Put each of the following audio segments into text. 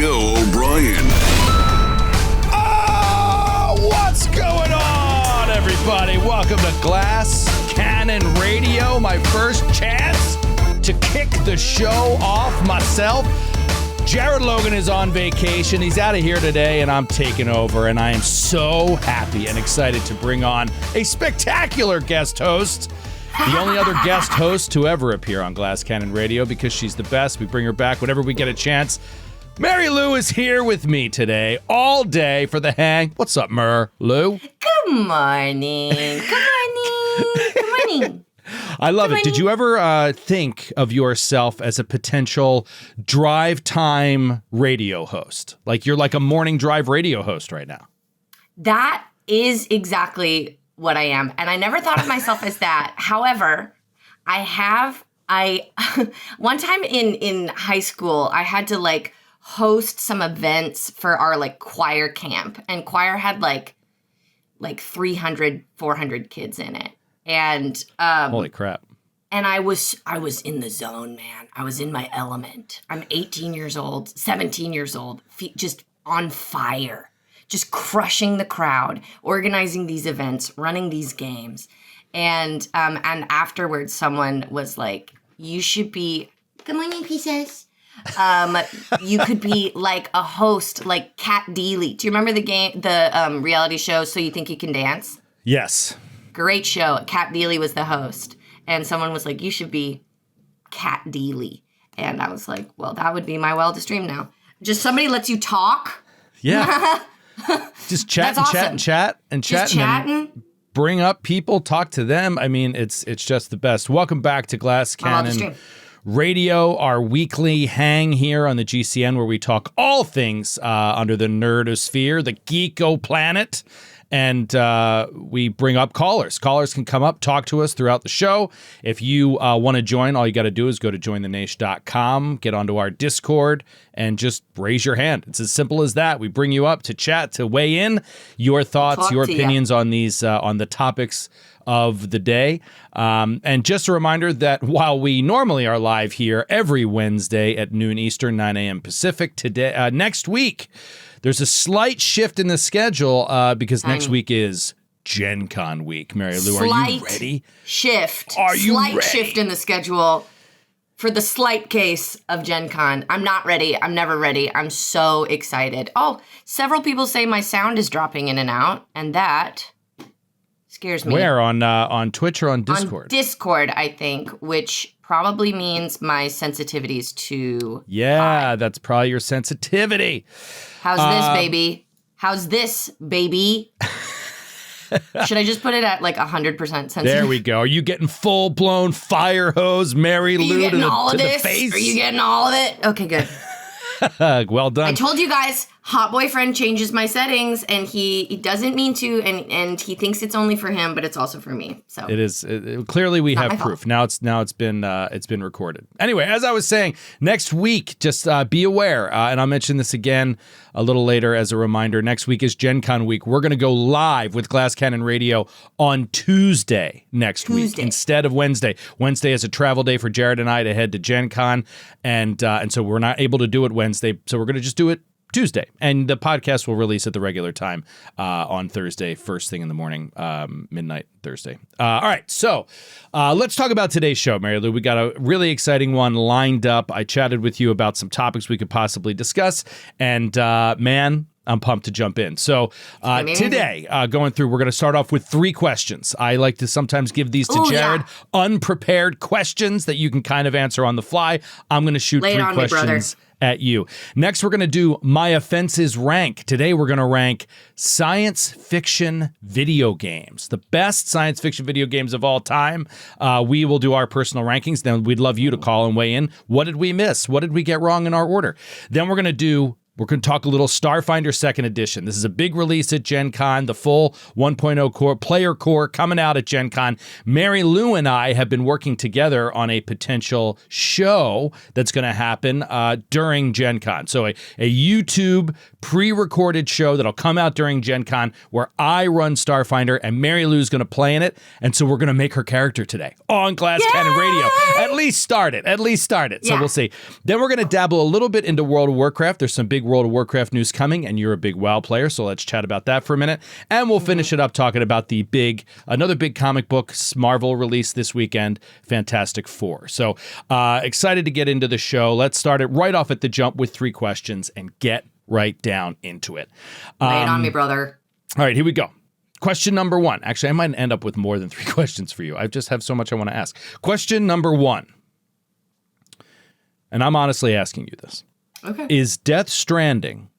Joe O'Brien. Oh, what's going on, everybody? Welcome to Glass Cannon Radio, my first chance to kick the show off myself. Jared Logan is on vacation. He's out of here today, and I'm taking over, and I am so happy and excited to bring on a spectacular guest host. The only other guest host to ever appear on Glass Cannon Radio, because she's the best. We bring her back whenever we get a chance. Mary Lou is here with me today, all day for the hang. What's up, Lou? Good morning. Good morning. Good morning. I love it. Did you ever think of yourself as a potential drive time radio host? Like you're like a morning drive radio host right now. That is exactly what I am. And I never thought of myself as that. However, one time in high school, I had to like host some events for our like choir camp, and choir had like 300, 400 kids in it. And holy crap. And I was in the zone, man. I was in my element. I'm 18 years old, 17 years old, just on fire. Just crushing the crowd, organizing these events, running these games. And afterwards, someone was like, you should be, good morning, pieces. You could be like a host, like Kat Deely. Do you remember the reality show, So You Think You Can Dance? Yes. Great show. Kat Deely was the host. And someone was like, you should be Kat Deely. And I was like, well, that would be my wildest dream now. Just somebody lets you talk. Yeah. Just chat and awesome. chat and then bring up people, talk to them. I mean, it's just the best. Welcome back to Glass Cannon Radio, our weekly hang here on the GCN, where we talk all things under the nerdosphere, the geeko planet. And we bring up callers. Callers can come up, talk to us throughout the show. If you want to join, all you got to do is go to jointhenaish.com, get onto our Discord, and just raise your hand. It's as simple as that. We bring you up to chat, to weigh in your thoughts, your opinions on these on the topics of the day. And just a reminder that while we normally are live here every Wednesday at noon Eastern, 9 a.m. Pacific, today next week, there's a slight shift in the schedule because next week is Gen Con week. Mary Lou, are you ready? Shift. Are you slight ready? Shift in the schedule for the slight case of Gen Con. I'm not ready. I'm never ready. I'm so excited. Oh, several people say my sound is dropping in and out, and that scares me. Where? On Twitch or on Discord? On Discord, I think, which probably means my sensitivity is too high. That's probably your sensitivity. How's this, baby? How's this, baby? Should I just put it at like 100% sensitive? There we go. Are you getting full-blown fire hose, Mary Lou, to the face? Are you getting all of it? Okay, good. Well done. I told you guys, hot boyfriend changes my settings, and he doesn't mean to, and he thinks it's only for him, but it's also for me. So it is clearly we have proof. Now it's been recorded. Anyway, as I was saying, next week, just be aware, and I'll mention this again a little later as a reminder. Next week is Gen Con week. We're going to go live with Glass Cannon Radio on Tuesday next week instead of Wednesday. Wednesday is a travel day for Jared and I to head to Gen Con, and so we're not able to do it Wednesday. So we're going to just do it Tuesday, and the podcast will release at the regular time on Thursday, first thing in the morning, midnight Thursday. All right, so let's talk about today's show, Mary Lou. We got a really exciting one lined up. I chatted with you about some topics we could possibly discuss, and man, I'm pumped to jump in. So today, going through, we're going to start off with 3 questions. I like to sometimes give these to Jared, unprepared questions that you can kind of answer on the fly. I'm going to shoot 3 questions at you. Next, we're going to do My Offenses Rank. Today, we're going to rank science fiction video games, the best science fiction video games of all time. We will do our personal rankings. Then we'd love you to call and weigh in. What did we miss? What did we get wrong in our order? Then we're going to talk a little Starfinder 2nd Edition. This is a big release at Gen Con, the full 1.0 core, player core coming out at Gen Con. Mary Lou and I have been working together on a potential show that's going to happen during Gen Con. So a YouTube pre-recorded show that'll come out during Gen Con where I run Starfinder and Mary Lou's going to play in it. And so we're going to make her character today on Glass Cannon Radio. At least start it. So we'll see. Then we're going to dabble a little bit into World of Warcraft. There's some big World of Warcraft news coming, and you're a big WoW player, so let's chat about that for a minute. And we'll finish it up talking about another big comic book Marvel release this weekend, Fantastic Four. So excited to get into the show. Let's start it right off at the jump with 3 questions and get right down into it. Lay it on me, brother. All right, here we go. Question number 1. Actually, I might end up with more than 3 questions for you. I just have so much I want to ask. Question number 1. And I'm honestly asking you this. Okay. Is Death Stranding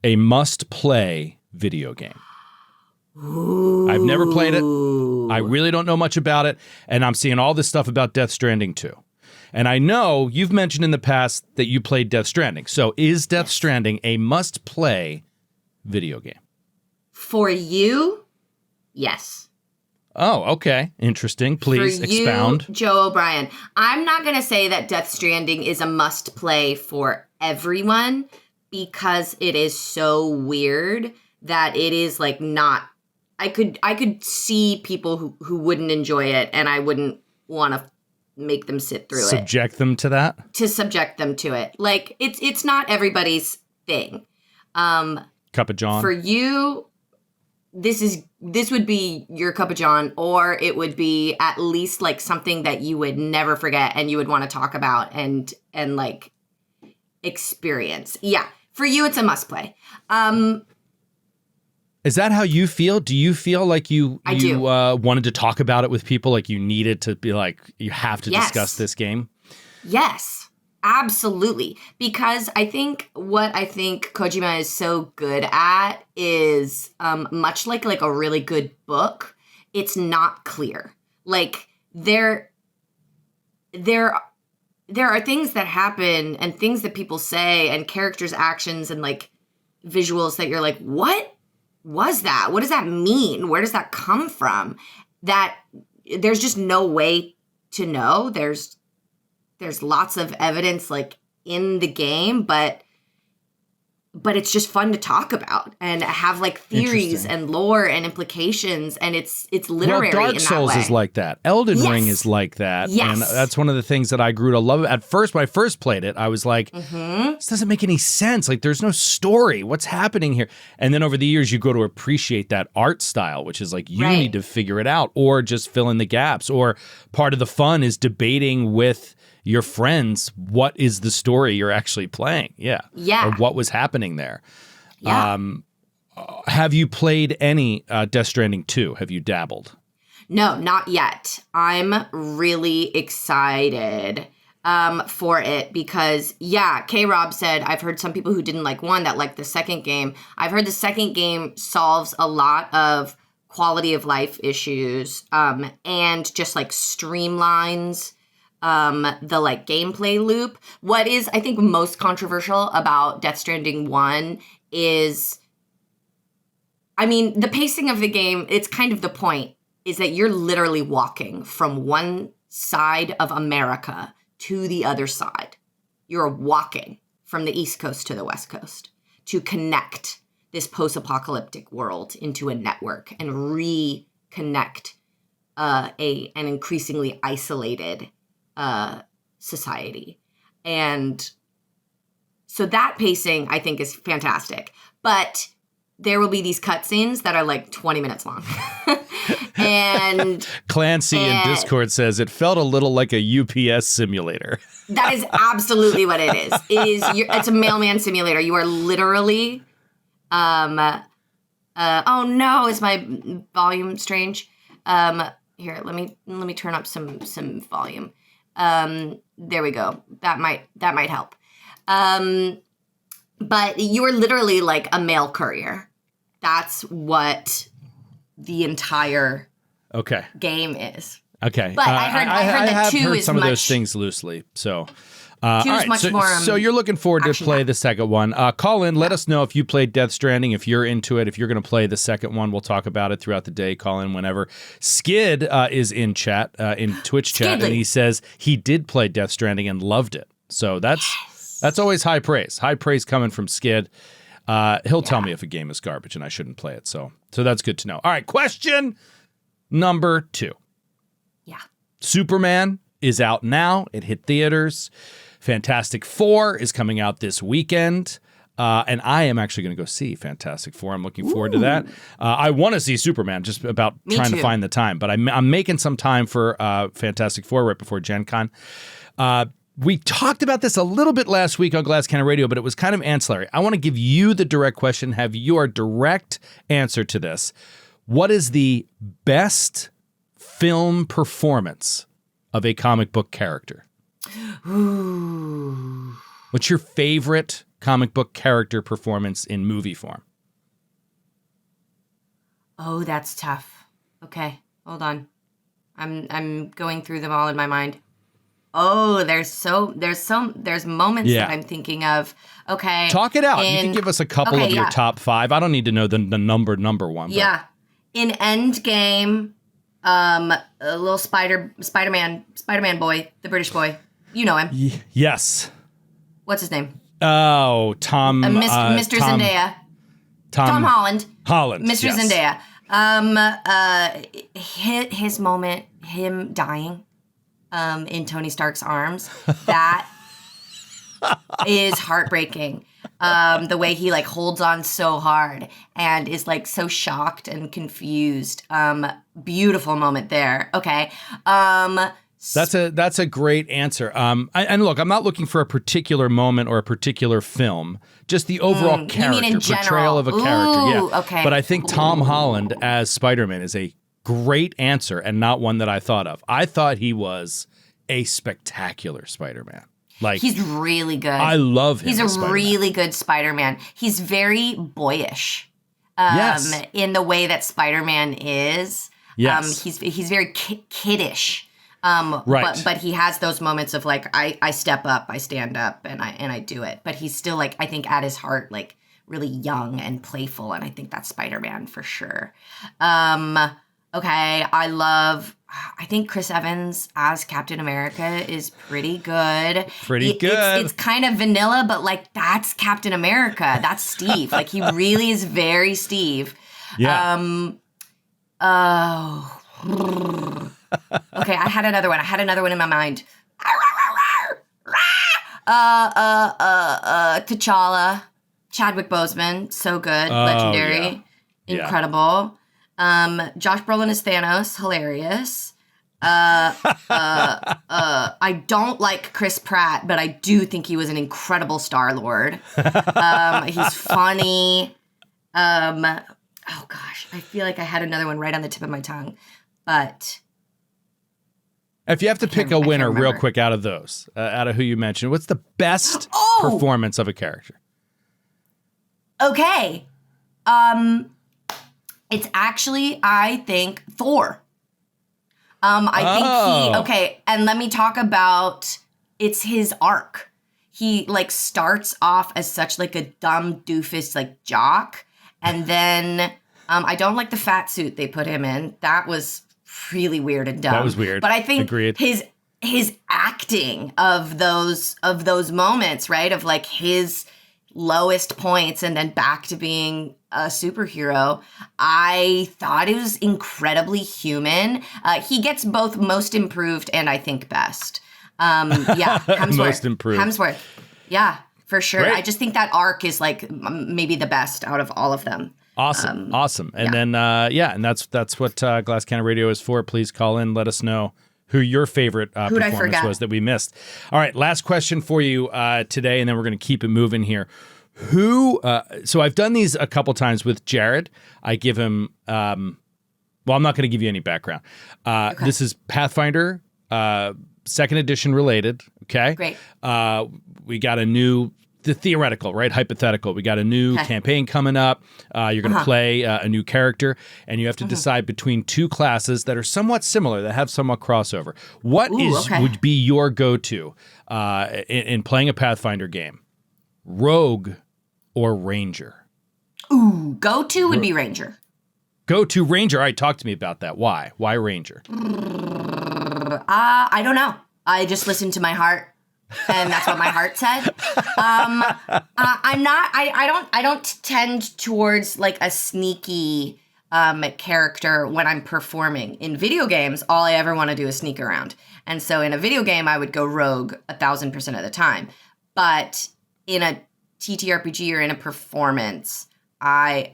a must-play video game? Ooh. I've never played it. I really don't know much about it. And I'm seeing all this stuff about Death Stranding too. And I know you've mentioned in the past that you played Death Stranding. So is Death Stranding a must-play video game? For you, yes. Oh, okay. Interesting. Please expound. Joe O'Brien. I'm not going to say that Death Stranding is a must play for everyone because it is so weird that it is like not. I could see people who wouldn't enjoy it, and I wouldn't want to make them sit through Subject them to that? To subject them to it. Like it's not everybody's thing. Cup of John. For you, this would be your cup of John, or it would be at least like something that you would never forget and you would want to talk about and like experience. Yeah. For you, it's a must play. Is that how you feel? Do you feel like you wanted to talk about it with people? Like you needed to be like, you have to discuss this game? Yes, absolutely. Because I think Kojima is so good at is much like a really good book, it's not clear. Like there are things that happen and things that people say and characters' actions and like visuals that you're like, what was that? What does that mean? Where does that come from? That there's just no way to know. There's lots of evidence like in the game, but it's just fun to talk about and have like theories and lore and implications, and it's literary. Well, Dark Souls is like that. Elden Ring is like that. Yes. And that's one of the things that I grew to love. At first, when I first played it, I was like, this doesn't make any sense. Like, there's no story. What's happening here? And then over the years, you go to appreciate that art style, which is like, you need to figure it out or just fill in the gaps. Or part of the fun is debating with your friends, what is the story you're actually playing? Yeah. Or what was happening there. Yeah. Have you played any Death Stranding 2? Have you dabbled? No, not yet. I'm really excited for it because, K-Rob said, I've heard some people who didn't like 1 that liked the second game. I've heard the second game solves a lot of quality of life issues and just like streamlines the like gameplay loop. What is, I think, most controversial about Death Stranding 1 is, I mean, the pacing of the game, it's kind of the point, is that you're literally walking from one side of America to the other side. You're walking from the East Coast to the West Coast to connect this post-apocalyptic world into a network and reconnect an increasingly isolated society. And so that pacing, I think, is fantastic. But there will be these cutscenes that are like 20 minutes long. And Clancy in Discord says it felt a little like a UPS simulator. That is absolutely what it is. It's a mailman simulator. You are literally oh no, is my volume strange? Here, let me turn up some volume. There we go. That might help. But you are literally like a mail courier. That's what the entire game is. Okay. But I heard that 2 is some much, of those things loosely. So, 2 all is right. much more. So you're looking forward to play the second one. Call in. Let us know if you played Death Stranding, if you're into it, if you're going to play the second one. We'll talk about it throughout the day. Call in whenever. Skid is in chat, in Twitch chat, and he says he did play Death Stranding and loved it. So that's always high praise. High praise coming from Skid. He'll tell me if a game is garbage and I shouldn't play it. So that's good to know. All right, question number 2. Yeah. Superman is out now. It hit theaters. Fantastic Four is coming out this weekend. And I am actually going to go see Fantastic Four. I'm looking forward to that. I want to see Superman, just about trying to find the time. But I'm making some time for Fantastic Four right before Gen Con. We talked about this a little bit last week on Glass Cannon Radio, but it was kind of ancillary. I want to give you the direct question, have your direct answer to this. What is the best film performance of a comic book character? Ooh. What's your favorite comic book character performance in movie form? Oh, that's tough. Okay, hold on. I'm going through them all in my mind. Oh, there's moments that I'm thinking of. Okay. Talk it out. You can give us a couple of your top 5. I don't need to know the number one. Yeah. But. In Endgame, a little Spider-Man boy, the British boy. You know him. Yes. What's his name? Oh, Tom. Mr. Zendaya. Tom Holland. Mr. Zendaya. His moment, him dying in Tony Stark's arms, that is heartbreaking. The way he like holds on so hard and is like so shocked and confused. Beautiful moment there. Okay. That's a great answer. And look, I'm not looking for a particular moment or a particular film, just the overall character, portrayal of a character. Yeah. Okay. But I think Tom Holland as Spider-Man is a great answer and not one that I thought of. I thought he was a spectacular Spider-Man. Like, he's really good. I love him. He's a really good Spider-Man. He's very boyish. Yes. In the way that Spider-Man is. Yes. He's very kiddish. Right. But he has those moments of like, I step up, I stand up, and I do it. But he's still like, I think at his heart, like really young and playful. And I think that's Spider-Man for sure. Okay. I think Chris Evans as Captain America is pretty good. It's kind of vanilla, but like that's Captain America. That's Steve. Like he really is very Steve. Yeah. Okay, I had another one in my mind. T'Challa, Chadwick Boseman, so good, legendary, incredible. Josh Brolin as Thanos, hilarious. I don't like Chris Pratt, but I do think he was an incredible Star-Lord. He's funny. Oh gosh, I feel like I had another one right on the tip of my tongue, but if you have to pick a winner real quick out of those, out of who you mentioned, what's the best performance of a character? Okay. It's actually, I think, Thor. And let me talk about, it's his arc. He like starts off as such like a dumb doofus like jock, and then I don't like the fat suit they put him in. That was really weird and dumb. That was weird. But I think Agreed. his acting of those moments, right, of like his lowest points and then back to being a superhero, I thought it was incredibly human. He gets both most improved and I think best. Hemsworth. Most improved. Hemsworth. Yeah, for sure. Great. I just think that arc is like maybe the best out of all of them. Awesome. And then, and that's what Glass Cannon Radio is for. Please call in. Let us know who your favorite performance was that we missed. All right, last question for you today, and then we're going to keep it moving here. So I've done these a couple times with Jared. I give him, I'm not going to give you any background. This is Pathfinder, 2nd edition related, okay? Great. We got the theoretical, right? Hypothetical. We got a new campaign coming up. You're going to play a new character, and you have to decide between two classes that are somewhat similar, that have somewhat crossover. What would be your go-to in playing a Pathfinder game? Rogue or Ranger? Ooh, go-to would be Ranger. Go-to Ranger. All right, talk to me about that. Why? Why Ranger? I don't know. I just listened to my heart. And that's what my heart said. I don't tend towards like a sneaky character when I'm performing. In video games, all I ever want to do is sneak around. And so in a video game, I would go rogue 1,000% of the time. But in a TTRPG or in a performance, I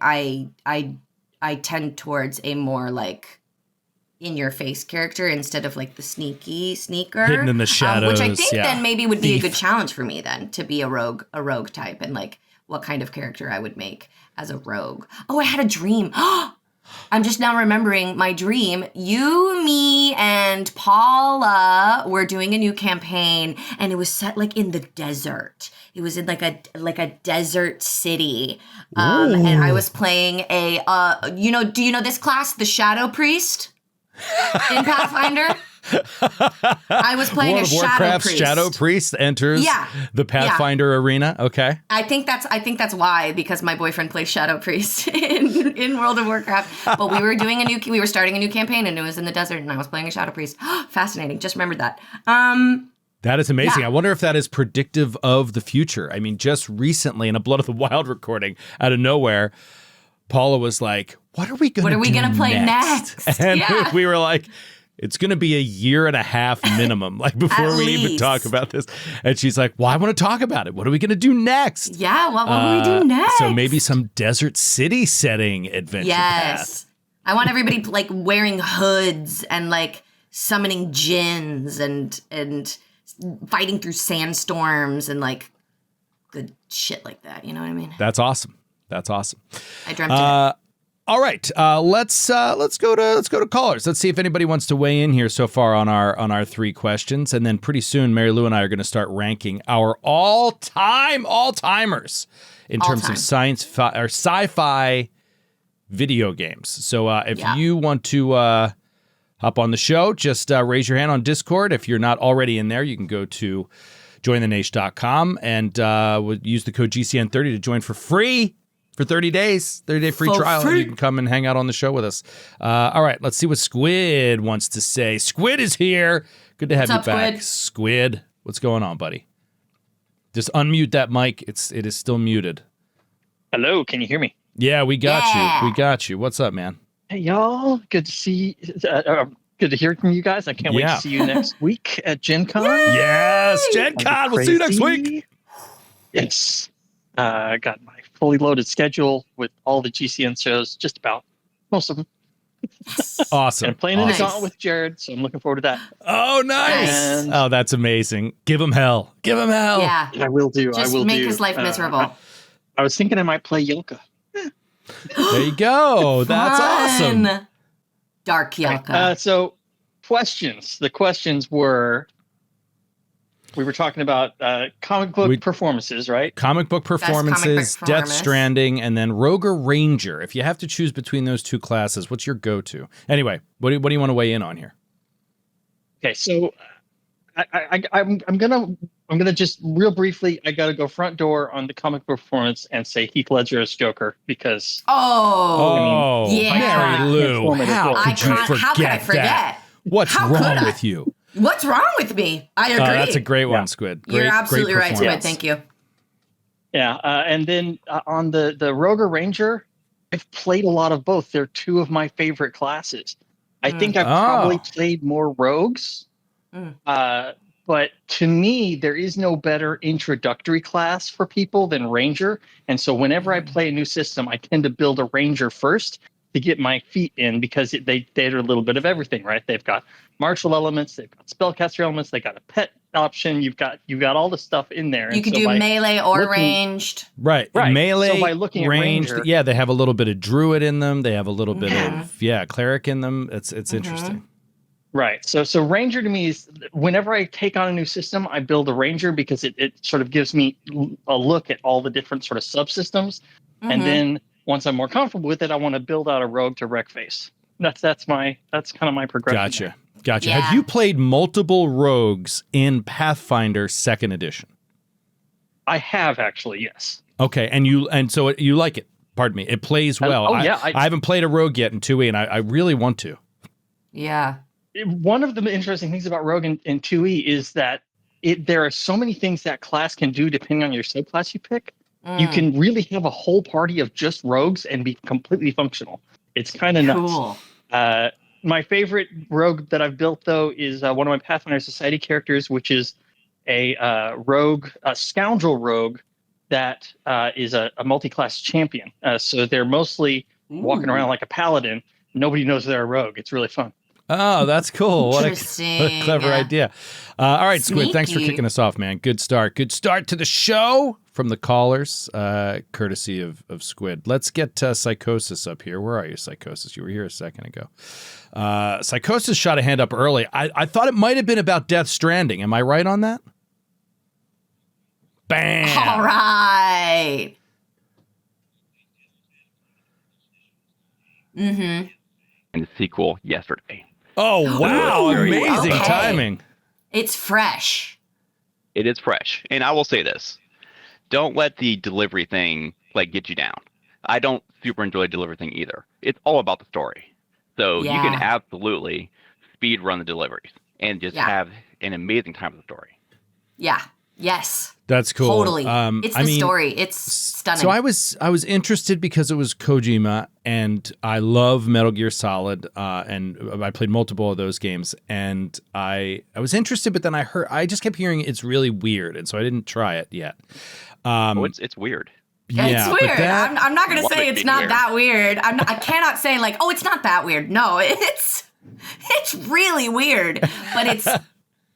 tend towards a more like in your face character instead of like the sneaker hidden in the shadows, which I think then maybe would be Thief. a good challenge for me then to be a rogue type, and like what kind of character I would make as a rogue. Oh, I had a dream. I'm just now remembering my dream. You, me, and Paula were doing a new campaign, and it was set like in the desert. It was in like a desert city, and I was playing a do you know this class, the Shadow Priest, in Pathfinder? I was playing World a of Shadow Warcraft's Priest. Shadow Priest enters the Pathfinder arena. Okay. I think that's why, because my boyfriend plays Shadow Priest in World of Warcraft. But we were starting a new campaign, and it was in the desert, and I was playing a Shadow Priest. Fascinating. Just remembered that. That is amazing. Yeah. I wonder if that is predictive of the future. I mean, just recently in a Blood of the Wild recording, out of nowhere, Paula was like, what are we going to play next? And Yeah. we were like, it's going to be a year and a half minimum, like before we even talk about this. And she's like, well, I want to talk about it. What are we going to do next? Yeah, what will we do next? So maybe some desert city setting adventure path. I want everybody like wearing hoods and like summoning djinns and fighting through sandstorms and like good shit like that. You know what I mean? That's awesome. That's awesome. I dreamt it. All right, let's go to callers. Let's see if anybody wants to weigh in here so far on our three questions, and then pretty soon, Mary Lou and I are going to start ranking our all-timers in terms of sci-fi video games. So if you want to hop on the show, just raise your hand on Discord. If you're not already in there, you can go to jointhenaish.com and use the code GCN30 to join for free. For 30 days, 30-day free trial, and you can come and hang out on the show with us. All right, let's see what Squid wants to say. Squid is here. Good to have you back. Squid, what's going on, buddy? Just unmute that mic. It is still muted. Hello, can you hear me? Yeah, we got you. We got you. What's up, man? Hey, y'all. Good to see. Good to hear from you guys. I can't wait to see you next week at Gen Con. Yes, Gen Con. We'll see you next week. Yes. I got my fully loaded schedule with all the GCN shows, just about most of them. Awesome. And I'm playing in the gauntlet with Jared, so I'm looking forward to that. Oh, nice. Oh, that's amazing. Give him hell. Give him hell. Yeah. I will do. Just make his life miserable. I was thinking I might play Yilka. There you go. That's awesome. Dark Yilka. So, questions. The questions were... We were talking about comic book performances, right? Comic book performances, Death Stranding, and then Rogue or Ranger. If you have to choose between those two classes, what's your go-to? Anyway, what do you want to weigh in on here? Okay, so I'm gonna just real briefly. I got to go front door on the comic book performance and say Heath Ledger as Joker because yeah, Mary Lou, how could I forget that? What's wrong with you? What's wrong with me? I agree. That's a great one, Squid. You're absolutely right, Squid. Thank you. Yeah, and then on the Rogue or Ranger, I've played a lot of both. They're two of my favorite classes. I think I've probably played more Rogues, but to me, there is no better introductory class for people than Ranger. And so whenever I play a new system, I tend to build a Ranger first to get my feet in because they're a little bit of everything, right? They've got martial elements, they've got spellcaster elements, they got a pet option, you've got all the stuff in there. You can do melee or ranged. Right. Melee, so by looking ranged, at Ranger, they have a little bit of druid in them, they have a little bit of clerik in them. It's interesting. Right. So Ranger to me is whenever I take on a new system, I build a Ranger because it sort of gives me a look at all the different sort of subsystems. And then once I'm more comfortable with it, I want to build out a Rogue to wreck face. That's kind of my progression. Gotcha. Yeah. Have you played multiple Rogues in Pathfinder 2nd edition? I have actually, yes. Okay, and so you like it. Pardon me. It plays well. I haven't played a Rogue yet in 2e, and I really want to. Yeah. One of the interesting things about Rogue in 2e is that there are so many things that class can do depending on your subclass you pick. You can really have a whole party of just rogues and be completely functional. It's kind of nuts. Cool. My favorite rogue that I've built, though, is one of my Pathfinder Society characters, which is a rogue, a scoundrel rogue that is a multi-class champion. So they're mostly walking Ooh. around like a paladin. Nobody knows they're a rogue. It's really fun. Oh, that's cool. What a Interesting. clever idea. All right, Squid, thanks for Sneaky. kicking us off, man. Good start. Good start to the show from the callers, courtesy of Squid. Let's get Psychosis up here. Where are you, Psychosis? You were here a second ago. Psychosis shot a hand up early. I thought it might have been about Death Stranding. Am I right on that? Bam! All right. Mm-hmm. And the sequel yesterday. Oh, wow. Amazing Okay. timing. It's fresh. It is fresh. And I will say this. Don't let the delivery thing get you down. I don't super enjoy the delivery thing either. It's all about the story. So you can absolutely speed run the deliveries and just have an amazing time with the story. Yeah. Yes. That's cool. Totally. It's the story. It's stunning. So I was interested because it was Kojima, and I love Metal Gear Solid, and I played multiple of those games, and I was interested, but then I just kept hearing it's really weird, and so I didn't try it yet. It's weird. Yeah, it's weird. I'm not going to say it's not weird. that weird. I cannot say it's not that weird. No, it's really weird, but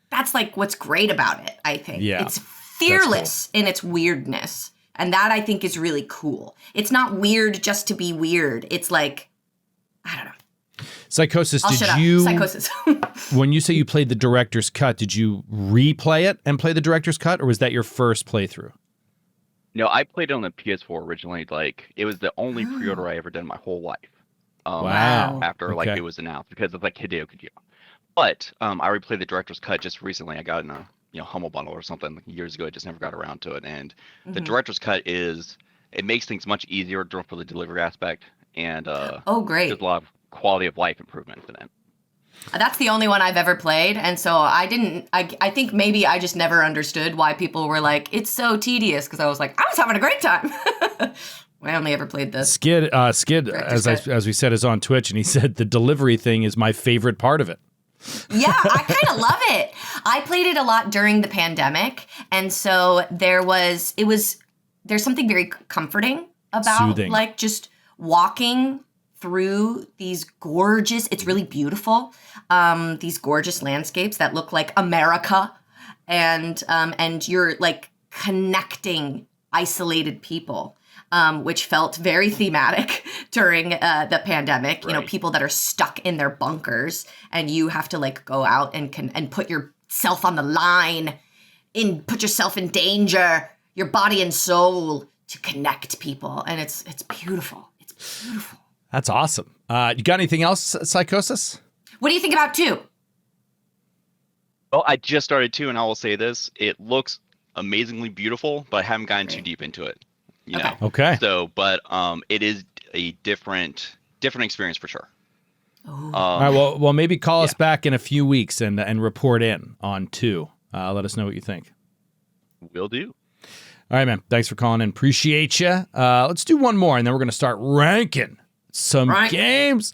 that's what's great about it, I think. Yeah, it's fearless in its weirdness. And that I think is really cool. It's not weird just to be weird. It's I don't know. Psychosis, Psychosis. When you say you played the director's cut, did you replay it and play the director's cut, or was that your first playthrough? No, I played it on the PS4 originally. It was the only pre-order I ever did in my whole life. Wow. After it was announced because of Hideo Kojima. But I replayed the director's cut just recently. I got in a Humble bundle or something years ago. I just never got around to it. And the director's cut it makes things much easier for the delivery aspect, and great. there's a lot of quality of life improvements in it. That's the only one I've ever played, and so I think maybe I just never understood why people were like, it's so tedious, because I was like, I was having a great time. I only ever played this. Skid, as we said, is on Twitch, and he said the delivery thing is my favorite part of it. Yeah, I kind of love it. I played it a lot during the pandemic, and so there's something very comforting about Soothing. Just walking through these gorgeous, it's really beautiful, these gorgeous landscapes that look like America, and you're connecting isolated people. Which felt very thematic during the pandemic. Right. People that are stuck in their bunkers, and you have to go out and put yourself on the line, put yourself in danger, your body and soul, to connect people, and it's beautiful. It's beautiful. That's awesome. You got anything else, Psychosis? What do you think about 2? Well, I just started 2, and I will say this: it looks amazingly beautiful, but I haven't gotten too deep into it. Okay. So, but it is a different experience for sure. All right. Well, maybe call us back in a few weeks and report in on 2. Let us know what you think. Will do. All right, man. Thanks for calling in. Appreciate you. Let's do one more, and then we're going to start ranking some games.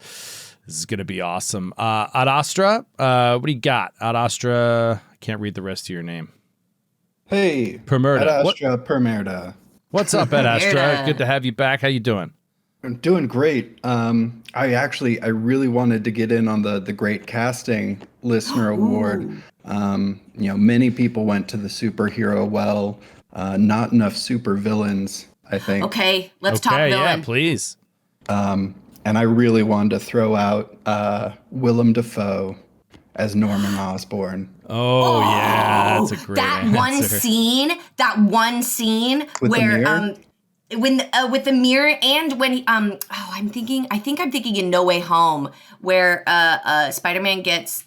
This is going to be awesome. Ad Astra, what do you got? Ad Astra, I can't read the rest of your name. Hey, Permerda. Ad Astra Permerda. What's up, Ad Astra? Good to have you back. How you doing? I'm doing great. I really wanted to get in on the Great Casting Listener Award. Many people went to the superhero well. Not enough super villains, I think. Okay, let's talk villain. Yeah, please. And I really wanted to throw out Willem Dafoe as Norman Osborn. Oh yeah, that's a great answer. That one scene With where with the mirror, and when I'm thinking in No Way Home, where Spider-Man gets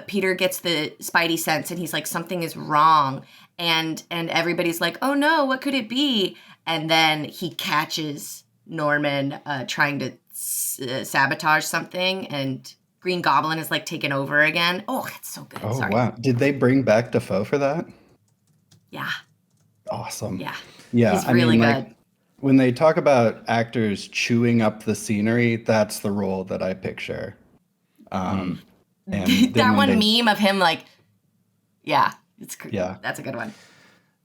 Peter gets the Spidey sense, and he's like, something is wrong, and everybody's like, oh no, what could it be? And then he catches Norman trying to sabotage something, and Green Goblin is taken over again. Oh, it's so good. Oh, Sorry. wow. Did they bring back Dafoe for that? Yeah. Awesome. Yeah. Yeah. He's really good. When they talk about actors chewing up the scenery, that's the role that I picture. And that one meme of him it's Yeah. that's a good one.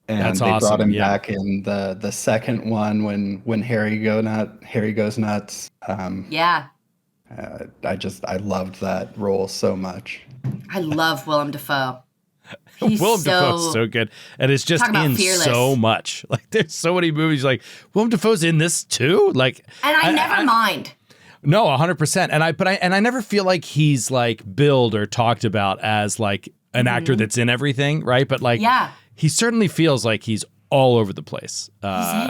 And That's they awesome. brought him Yeah. back in the second one when Harry goes nuts. Yeah. I loved that role so much. I love Willem Dafoe. He's Willem Dafoe's so good, and it's just in fearless. so much. Like there's so many movies. Like Willem Dafoe's in this too. Like, and I never mind. No, 100%. And I never feel like he's like billed or talked about as like an actor that's in everything, right? But like, he certainly feels like he's all over the place.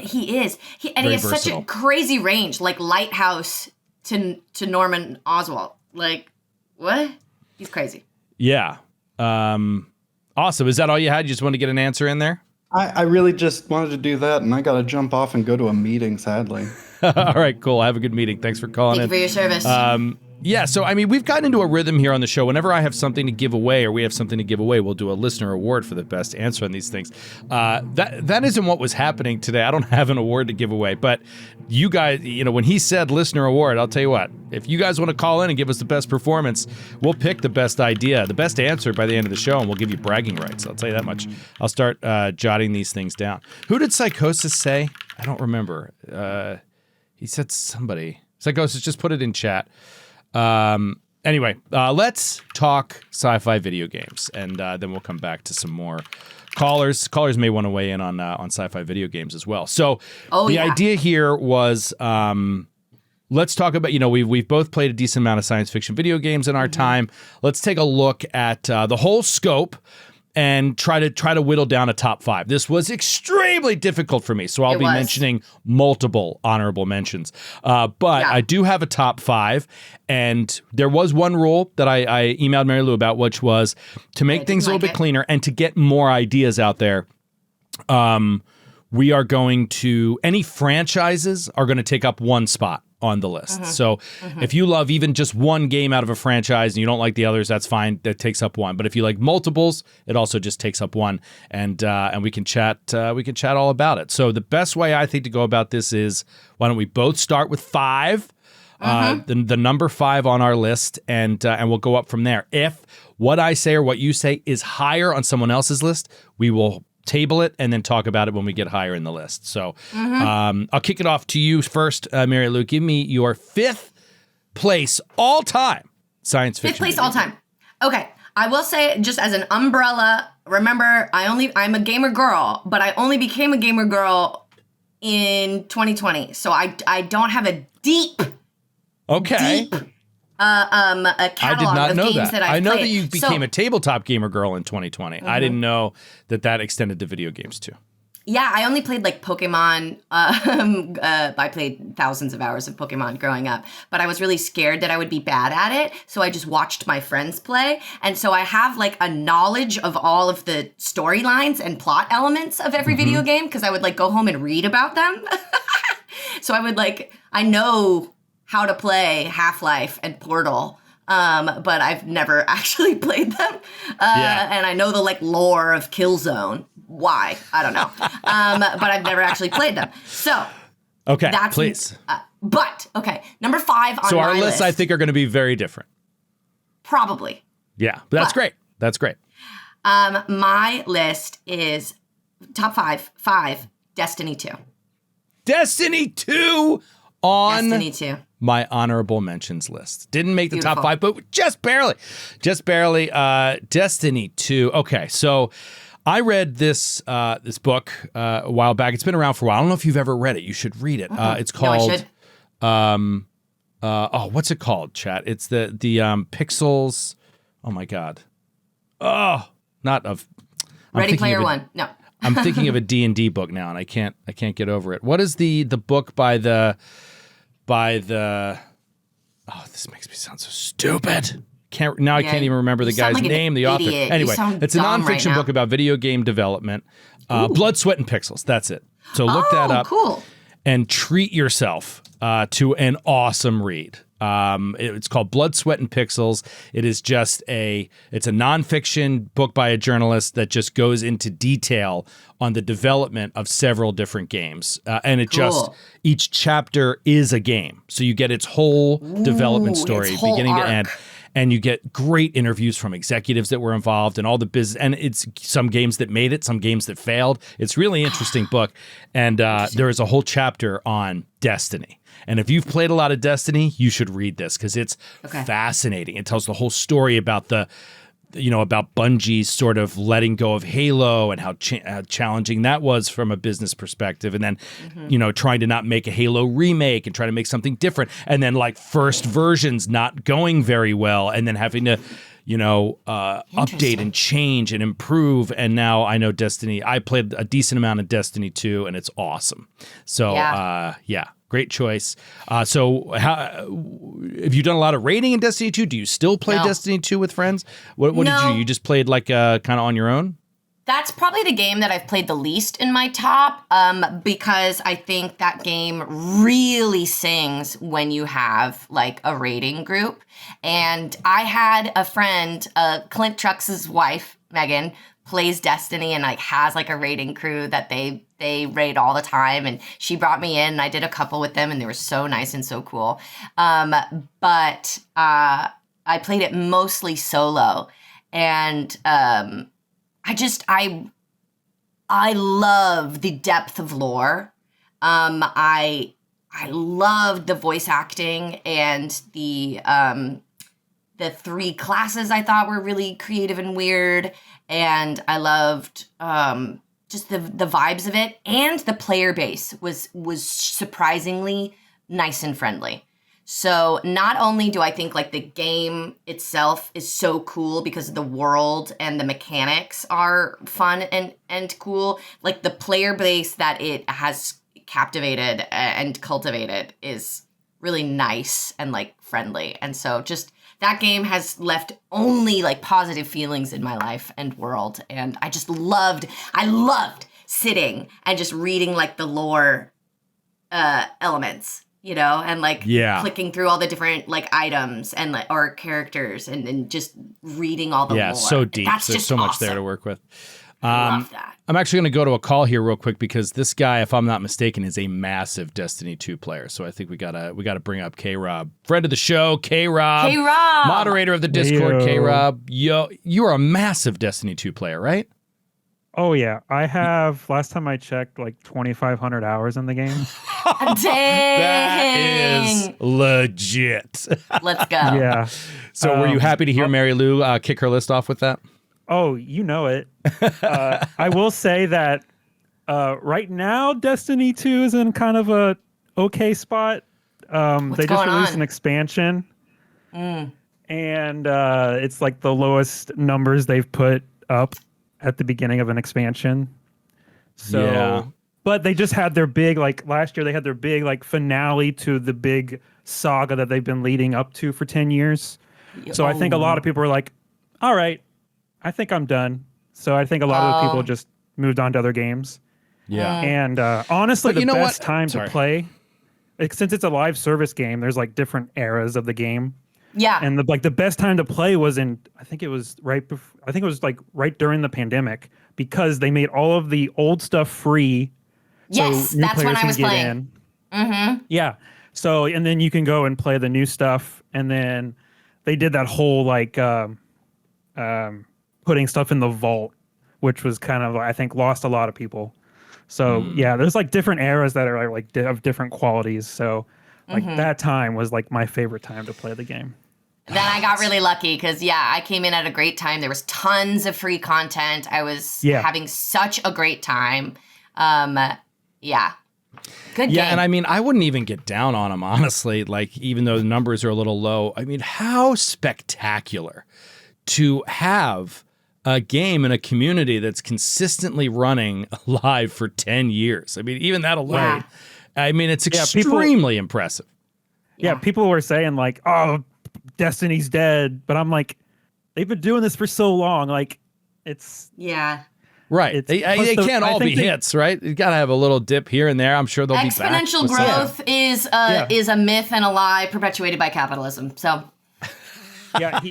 He is. He has versatile. such a crazy range, like Lighthouse to Norman Oswald. Like, what? He's crazy. Yeah. Awesome. Is that all you had? You just want to get an answer in there? I really just wanted to do that, and I got to jump off and go to a meeting, sadly. All right, cool. Have a good meeting. Thanks for calling Thank you for your service. Yeah, so I mean, we've gotten into a rhythm here on the show. Whenever I have something to give away, or we have something to give away, we'll do a listener award for the best answer on these things. That isn't what was happening today. I don't have an award to give away, but you guys, when he said listener award, I'll tell you what. If you guys want to call in and give us the best performance, we'll pick the best idea, the best answer by the end of the show, and we'll give you bragging rights. I'll tell you that much. I'll start jotting these things down. Who did Psychosis say? I don't remember. He said somebody. Psychosis, just put it in chat. Anyway, let's talk sci-fi video games, and then we'll come back to some more callers. Callers may want to weigh in on sci-fi video games as well. So the idea here was, let's talk about, we've both played a decent amount of science fiction video games in our time. Let's take a look at the whole scope and try to whittle down a top 5. This was extremely difficult for me, so I'll be mentioning multiple honorable mentions. But I do have a top 5, and there was one rule that I emailed Mary Lou about, which was to make things a little bit cleaner and to get more ideas out there. We are going to, any franchises are going to take up one spot on the list. So if you love even just one game out of a franchise and you don't like the others, that's fine. That takes up one. But if you like multiples, it also just takes up one. And we can chat all about it. So the best way I think to go about this is, why don't we both start with 5, the number 5 on our list, and we'll go up from there. If what I say or what you say is higher on someone else's list, we will table it and then talk about it when we get higher in the list. So I'll kick it off to you first, Mary Lou. Give me your 5th place all-time science fiction. 5th place all-time. Okay. I will say, just as an umbrella, remember, I'm a gamer girl, but I only became a gamer girl in 2020. So I don't have a deep a catalog of games that I've played. I know that you became a tabletop gamer girl in 2020. I didn't know that extended to video games too. Yeah, I only played like Pokemon. I played thousands of hours of Pokemon growing up, but I was really scared that I would be bad at it. So I just watched my friends play. And so I have like a knowledge of all of the storylines and plot elements of every video game, because I would like go home and read about them. So I know how to play Half-Life and Portal, but I've never actually played them. And I know the like lore of Killzone. Why? I don't know. But I've never actually played them. So okay, please. Number 5 on so our my lists, I think, are going to be very different. Probably. Yeah, but that's great. That's great. My list is top 5, Destiny 2. Destiny 2 on Destiny 2. My honorable mentions list. Didn't make the Beautiful. top 5, but just barely. Destiny 2. Okay, so I read this book a while back. It's been around for a while. I don't know if you've ever read it. You should read it. It's called. No, I should. What's it called, chat? It's the Pixels. Oh my God. Oh, not of. Ready Player One. No. I'm thinking of a D&D book now, and I can't get over it. What is the book by the? Oh, this makes me sound so stupid. I can't even remember the guy's name, the author. Idiot. Anyway, it's a nonfiction book about video game development. Blood, Sweat, and Pixels. That's it. So look that up. Cool. And treat yourself to an awesome read. It's called Blood, Sweat, and Pixels. It is just it's a nonfiction book by a journalist that just goes into detail on the development of several different games. And each chapter is a game. So you get its whole development story, its whole beginning arc. to end. and you get great interviews from executives that were involved and all the business. And it's some games that made it, some games that failed. It's really interesting book. And there is a whole chapter on Destiny. And if you've played a lot of Destiny, you should read this because it's fascinating. It tells the whole story about about Bungie's sort of letting go of Halo and how challenging that was from a business perspective. And then, trying to not make a Halo remake and try to make something different. And then like first versions not going very well and then having to, update and change and improve. And now I know Destiny, I played a decent amount of Destiny 2 and it's awesome. So, great choice. So have you done a lot of raiding in Destiny 2? Do you still play Destiny 2 with friends? What did you do? You just played like kind of on your own? That's probably the game that I've played the least in my top because I think that game really sings when you have like a raiding group. And I had a friend, Clint Trux's wife, Megan, plays Destiny and like has like a raiding crew that they raid all the time, and she brought me in and I did a couple with them and they were so nice and so cool. But I played it mostly solo, and I love the depth of lore. I loved the voice acting and the 3 classes I thought were really creative and weird. And I loved just the vibes of it, and the player base was surprisingly nice and friendly. So not only do I think like the game itself is so cool because the world and the mechanics are fun and cool, like the player base that it has captivated and cultivated is really nice and like friendly. And so just that game has left only like positive feelings in my life and world. And I loved sitting and just reading like the lore elements, and like clicking through all the different like items and like or characters and just reading all the lore. So deep. That's There's just so much awesome. there to work with. I love that. I'm actually going to go to a call here real quick because this guy, if I'm not mistaken, is a massive Destiny 2 player. So I think we gotta bring up K-Rob, friend of the show, K-Rob, moderator of the Discord. Heyo. K-Rob, you are a massive Destiny 2 player, right? Oh yeah, I have. Last time I checked, like 2,500 hours in the game. Dang. That is legit. Let's go. Yeah. So were you happy to hear Mary Lou kick her list off with that? Oh, you know it. I will say that right now, Destiny 2 is in kind of a okay spot. They just released an expansion, and it's like the lowest numbers they've put up at the beginning of an expansion. So, but they just had their big, like last year, they had their big like finale to the big saga that they've been leading up to for 10 years. So I think a lot of people are like, all right, I think I'm done. So I think a lot of people just moved on to other games. Yeah. And honestly, But the best time to play, since it's a live service game, there's like different eras of the game. Yeah. And the best time to play was I think it was right during the pandemic, because they made all of the old stuff free. Yes, so new that's when players I can was get playing. in. Mm-hmm. Yeah. So, and then you can go and play the new stuff. And then they did that whole like putting stuff in the vault, which was kind of, I think, lost a lot of people. So yeah, there's like different eras that are like of different qualities. So like that time was like my favorite time to play the game. Then I got really lucky because, I came in at a great time. There was tons of free content. I was having such a great time. Good game. Yeah, and I mean, I wouldn't even get down on them, honestly, like even though the numbers are a little low. I mean, how spectacular to have a game in a community that's consistently running live for 10 years. I mean, even that alone, I mean, it's extremely impressive. Yeah, people were saying like, oh, Destiny's dead. But I'm like, they've been doing this for so long. Like, it's... Yeah. Right. They can't all be hits, right? You got to have a little dip here and there. I'm sure they'll be back. Exponential growth is a myth and a lie perpetuated by capitalism. So... Yeah,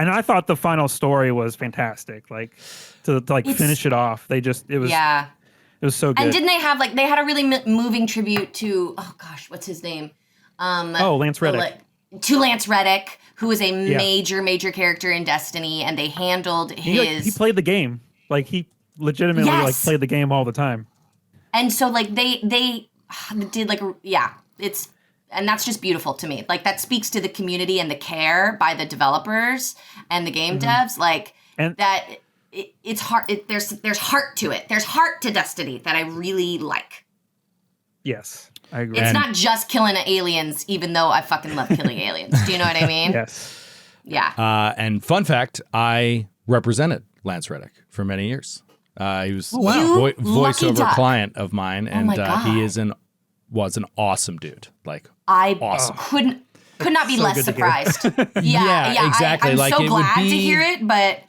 and I thought the final story was fantastic. Like to finish it off, it was so good. And didn't they have they had a really moving tribute to what's his name? Lance Reddick. to Lance Reddick, who is a major character in Destiny, and they handled his. He played the game. Like he legitimately like played the game all the time. And so like they did like and that's just beautiful to me. Like that speaks to the community and the care by the developers and the game devs. Like it's heart. There's heart to it. There's heart to Destiny that I really like. Yes, I agree. It's not just killing aliens, even though I fucking love killing aliens. Do you know what I mean? Yes. Yeah. And fun fact, I represented Lance Reddick for many years. He was a voiceover client of mine, and he was an awesome dude. Like awesome. Could not be So less surprised. Yeah, exactly. I'm like so it glad would be, to hear it, but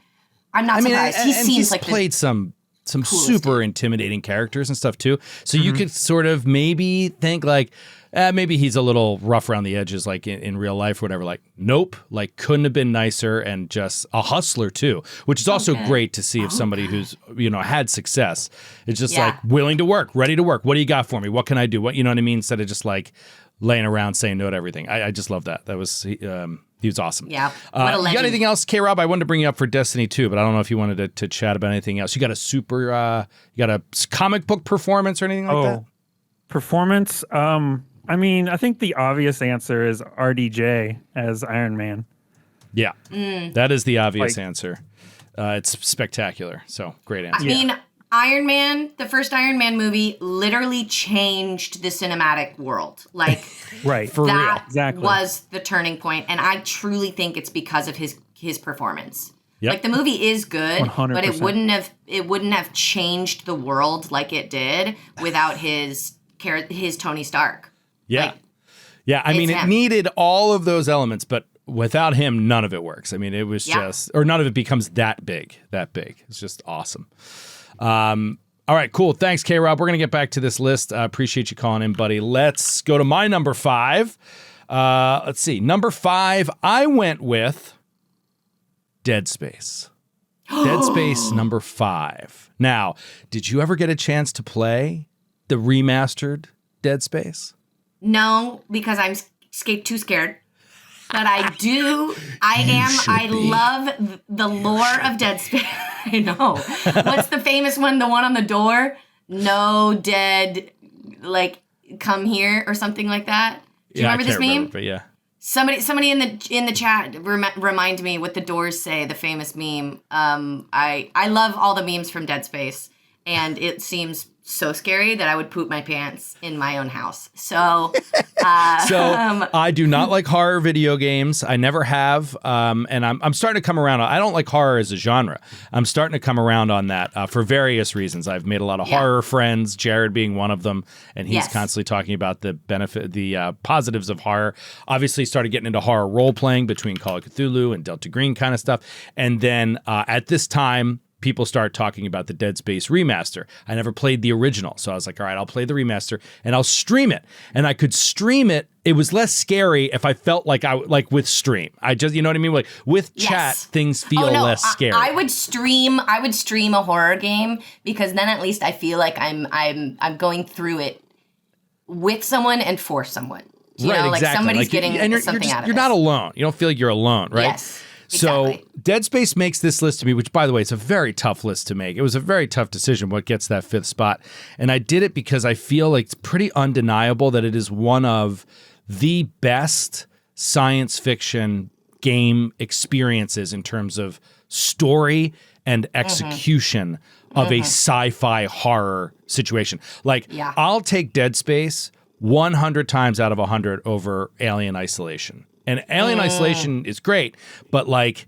I'm not surprised. He seems he's like played some super intimidating characters and stuff too. So you could sort of maybe think like, maybe he's a little rough around the edges, like in real life or whatever. Like, nope, like couldn't have been nicer, and just a hustler too, which is also great to see if somebody who's, had success. It's just like willing to work, ready to work. What do you got for me? What can I do? What, you know what I mean? Instead of just like laying around saying no to everything. I just love that. That was, he was awesome. Yeah. What a legend. You got anything else, K-Rob? I wanted to bring you up for Destiny 2, but I don't know if you wanted to chat about anything else. You got a you got a comic book performance or anything like that? Performance? I mean, I think the obvious answer is RDJ as Iron Man. Yeah, that is the obvious answer. It's spectacular. So great answer. I mean, Iron Man, the first Iron Man movie, literally changed the cinematic world. Like, right, for real, exactly. Was the turning point, and I truly think it's because of his performance. Yep. Like the movie is good, 100%. but it wouldn't have changed the world like it did without his Tony Stark. Yeah. I mean, it needed all of those elements, but without him, none of it works. I mean, it was or none of it becomes that big. It's just awesome. All right, cool. Thanks, K-Rob. We're going to get back to this list. I appreciate you calling in, buddy. Let's go to my number 5. Let's see. Number 5, I went with Dead Space. Dead Space number 5. Now, did you ever get a chance to play the remastered Dead Space? No, because I'm too scared. But I do. I love the lore of Dead Space. I know. What's the famous one? The one on the door? No dead, like, come here or something like that. Do you remember this meme? Remember, but yeah. Somebody in the chat remind me what the doors say. The famous meme. I love all the memes from Dead Space, and it seems so scary that I would poop my pants in my own house. So, I do not like horror video games. I never have, and I'm starting to come around. I don't like horror as a genre. I'm starting to come around on that for various reasons. I've made a lot of horror friends, Jared being one of them, and he's constantly talking about the positives of horror. Obviously, started getting into horror role playing between Call of Cthulhu and Delta Green kind of stuff, and then at this time, people start talking about the Dead Space remaster. I never played the original, so I was like, all right, I'll play the remaster and I'll stream it. And I could stream it. It was less scary if I felt like with stream. I just, you know what I mean? Like with chat, things feel less scary. I would stream a horror game because then at least I feel like I'm going through it with someone and for someone. You know, like somebody's getting something out of it. You're not alone. You don't feel like you're alone, right? Yes. Exactly. So Dead Space makes this list to me, which, by the way, it's a very tough list to make. It was a very tough decision what gets that 5th spot. And I did it because I feel like it's pretty undeniable that it is one of the best science fiction game experiences in terms of story and execution of a sci-fi horror situation. Like, I'll take Dead Space 100 times out of 100 over Alien Isolation. And Alien Isolation is great, but like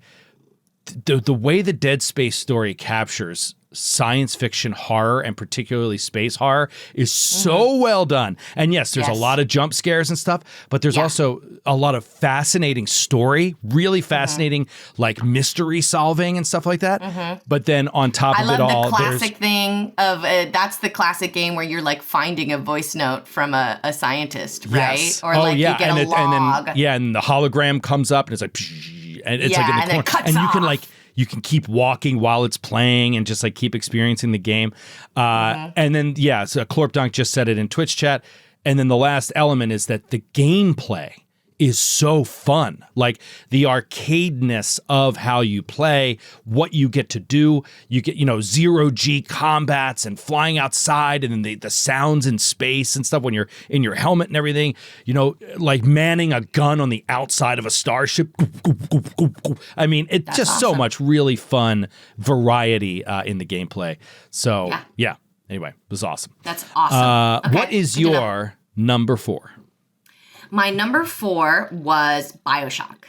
the way the Dead Space story captures science fiction horror and particularly space horror is so well done. And yes, there's a lot of jump scares and stuff, but there's also a lot of fascinating story, really fascinating like mystery solving and stuff like that. But then on top of it all, I love the classic thing of that's the classic game where you're like finding a voice note from a scientist, right? Yes. Or like you get a log. And the hologram comes up and it's like, and it's like in the corner, it cuts and you off. can like. You can keep walking while it's playing and just like keep experiencing the game. And then, so Clorp Dunk just said it in Twitch chat. And then the last element is that the gameplay is so fun. Like the arcadeness of how you play, what you get to do. You get, zero G combats and flying outside, and then the sounds in space and stuff when you're in your helmet and everything, like manning a gun on the outside of a starship. I mean, it's That's just awesome. so much really fun variety in the gameplay. So yeah. Anyway, it was awesome. That's awesome. Okay, what is your number 4? My number 4 was BioShock.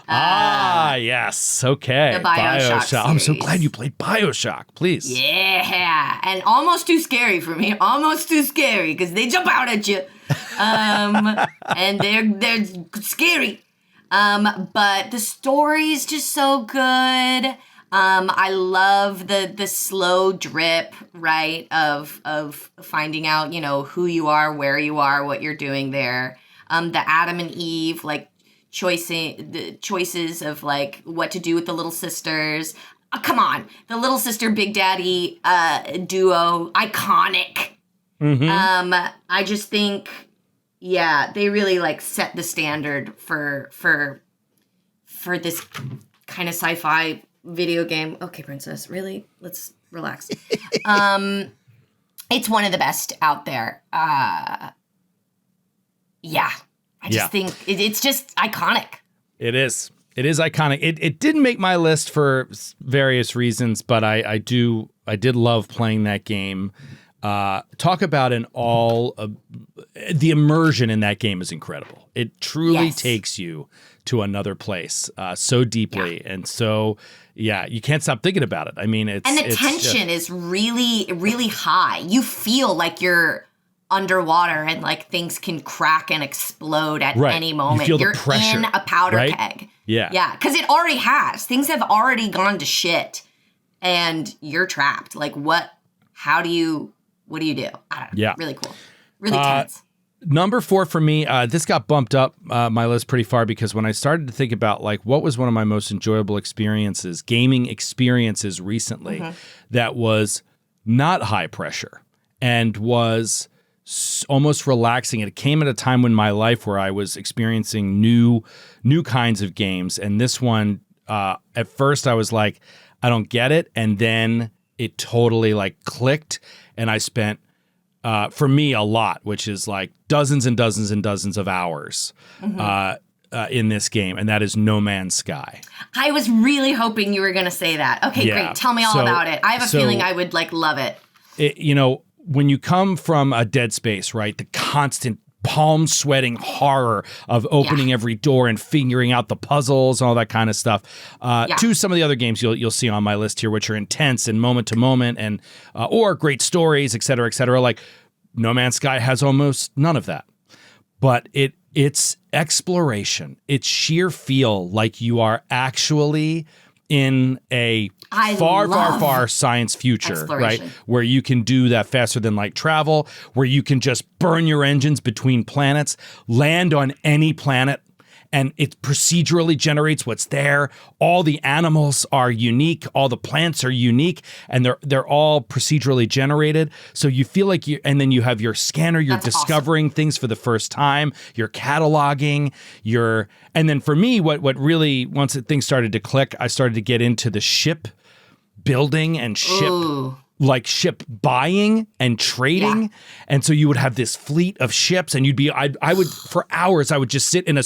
Yes. Okay. The BioShock I'm so series. glad you played BioShock. Please. Yeah, and almost too scary for me. Almost too scary because they jump out at you, and they're scary. But the story's just so good. I love the slow drip, right, of finding out, who you are, where you are, what you're doing there. The Adam and Eve, like, the choices of, like, what to do with the little sisters. Come on. The little sister, Big Daddy duo, iconic. Mm-hmm. I just think, they really, like, set the standard for this kind of sci-fi video game. Okay, princess, really? Let's relax. It's one of the best out there. I just think it's just iconic. It is iconic. It didn't make my list for various reasons, but I did love playing that game. Talk about the immersion in that game is incredible. It truly takes you to another place so deeply, and so you can't stop thinking about it. I mean, the tension is really, really high. You feel like you're underwater and like things can crack and explode at any moment. You feel You're the pressure, in a powder keg. Yeah, because it already has. Things have already gone to shit, and you're trapped. Like, what do you do? I don't know. Yeah, really cool, really tense. Number 4 for me, this got bumped up my list pretty far because when I started to think about like what was one of my most enjoyable gaming experiences recently, that was not high pressure and was almost relaxing. It came at a time in my life where I was experiencing new kinds of games, and this one, at first I was like, I don't get it, and then it totally like clicked, and I spent. For me, a lot, which is like dozens and dozens and dozens of hours in this game, and that is No Man's Sky. I was really hoping you were going to say that. Okay, great. Tell me all about it. I have a feeling I would like love it. When you come from a Dead Space, right, the constant palm sweating horror of opening every door and figuring out the puzzles and all that kind of stuff, to some of the other games you'll see on my list here, which are intense and moment to moment and or great stories, et cetera, et cetera. Like No Man's Sky has almost none of that, but it's exploration. It's sheer feel like you are actually in a far science future, right? Where you can do that faster than light travel, where you can just burn your engines between planets, land on any planet, and it procedurally generates what's there. All the animals are unique, all the plants are unique, and they're all procedurally generated. So you feel like and then you have your scanner, you're discovering things for the first time, you're cataloging, and then for me, what really, once things started to click, I started to get into the ship building and ship buying and trading. And so you would have this fleet of ships, and I would for hours, I would just sit in a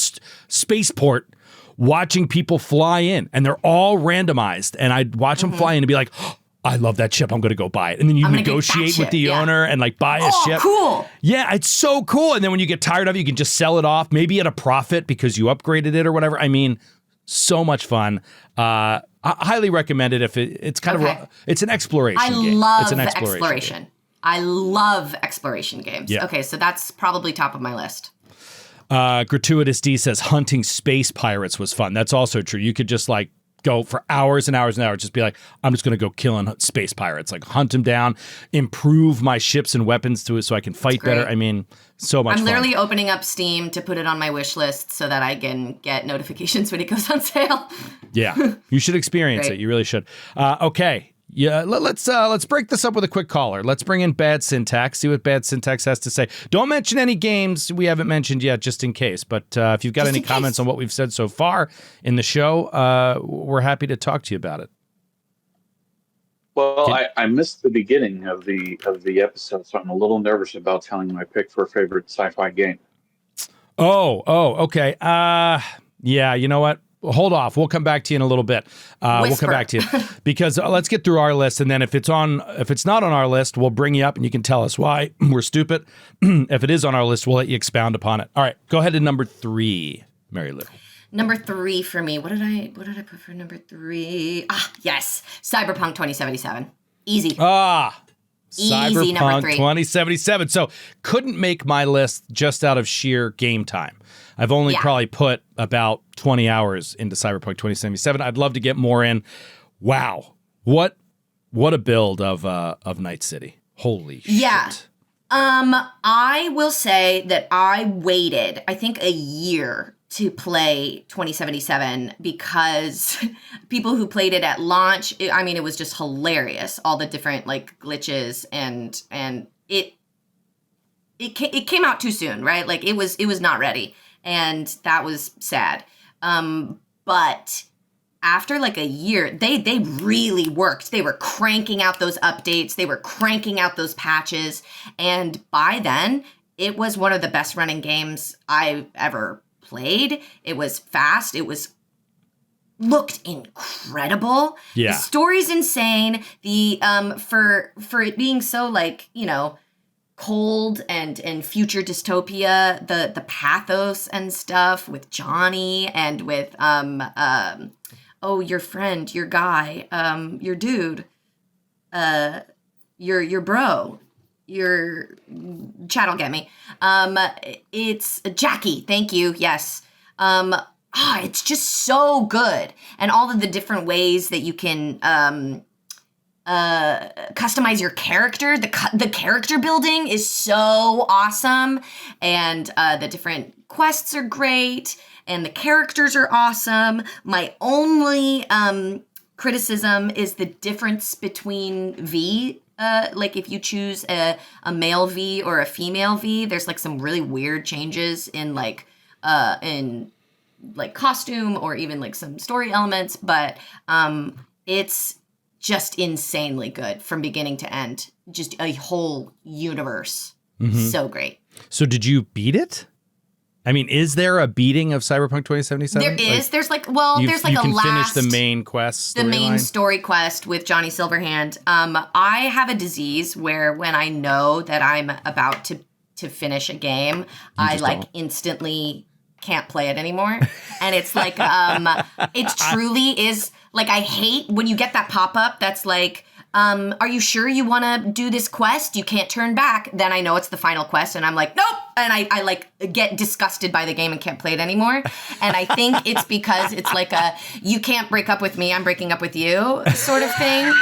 spaceport watching people fly in, and they're all randomized, and I'd watch them fly in and be like, oh, I love that ship, I'm going to go buy it. And then you negotiate with the owner and like buy a ship. Cool. Yeah, it's so cool. And then when you get tired of it, you can just sell it off, maybe at a profit because you upgraded it or whatever. I mean, so much fun. I highly recommend it if it's kind of it's an exploration game. It's an exploration game. I love exploration games. Yeah. Okay, so that's probably top of my list. Gratuitous D says hunting space pirates was fun. That's also true. You could just like go for hours and hours and hours, just be like, I'm just going to go killing space pirates, like hunt them down, improve my ships and weapons to it so I can fight better. I mean, so much fun. I'm literally opening up Steam to put it on my wish list so that I can get notifications when it goes on sale. Yeah, you should experience it. You really should. Okay, Yeah, let's break this up with a quick caller. Let's bring in Bad Syntax, see what Bad Syntax has to say. Don't mention any games we haven't mentioned yet, just in case. But if you've got any comments on what we've said so far in the show, we're happy to talk to you about it. Well, I missed the beginning of the episode, so I'm a little nervous about telling my pick for a favorite sci-fi game. Oh, okay. Yeah, you know what? Hold off. We'll come back to you in a little bit. We'll come back to you because let's get through our list, and then if it's not on our list, we'll bring you up and you can tell us why we're stupid. If it is on our list, we'll let you expound upon it. All right, go ahead to number 3, Mary Lou. Number 3 for me. What did I put for number 3? Yes, Cyberpunk 2077. Easy. Easy, Cyberpunk number 3. 2077. So couldn't make my list just out of sheer game time. I've only probably put about 20 hours into Cyberpunk 2077. I'd love to get more in. Wow. What a build of Night City. Holy shit. I will say that I waited, I think, a year to play 2077 because people who played it at launch, it was just hilarious. All the different like glitches and it came out too soon, right? Like it was not ready. And that was sad. But after like a year, they really worked. They were cranking out those updates. They were cranking out those patches. And by then, it was one of the best running games I've ever played. It was fast. It looked incredible. Yeah. The story's insane. The for it being so like, cold and future dystopia, the pathos and stuff with Johnny and with your friend, your guy, your dude, your bro, your chat'll get me. It's Jackie, thank you, yes. It's just so good. And all of the different ways that you can customize your character. The character building is so awesome, and the different quests are great, and the characters are awesome. My only criticism is the difference between V. Like if you choose a male V or a female V, there's like some really weird changes in costume or even like some story elements, but it's just insanely good from beginning to end. Just a whole universe. Mm-hmm. So great. So did you beat it? Is there a beating of Cyberpunk 2077? There is. There's like you can finish the main quest. The main story quest with Johnny Silverhand. I have a disease where when I know that I'm about to finish a game, I instantly can't play it anymore. And it's like it truly is. Like, I hate when you get that pop-up that's like, are you sure you want to do this quest? You can't turn back. Then I know it's the final quest, and I'm like, nope! And I like, get disgusted by the game and can't play it anymore. And I think it's because it's like you can't break up with me, I'm breaking up with you sort of thing.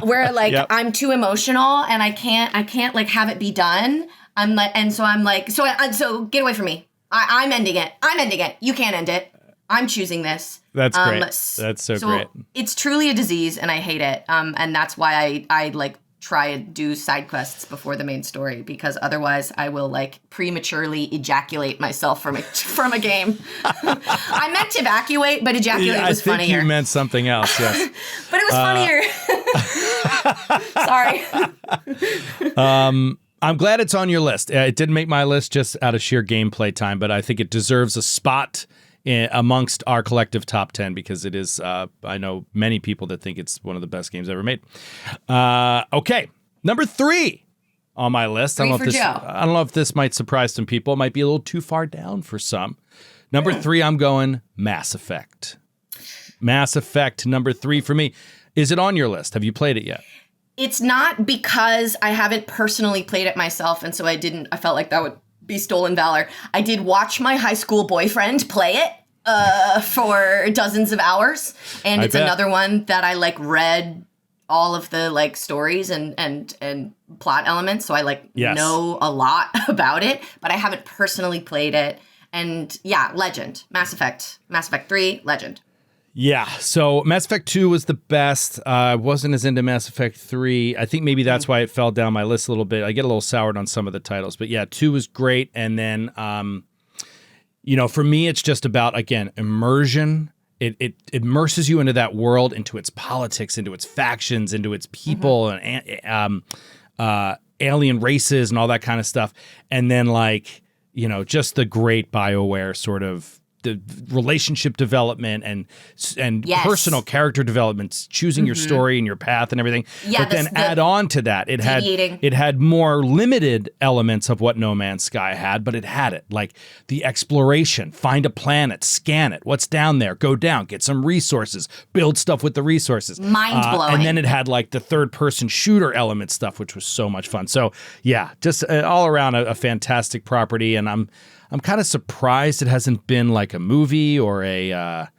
Where, like, yep. I'm too emotional, and I can't, like, have it be done. So get away from me. I'm ending it. You can't end it. I'm choosing this. That's great. That's so great. It's truly a disease, and I hate it. And that's why I like try to do side quests before the main story, because otherwise I will like prematurely ejaculate myself from a game. I meant to evacuate, but ejaculate was funnier. I think you meant something else. Yes, but it was funnier. Sorry. I'm glad it's on your list. It didn't make my list just out of sheer gameplay time, but I think it deserves a spot amongst our collective top 10 because it is, I know many people that think it's one of the best games ever made. Okay, number 3 on my list. I don't know if this might surprise some people. It might be a little too far down for some. Number 3, I'm going Mass Effect. Mass Effect, number 3 for me. Is it on your list? Have you played it yet? It's not, because I haven't personally played it myself, and so I felt like that would be stolen valor. I did watch my high school boyfriend play it for dozens of hours, and it's another one that I like read all of the like stories and plot elements, so I know a lot about it, but I haven't personally played it. And yeah, legend. Mass Effect 3, legend. Yeah, so Mass Effect 2 was the best. I wasn't as into Mass Effect 3. I think maybe that's why it fell down my list a little bit. I get a little soured on some of the titles. But yeah, 2 was great. And then, for me, it's just about, again, immersion. It immerses you into that world, into its politics, into its factions, into its people, and alien races and all that kind of stuff. And then, just the great BioWare sort of the relationship development and personal character development, choosing your story and your path and everything. Yeah, but then add on to that, it had more limited elements of what No Man's Sky had, but it had it, like the exploration, find a planet, scan it, what's down there, go down, get some resources, build stuff with the resources. Mind-blowing. And then it had like the third-person shooter element stuff, which was so much fun. So yeah, just all around a fantastic property, and I'm kind of surprised it hasn't been like a movie or a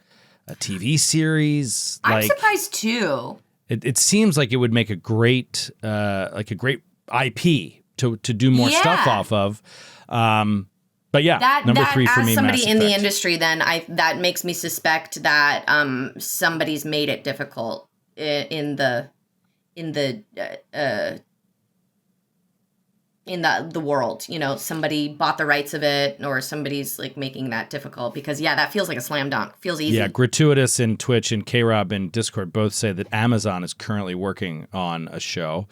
TV series. I'm surprised too. It seems like it would make a great IP to do more stuff off of. But yeah, number 3 for me. As somebody Mass in the Effect. industry, then that makes me suspect that somebody's made it difficult in the world, somebody bought the rights of it, or somebody's like making that difficult, because that feels like a slam dunk. Feels easy. Yeah, Gratuitous in Twitch and K-Rob in Discord both say that Amazon is currently working on a show.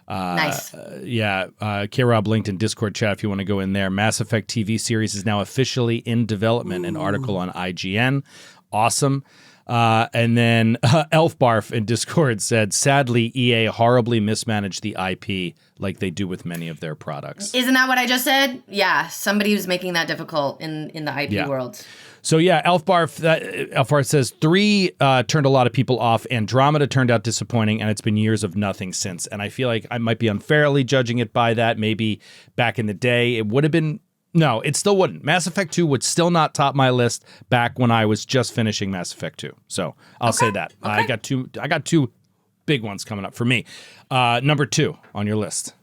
Nice. K-Rob linked in Discord chat if you want to go in there. Mass Effect TV series is now officially in development. An article on IGN. Awesome. And then Elfbarf in Discord said, sadly, EA horribly mismanaged the IP like they do with many of their products. Isn't that what I just said? Yeah, somebody was making that difficult in the IP world. So yeah, Elfbarf says 3 turned a lot of people off. Andromeda turned out disappointing, and it's been years of nothing since. And I feel like I might be unfairly judging it by that. Maybe back in the day it would have been. No, it still wouldn't. Mass Effect 2 would still not top my list back when I was just finishing Mass Effect 2. So I'll say that. Okay. I got two big ones coming up for me. Number 2 on your list.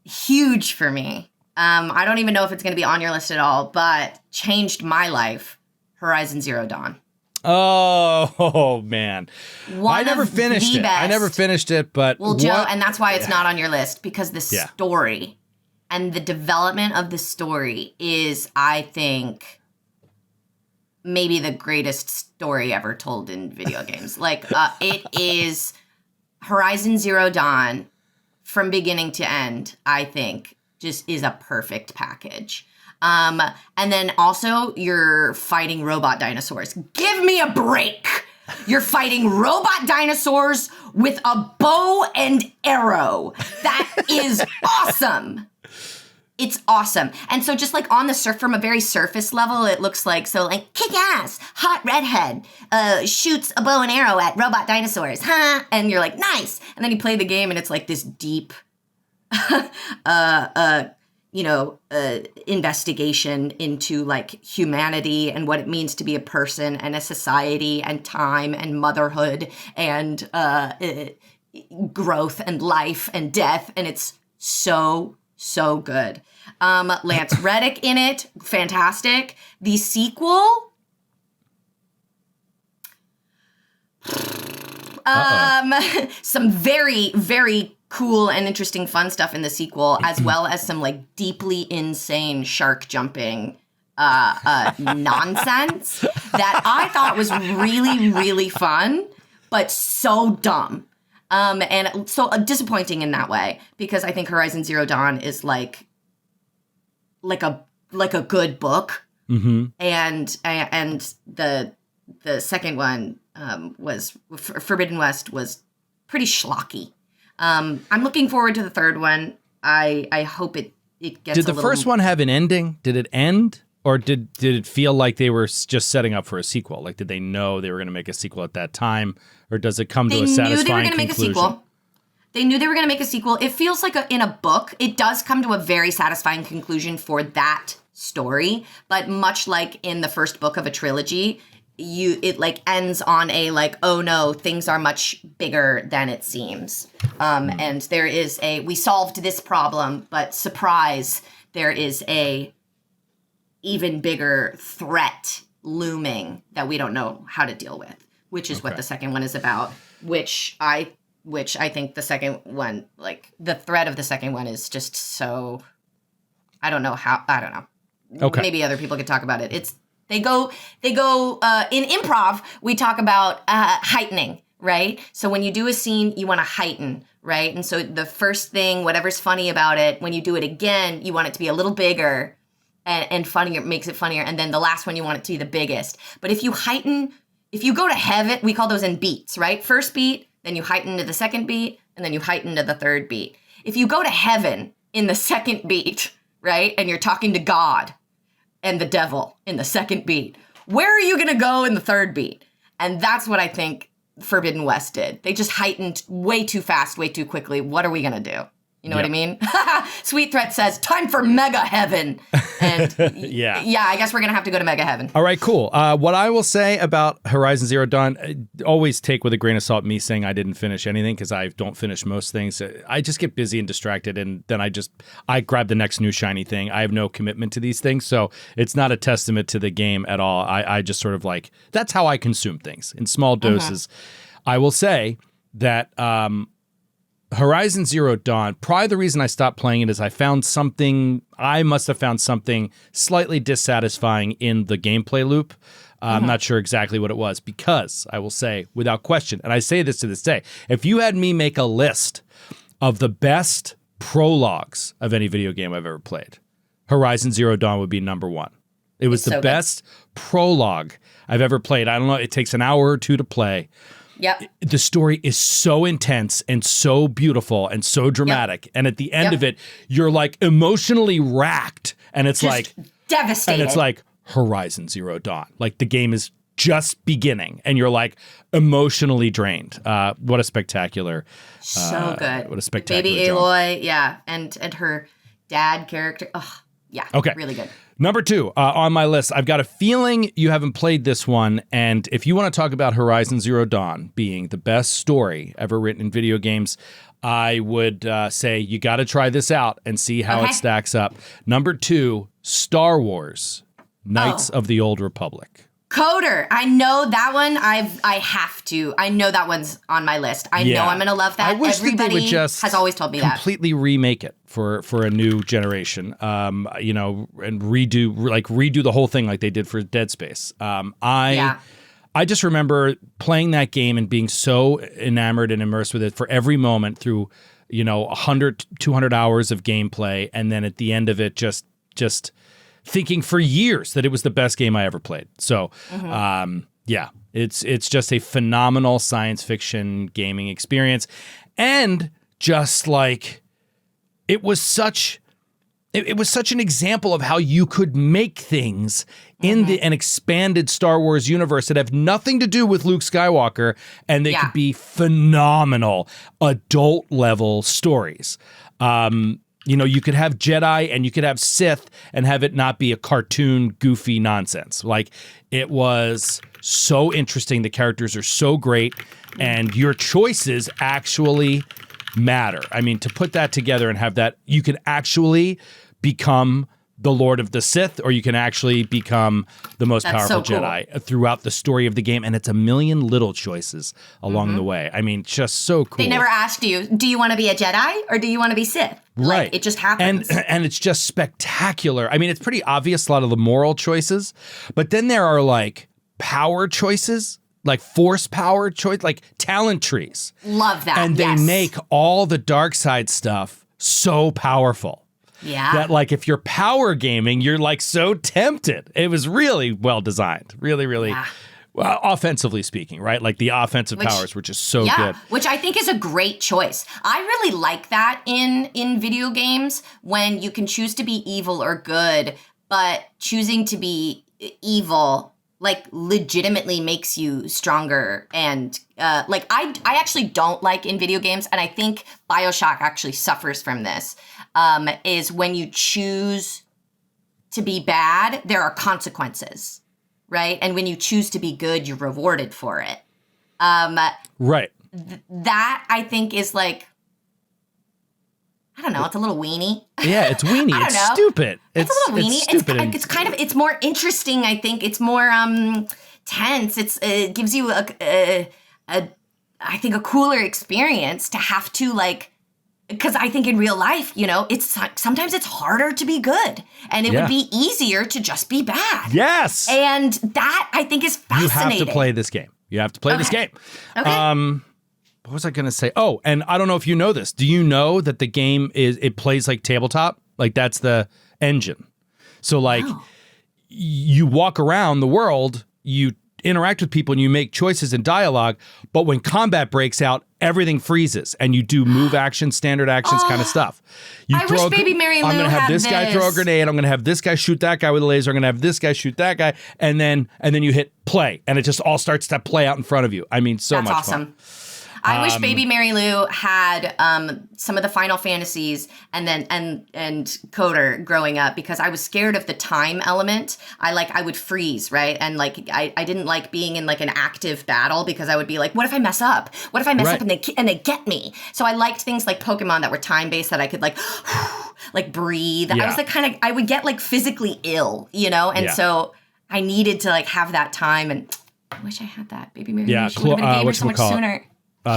Huge for me. I don't even know if it's going to be on your list at all, but changed my life. Horizon Zero Dawn. Oh man. I never finished it, but Joe, and that's why it's not on your list, because the story and the development of the story is, I think, maybe the greatest story ever told in video games. It is Horizon Zero Dawn from beginning to end, I think, just is a perfect package. And then also you're fighting robot dinosaurs. Give me a break. You're fighting robot dinosaurs with a bow and arrow. That is awesome. It's awesome. And so just on the from a very surface level, it looks kick ass, hot redhead, shoots a bow and arrow at robot dinosaurs, huh? And you're like, nice. And then you play the game and it's like this deep, investigation into humanity and what it means to be a person and a society and time and motherhood and growth and life and death. And it's so good. Lance Reddick in it, fantastic. The sequel, some very, very cool and interesting fun stuff in the sequel, as well as some deeply insane shark jumping nonsense that I thought was really, really fun, but so dumb. And so disappointing in that way, because I think Horizon Zero Dawn is like a good book. Mm-hmm. And the second one was Forbidden West was pretty schlocky. I'm looking forward to the third one. I hope it gets. Did the first one have an ending? Did it end? Or did it feel like they were just setting up for a sequel? Did they know they were going to make a sequel at that time? Or does it come to a satisfying conclusion? They knew they were going to make a sequel. It feels like in a book, it does come to a very satisfying conclusion for that story. But much like in the first book of a trilogy, it ends on a oh no, things are much bigger than it seems. And there is we solved this problem, but surprise, there is a even bigger threat looming that we don't know how to deal with, which is what the second one is about, which I think the second one, like the thread of the second one is just so, I don't know. Okay. Maybe other people could talk about it. They go in improv, we talk about heightening, right? So when you do a scene, you want to heighten, right? And so the first thing, whatever's funny about it, when you do it again, you want it to be a little bigger and funnier, makes it funnier. And then the last one, you want it to be the biggest. But if you heighten, if you go to heaven, we call those in beats, right? First beat, then you heighten to the second beat, and then you heighten to the third beat. If you go to heaven in the second beat, right, and you're talking to God and the devil in the second beat, where are you going to go in the third beat? And that's what I think Forbidden West did. They just heightened way too fast, way too quickly. What are we going to do? You know what I mean? Sweet Threat says, time for Mega Heaven. And yeah, I guess we're going to have to go to Mega Heaven. All right, cool. What I will say about Horizon Zero Dawn, always take with a grain of salt me saying I didn't finish anything, because I don't finish most things. I just get busy and distracted, and then I grab the next new shiny thing. I have no commitment to these things, so it's not a testament to the game at all. I just sort of like, that's how I consume things, in small doses. I will say that Horizon Zero Dawn, probably the reason I stopped playing it is I must have found something slightly dissatisfying in the gameplay loop. I'm not sure exactly what it was, because I will say without question, and I say this to this day, if you had me make a list of the best prologues of any video game I've ever played, Horizon Zero Dawn would be number one. It was the best prologue I've ever played. I don't know, it takes an hour or two to play. Yep. The story is so intense and so beautiful and so dramatic. And at the end of it, you're like emotionally racked. And it's just like devastated. And it's like Horizon Zero Dawn. Like the game is just beginning and you're like emotionally drained. What a spectacular. So good. What a spectacular Baby job. Aloy, yeah. And her dad character. Oh, yeah. Okay. Really good. Number 2 on my list, I've got a feeling you haven't played this one, and if you want to talk about Horizon Zero Dawn being the best story ever written in video games, I would say you got to try this out and see how it stacks up. Number 2, Star Wars, Knights of the Old Republic. Coder, I know that one. I have to. I know that one's on my list. I know I'm gonna love that. I wish Everybody that they would just has always told me completely remake it for a new generation. And redo the whole thing like they did for Dead Space. I just remember playing that game and being so enamored and immersed with it for every moment through 100, 200 hours of gameplay, and then at the end of it, just thinking for years that it was the best game I ever played. So, it's just a phenomenal science fiction gaming experience. And just like, it was such an example of how you could make things in an expanded Star Wars universe that have nothing to do with Luke Skywalker, and they could be phenomenal adult level stories. You could have Jedi and you could have Sith and have it not be a cartoon, goofy nonsense. Like, it was so interesting. The characters are so great, and your choices actually matter. I mean, to put that together and have that, you can actually become the Lord of the Sith, or you can actually become the most powerful Jedi throughout the story of the game. And it's a million little choices along the way. I mean, just so cool. They never asked you, do you want to be a Jedi or do you want to be Sith? Right. Like, it just happens. And it's just spectacular. I mean, it's pretty obvious, a lot of the moral choices, but then there are like power choices, like force power choice, like talent trees. Love that. And they make all the dark side stuff so powerful. Yeah. That like if you're power gaming, you're like so tempted. It was really well designed. Really, really well, offensively speaking, right? Like the offensive powers were just so good. Which I think is a great choice. I really like that in video games, when you can choose to be evil or good, but choosing to be evil like legitimately makes you stronger. And like I actually don't like in video games, and I think BioShock actually suffers from this, is when you choose to be bad, there are consequences, right? And when you choose to be good, you're rewarded for it. Right. That I think is like, I don't know. It's a little weenie. Yeah, it's weenie. I It's don't know. stupid. It's a little weenie. It's stupid. It's more interesting. I think it's more tense. It gives you I think a cooler experience to have to like, because I think in real life, sometimes it's harder to be good, and it would be easier to just be bad. Yes. And that I think is fascinating. You have to play this game. You have to play this game. Okay. What was I going to say? Oh, and I don't know if you know this. Do you know that the game it plays like tabletop? Like that's the engine. So like you walk around the world, you interact with people and you make choices in dialogue, but when combat breaks out, everything freezes and you do move actions, standard actions kind of stuff. I wish Baby Mary Lou I'm going to have had this guy throw a grenade. I'm going to have this guy shoot that guy with a laser. I'm going to have this guy shoot that guy. And then you hit play and it just all starts to play out in front of you. I mean, so That's much awesome. fun. I wish Baby Mary Lou had some of the Final Fantasies and Coder growing up, because I was scared of the time element. I would freeze, right? And like I didn't like being in like an active battle, because I would be like, what if I mess up? What if I mess up and they get me? So I liked things like Pokemon that were time based, that I could like like breathe. Yeah. I was like I would get like physically ill, And so I needed to like have that time, and I wish I had that. Baby Mary Lou. She would have been a gamer so much sooner.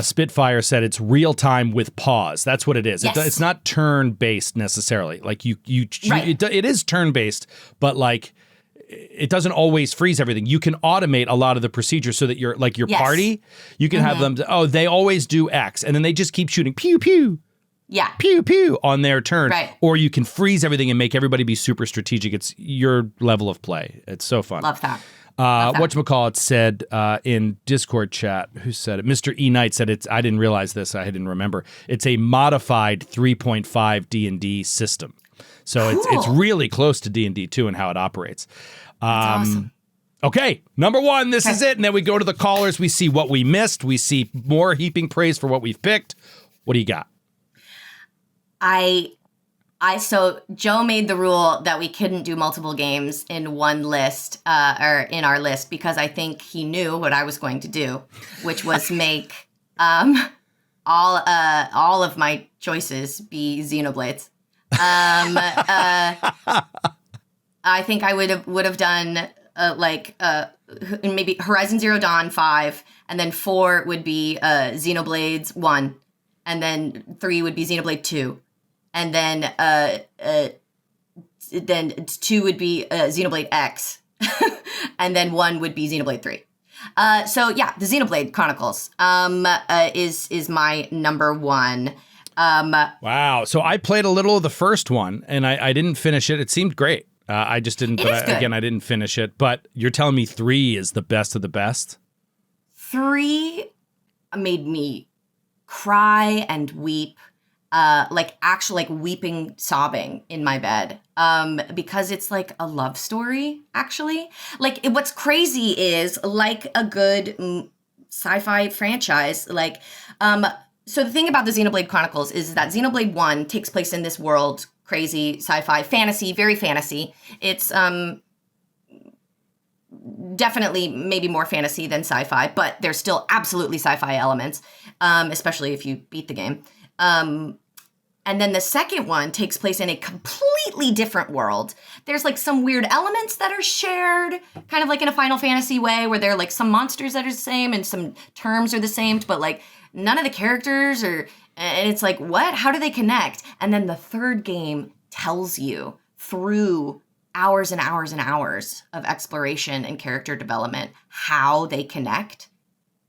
Spitfire said it's real time with pause. That's what it is. Yes. It's not turn based necessarily. Like it is turn based, but like it doesn't always freeze everything. You can automate a lot of the procedures so that your party, you can have them. They always do X, and then they just keep shooting pew pew. Yeah. Pew pew on their turn. Right. Or you can freeze everything and make everybody be super strategic. It's your level of play. It's so fun. Love that. Whatchamacallit said in Discord chat, who said it? Mr. E. Knight said I didn't realize this. I didn't remember. It's a modified 3.5 D&D system. So it's really close to D&D 2 and how it operates. That's awesome. Okay, number one, this is it. And then we go to the callers. We see what we missed. We see more heaping praise for what we've picked. What do you got? So Joe made the rule that we couldn't do multiple games in one list, or in our list, because I think he knew what I was going to do, which was make all of my choices be Xenoblades. I think I would have done maybe Horizon Zero Dawn 5, and then 4 would be Xenoblades 1, and then 3 would be Xenoblade 2. And then 2 would be Xenoblade X, and then 1 would be Xenoblade 3. So yeah, the Xenoblade Chronicles is my number one. Wow. So I played a little of the first one, and I didn't finish it. It seemed great. I just didn't. Again, I didn't finish it. But you're telling me 3 is the best of the best? 3 made me cry and weep. Actually weeping, sobbing in my bed, because it's like a love story, actually. Like, what's crazy is, like a good sci-fi franchise, so the thing about the Xenoblade Chronicles is that Xenoblade 1 takes place in this world, crazy sci-fi, fantasy, very fantasy. It's definitely maybe more fantasy than sci-fi, but there's still absolutely sci-fi elements, especially if you beat the game. And then the second one takes place in a completely different world. There's like some weird elements that are shared, kind of like in a Final Fantasy way, where there are like some monsters that are the same and some terms are the same, but like none of the characters and it's like, what? How do they connect? And then the third game tells you through hours and hours and hours of exploration and character development how they connect.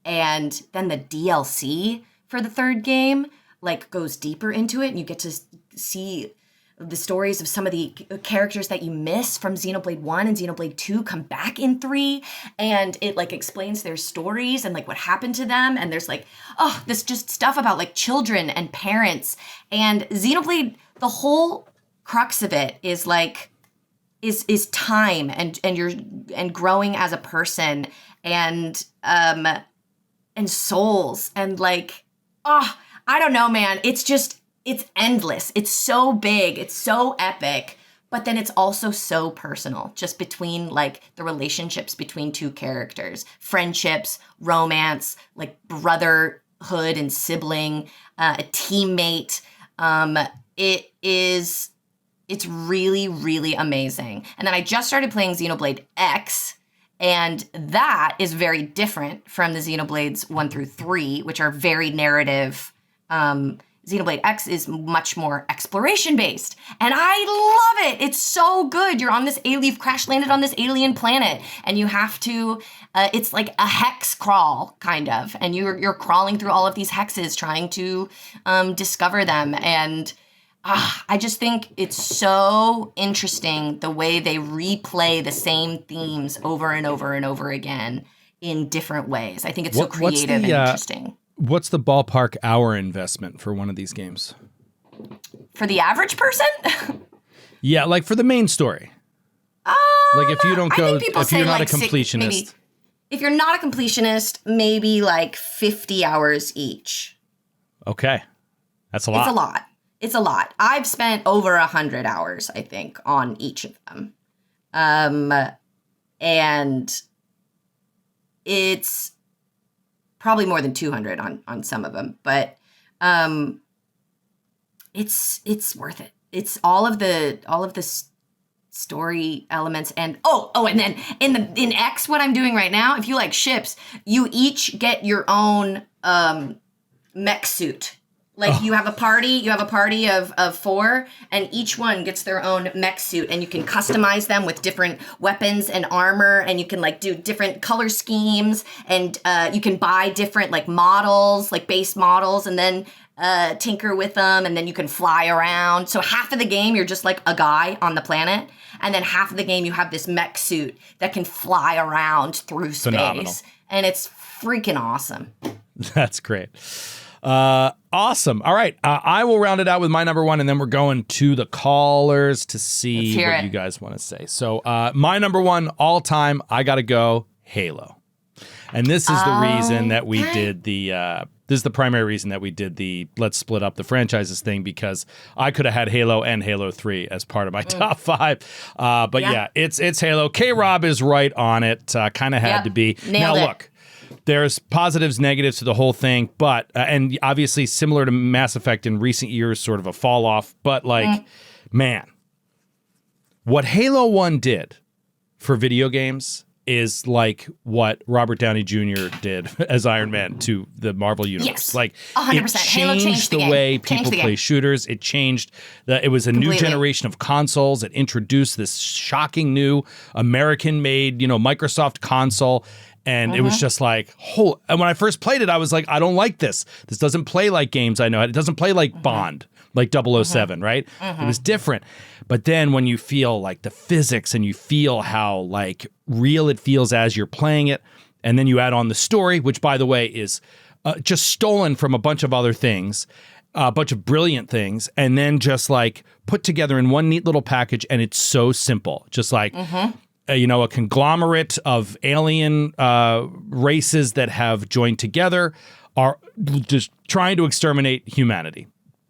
And then the DLC for the third game goes deeper into it, and you get to see the stories of some of the characters that you miss from Xenoblade 1 and Xenoblade 2 come back in 3, and it explains their stories and what happened to them, and there's this just stuff about children and parents. And Xenoblade, the whole crux of it is is time and growing as a person and souls and I don't know, man. It's endless. It's so big. It's so epic. But then it's also so personal, just between the relationships between two characters, friendships, romance, brotherhood and sibling, a teammate. it's really, really amazing. And then I just started playing Xenoblade X, and that is very different from the Xenoblades 1 through 3, which are very narrative. Xenoblade X is much more exploration based, and I love it. It's so good. You're on this you've crash landed on this alien planet, and you have to. It's like a hex crawl kind of, and you're crawling through all of these hexes trying to discover them. And I just think it's so interesting the way they replay the same themes over and over and over again in different ways. I think it's so creative and interesting. What's the ballpark hour investment for one of these games? For the average person? Yeah, like for the main story. Like if you don't go, if you're not a completionist. If you're not a completionist, maybe like 50 hours each. Okay. That's a lot. It's a lot. It's a lot. I've spent over 100 hours, I think, on each of them. And it's probably more than 200 on some of them, but it's worth it. It's all of the story elements, and and then in X, what I'm doing right now, if you like ships, you each get your own mech suit. Like you have a party of 4, and each one gets their own mech suit, and you can customize them with different weapons and armor, and you can like do different color schemes, and you can buy different like models, like base models, and then tinker with them, and then you can fly around. So half of the game you're just like a guy on the planet, and then half of the game you have this mech suit that can fly around through space. Phenomenal. And it's freaking awesome. That's great. Awesome. All right. I will round it out with my number 1, and then we're going to the callers to see what you guys want to say. So my number 1 all time, I got to go Halo. And this is the reason that we did this is the primary reason that we did the let's split up the franchises thing, because I could have had Halo and Halo 3 as part of my top 5. But yeah, it's Halo. K-Rob is right on it. Kind of had to be. Nailed it. Look. There's positives, negatives to the whole thing, but and obviously similar to Mass Effect in recent years, sort of a fall off. But like, man, what Halo 1 did for video games is like what Robert Downey Jr. did as Iron Man to the Marvel Universe. Yes, like 100%. It changed the way people play shooters. It changed it was a new generation of consoles. It introduced this shocking new American-made, Microsoft console. And it was just like, and when I first played it, I was like, I don't like this. This doesn't play like games I know. It doesn't play like Bond, like 007, right? It was different. But then when you feel like the physics and you feel how like real it feels as you're playing it, and then you add on the story, which by the way is just stolen from a bunch of other things, a bunch of brilliant things, and then just like put together in one neat little package, and it's so simple. Just like... a conglomerate of alien races that have joined together are just trying to exterminate humanity.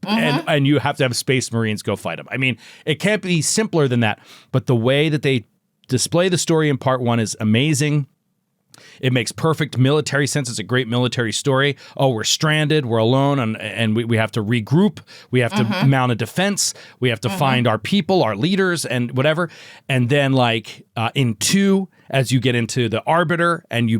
And you have to have Space Marines go fight them. I mean, it can't be simpler than that. But the way that they display the story in part 1 is amazing. It makes perfect military sense. It's a great military story. Oh, we're stranded. We're alone. And we have to regroup. We have to mount a defense. We have to find our people, our leaders, and whatever. And then like in 2, as you get into the Arbiter, and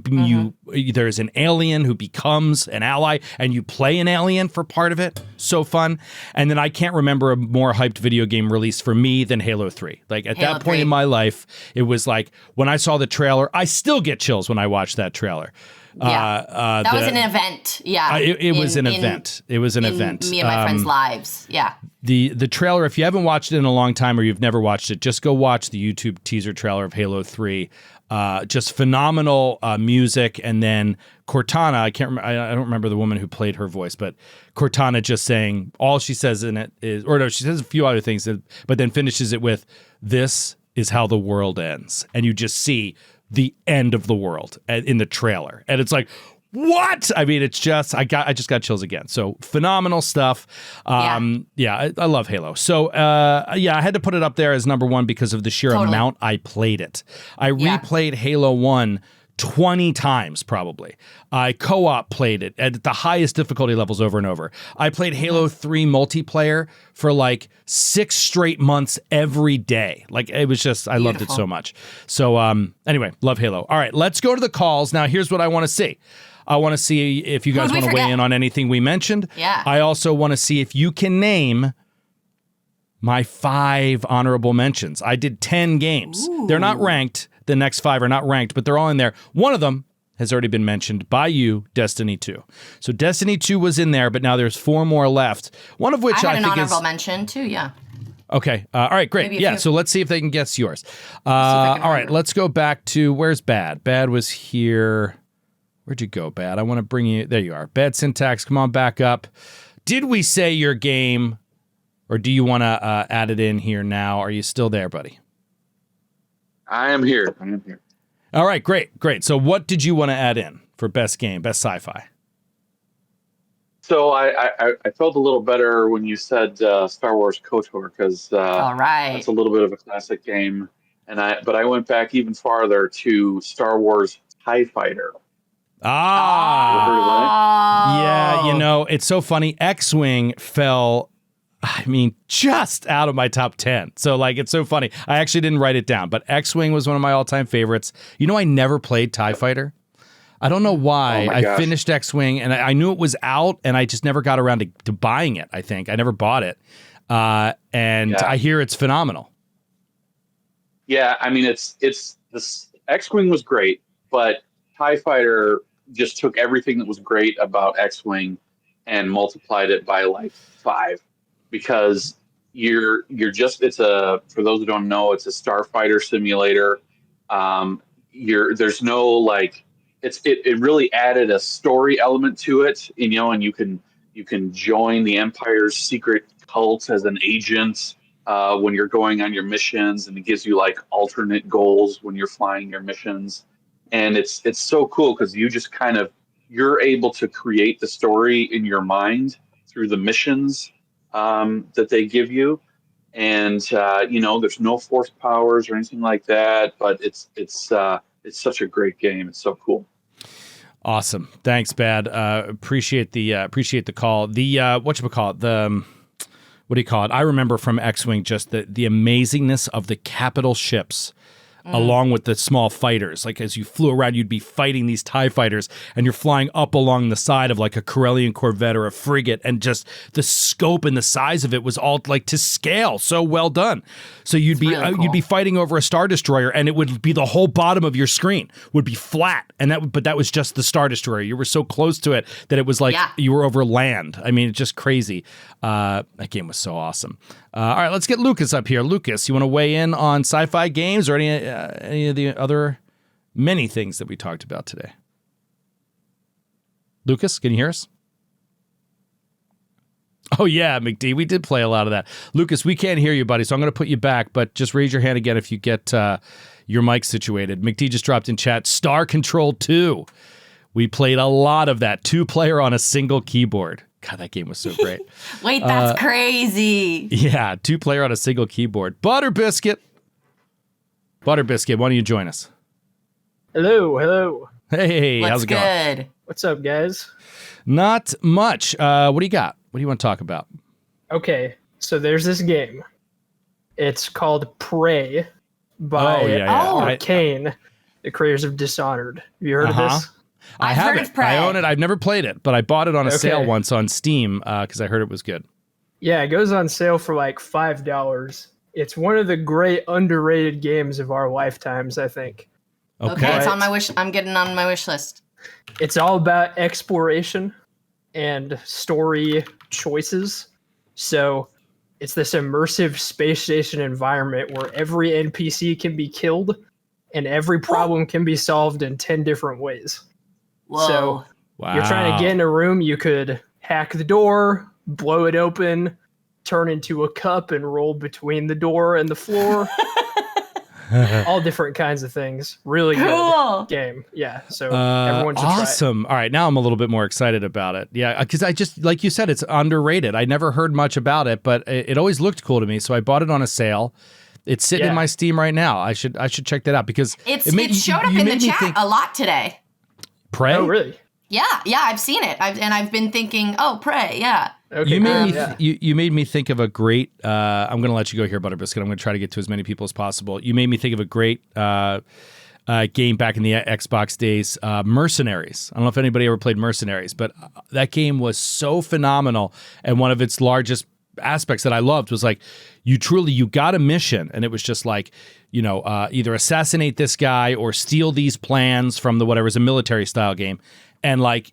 there's an alien who becomes an ally, and you play an alien for part of it. So fun. And then I can't remember a more hyped video game release for me than Halo 3. Like at that point in my life, it was like when I saw the trailer, I still get chills when I watch that trailer. Yeah, that was an event. Yeah, it was an event. It was an event. Me and my friends' lives. Yeah. The trailer, if you haven't watched it in a long time or you've never watched it, just go watch the YouTube teaser trailer of Halo 3. Just phenomenal music, and then Cortana. I don't remember the woman who played her voice, but Cortana just saying all she says in it is, or no, she says a few other things, but then finishes it with, "This is how the world ends," and you just see the end of the world in the trailer, and it's like, what? I mean, it's just I just got chills again. So phenomenal stuff. I love Halo. So I had to put it up there as number 1 because of the sheer amount I played it. I replayed Halo 1 20 times probably. I co-op played it at the highest difficulty levels over and over. I played Halo 3 multiplayer for like 6 straight months every day. Like it was just, I loved it so much. So anyway, love Halo. All right, let's go to the calls. Now here's what I want to see. I want to see if you guys want to weigh in on anything we mentioned. Yeah. I also want to see if you can name my 5 honorable mentions. I did 10 games. Ooh. They're not ranked. The next 5 are not ranked, but they're all in there. One of them has already been mentioned by you, Destiny 2. So Destiny 2 was in there, but now there's 4 more left. One of which I think is... an honorable mention too, yeah. Okay. All right, great. Yeah, so let's see if they can guess yours. All right, let's go back to... Where's Bad? Bad was here. Where'd you go, Bad? I want to bring you... There you are. Bad Syntax, come on back up. Did we say your game, or do you want to add it in here now? Are you still there, buddy? I am here. All right, great. So what did you want to add in for best game, best sci-fi? So I felt a little better when you said Star Wars KOTOR, because that's a little bit of a classic game. But I went back even farther to Star Wars TIE Fighter. Yeah, it's so funny. X-Wing fell... just out of my top 10. So, like, it's so funny. I actually didn't write it down, but X-Wing was one of my all-time favorites. I never played TIE Fighter. I don't know why. I finished X-Wing, and I knew it was out, and I just never got around to buying it, I think. I never bought it. I hear it's phenomenal. Yeah, this X-Wing was great, but TIE Fighter just took everything that was great about X-Wing and multiplied it by, like, 5. Because for those who don't know, it's a starfighter simulator. There's no like, it really added a story element to it, and you can join the Empire's secret cult as an agent when you're going on your missions, and it gives you like alternate goals when you're flying your missions, and it's so cool because you just you're able to create the story in your mind through the missions that they give you, and there's no force powers or anything like that, but it's such a great game. It's so cool. Awesome, thanks, Bad. Appreciate the call. The whatchamacallit, what do you call it? I remember from X-Wing just the amazingness of the capital ships. Along with the small fighters. Like as you flew around, you'd be fighting these TIE fighters, and you're flying up along the side of like a Corellian corvette or a frigate, and just the scope and the size of it was all like to scale. So well done. So you'd be fighting over a Star Destroyer, and it would be the whole bottom of your screen would be flat, and that was just the Star Destroyer. You were so close to it that it was like you were over land. It's just crazy. That game was so awesome. All right, let's get Lucas up here. Lucas, you want to weigh in on sci-fi games or any of the other many things that we talked about today? Lucas, can you hear us? Oh, yeah, McD, we did play a lot of that. Lucas, we can't hear you, buddy, so I'm going to put you back, but just raise your hand again if you get your mic situated. McD just dropped in chat, Star Control 2. We played a lot of that, 2-player on a single keyboard. God, that game was so great. Wait, that's crazy. Yeah, 2-player on a single keyboard. Butterbiscuit, why don't you join us? Hello. Hey, how's it going? Good? What's up, guys? Not much. What do you got? What do you want to talk about? Okay, so there's this game. It's called Prey by Arcane, the creators of Dishonored. Have you heard of this? I haven't. I own it. I've never played it, but I bought it on a sale once on Steam because I heard it was good. Yeah, it goes on sale for like $5. It's one of the great underrated games of our lifetimes, I think. Okay, it's on my wish. I'm getting on my wish list. It's all about exploration and story choices. So it's this immersive space station environment where every NPC can be killed and every problem can be solved in 10 different ways. Whoa. So you're trying to get in a room, you could hack the door, blow it open, turn into a cup and roll between the door and the floor. All different kinds of things. Really good game. Yeah. So everyone should try it. Awesome. All right. Now I'm a little bit more excited about it. Yeah. Because I just, like you said, it's underrated. I never heard much about it, but it always looked cool to me. So I bought it on a sale. It's sitting in my Steam right now. I should check that out because it showed up in the chat a lot today. Prey? Oh, really? Yeah, I've seen it. I've been thinking, Prey, yeah. Okay, you made me think of a great. I'm going to let you go here, Butterbiscuit. I'm going to try to get to as many people as possible. You made me think of a great game back in the Xbox days, Mercenaries. I don't know if anybody ever played Mercenaries, but that game was so phenomenal, and one of its largest aspects that I loved was like you got a mission, and it was just like either assassinate this guy or steal these plans from the whatever's a military style game, and like.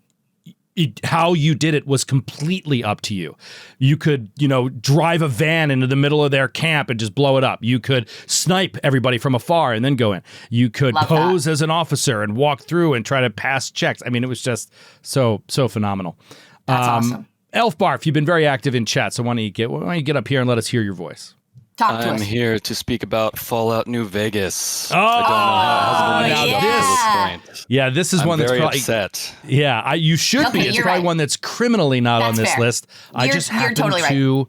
How you did it was completely up to you. You could, drive a van into the middle of their camp and just blow it up. You could snipe everybody from afar and then go in. You could pose as an officer and walk through and try to pass checks. I mean, it was just so phenomenal. That's awesome. Elfbarf, you've been very active in chat, so why don't you get up here and let us hear your voice? I'm here to speak about Fallout New Vegas. Oh, I don't know how it hasn't been this point. Yeah, this is one that's very probably upset. Yeah, you should be. It's probably one that's criminally not on this list. I just happen to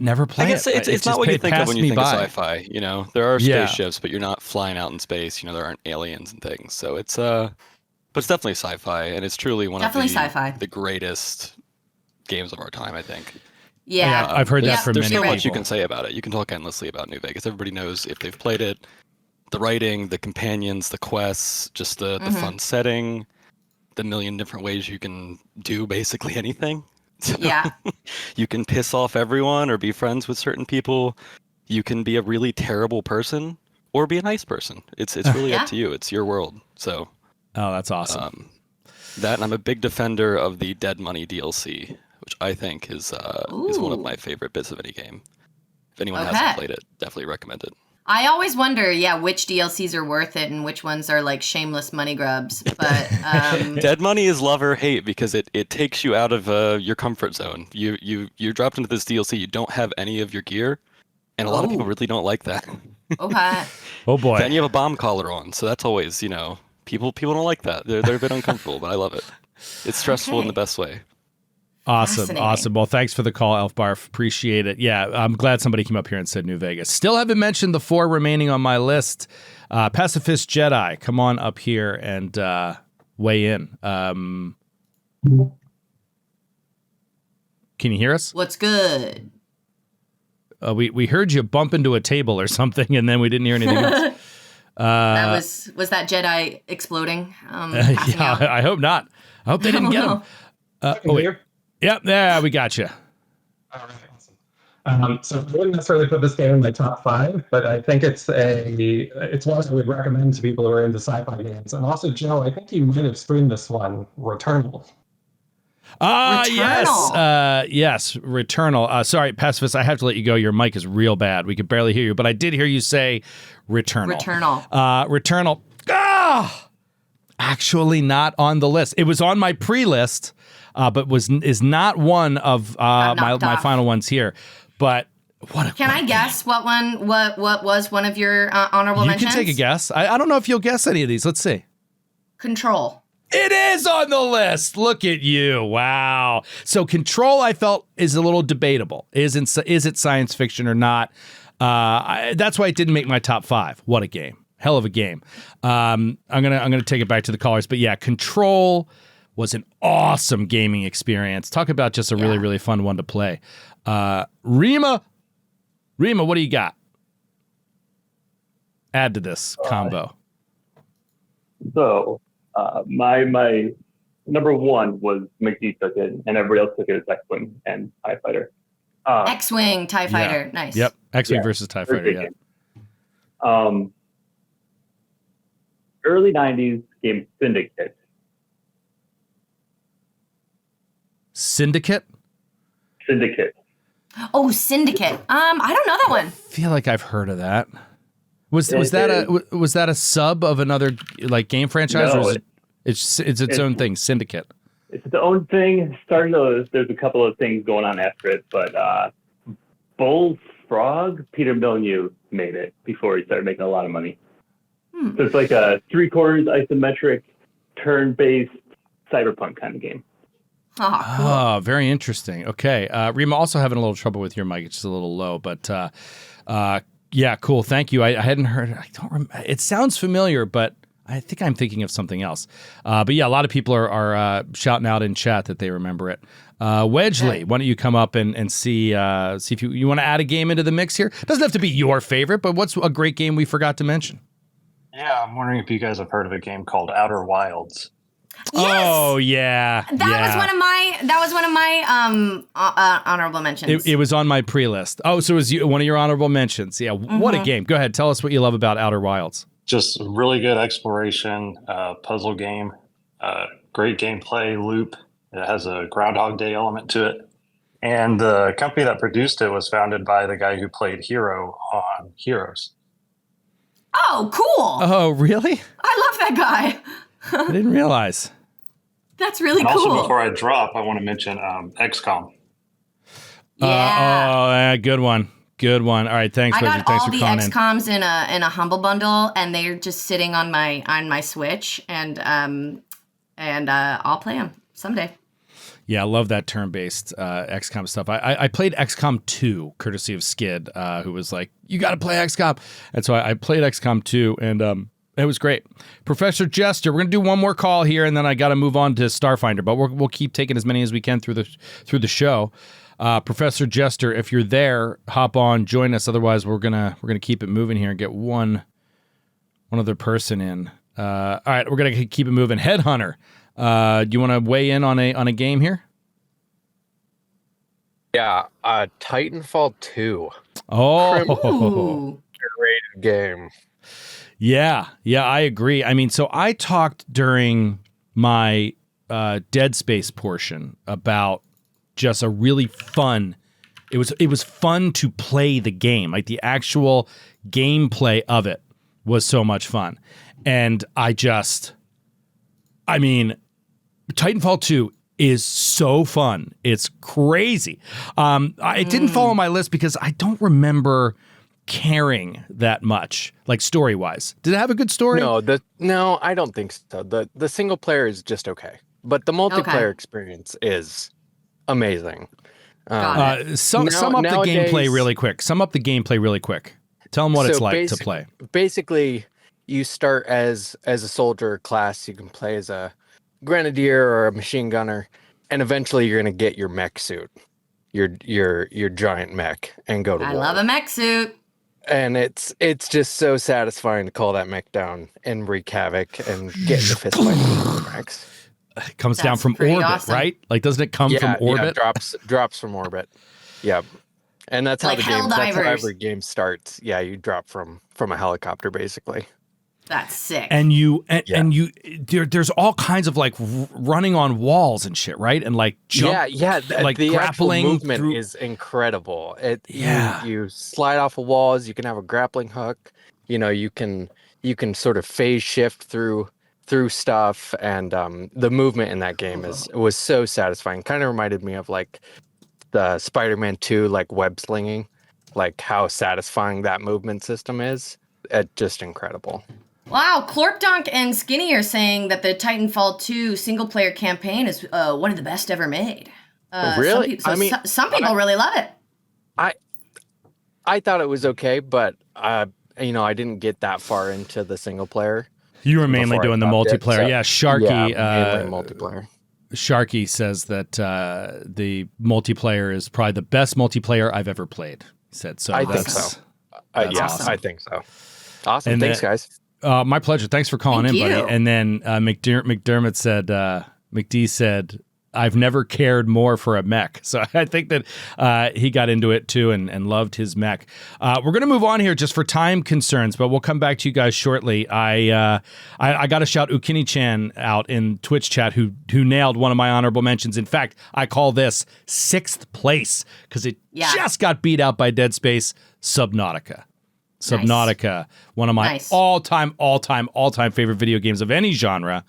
never play it. I guess it's not what you think of when you think of sci-fi. There are spaceships, but you're not flying out in space. There aren't aliens and things. So it's but it's definitely sci-fi, and it's truly one of the greatest games of our time, I think. Yeah, I've heard that from many people. There's so much you can say about it. You can talk endlessly about New Vegas. Everybody knows if they've played it. The writing, the companions, the quests, just the fun setting, the million different ways you can do basically anything. So, you can piss off everyone or be friends with certain people. You can be a really terrible person or be a nice person. It's really up to you. It's your world. So, that's awesome. And I'm a big defender of the Dead Money DLC. Which I think is one of my favorite bits of any game. If anyone hasn't played it, definitely recommend it. I always wonder, which DLCs are worth it and which ones are like shameless money grubs. But Dead Money is love or hate because it takes you out of your comfort zone. You're dropped into this DLC. You don't have any of your gear, and a lot of people really don't like that. Okay. Oh boy. Then you have a bomb collar on, so that's always people don't like that. They're a bit uncomfortable, but I love it. It's stressful in the best way. Awesome. Well, thanks for the call, Elfbarf. Appreciate it. Yeah, I'm glad somebody came up here and said New Vegas. Still haven't mentioned the 4 remaining on my list. Pacifist Jedi, come on up here and weigh in. Can you hear us? What's good? We heard you bump into a table or something, and then we didn't hear anything else. That was that Jedi exploding? I hope not. I hope they didn't get him. Wait. Yep, there we got you. All right, awesome. So I wouldn't necessarily put this game in my top 5, but I think it's one I would recommend to people who are into sci-fi games. And also, Joe, I think you might have streamed this one, Returnal. Yes, Returnal. Sorry, Pacifist, I have to let you go. Your mic is real bad. We could barely hear you, but I did hear you say Returnal. Returnal. Actually not on the list. It was on my pre-list, but is not one of my final ones here. But Can I guess what was one of your honorable mentions? You can take a guess. I don't know if you'll guess any of these. Let's see. Control. It is on the list. Look at you. Wow. So Control, I felt, is a little debatable. Is it science fiction or not? That's why it didn't make my top 5. What a game. Hell of a game. I'm gonna take it back to the callers, but yeah, Control was an awesome gaming experience. Talk about just a really, really fun one to play. Rima, what do you got? Add to this combo. So my number 1 was McGee took it, and everybody else took it as X-Wing and TIE Fighter. X-Wing, TIE Fighter, nice. Yep, X-Wing versus TIE Fighter, Early 90s game Syndicate. Syndicate? Oh, Syndicate. I don't know that one. I feel like I've heard of that. Was that a sub of another game franchise, No, or is it's its own thing? Syndicate. It's its own thing. There's a couple of things going on after it, but Bullfrog, Peter Molyneux made it before he started making a lot of money. So it's like a 3/4 isometric, turn-based cyberpunk kind of game. Cool. Very interesting. Okay, Rima, also having a little trouble with your mic. It's just a little low, but Yeah, cool. Thank you. I hadn't heard. I don't remember. It sounds familiar, but I think I'm thinking of something else. But yeah, a lot of people are shouting out in chat that they remember it. Wedgley, why don't you come up and see if you want to add a game into the mix here? Doesn't have to be your favorite, but what's a great game we forgot to mention? Yeah, I'm wondering if you guys have heard of a game called Outer Wilds. Yes! Oh yeah, That was one of my honorable mentions. It was on my pre-list. Oh, so it was one of your honorable mentions. Yeah, what a game. Go ahead, tell us what you love about Outer Wilds. Just really good exploration, puzzle game, great gameplay loop. It has a Groundhog Day element to it. And the company that produced it was founded by the guy who played Hero on Heroes. Oh, cool. Oh, really? I love that guy. I didn't realize. That's really and cool. Also, before I drop, I want to mention XCOM. Yeah. Good one. Good one. All right, thanks. I got thanks all for the calling XComs in a humble bundle, and they're just sitting on my Switch, and I'll play them someday. Yeah, I love that turn-based XCOM stuff. I played XCOM 2, courtesy of Skid, who was like, you got to play XCOM. And so I played XCOM 2, and it was great. Professor Jester, we're going to do one more call here, and then I got to move on to Starfinder, but we'll keep taking as many as we can through the show. Professor Jester, if you're there, hop on, join us. Otherwise, we're gonna keep it moving here and get one other person in. All right, we're gonna keep it moving. Headhunter, do you want to weigh in on a game here? Yeah, Titanfall 2. Oh, great game. Yeah, I agree. I mean, so I talked during my Dead Space portion about just a really fun. It was fun to play the game. Like the actual gameplay of it was so much fun. And Titanfall 2 is so fun. It's crazy. It didn't fall on my list because I don't remember caring that much, like story-wise. Did it have a good story? No, I don't think so. The single player is just okay. But the multiplayer experience is amazing. Sum up the gameplay really quick. Tell them what it's like to play. Basically, you start as a soldier class. You can play as a grenadier or a machine gunner, and eventually you're going to get your mech suit, your giant mech, and go to war. I love a mech suit. And it's just so satisfying to call that mech down and wreak havoc and get into fist fights with mechs. It comes down from orbit, awesome. Right? Like, doesn't it come from orbit? Yeah, drops from orbit. Yeah, and that's how like the game. That's how every game starts. Yeah, you drop from a helicopter, basically. That's sick. And there's all kinds of like running on walls and shit, right? And like jump, like the grappling movement is incredible. You slide off of walls. You can have a grappling hook. You can sort of phase shift through stuff, and the movement in that game was so satisfying. Kind of reminded me of like the Spider-Man 2 like web slinging, like how satisfying that movement system is. Just incredible. Wow, Clorpdonk and Skinny are saying that the Titanfall 2 single-player campaign is one of the best ever made. Really? Some people really love it. I thought it was okay, but I didn't get that far into the single player. You were mainly doing the multiplayer. Yeah, Sharky. Yeah, mainly multiplayer. Sharky says that the multiplayer is probably the best multiplayer I've ever played. He said so. I think so. Awesome. I think so. Awesome. Thanks, guys. My pleasure. Thanks for calling in, buddy. And then McDermott said, McD said, I've never cared more for a mech. So I think that he got into it too and loved his mech. We're going to move on here just for time concerns, but we'll come back to you guys shortly. I got to shout Ukini-chan out in Twitch chat who nailed one of my honorable mentions. In fact, I call this 6th place because it just got beat out by Dead Space Subnautica. Subnautica, one of my all-time favorite video games of any genre.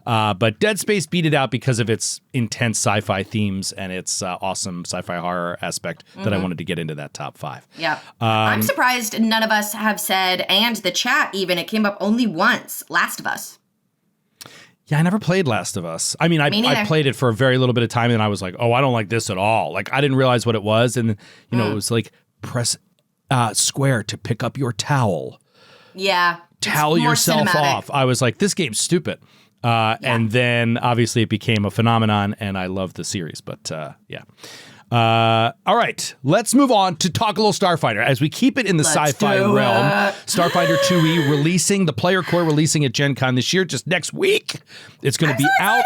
But Dead Space beat it out because of its intense sci-fi themes and its awesome sci-fi horror aspect that I wanted to get into that top 5. Yeah. I'm surprised none of us have said, and the chat even, it came up only once, Last of Us. Yeah, I never played Last of Us. I mean, I played it for a very little bit of time, and I was like, oh, I don't like this at all. Like, I didn't realize what it was, and, it was like, press square to pick up your towel. Yeah. Towel yourself off. I was like, this game's stupid. And then obviously it became a phenomenon, and I love the series. But yeah. All right, let's move on to talk a little Starfinder. As we keep it in the sci-fi realm, Starfinder 2E releasing, the player core releasing at Gen Con this year, just next week. It's going to be out.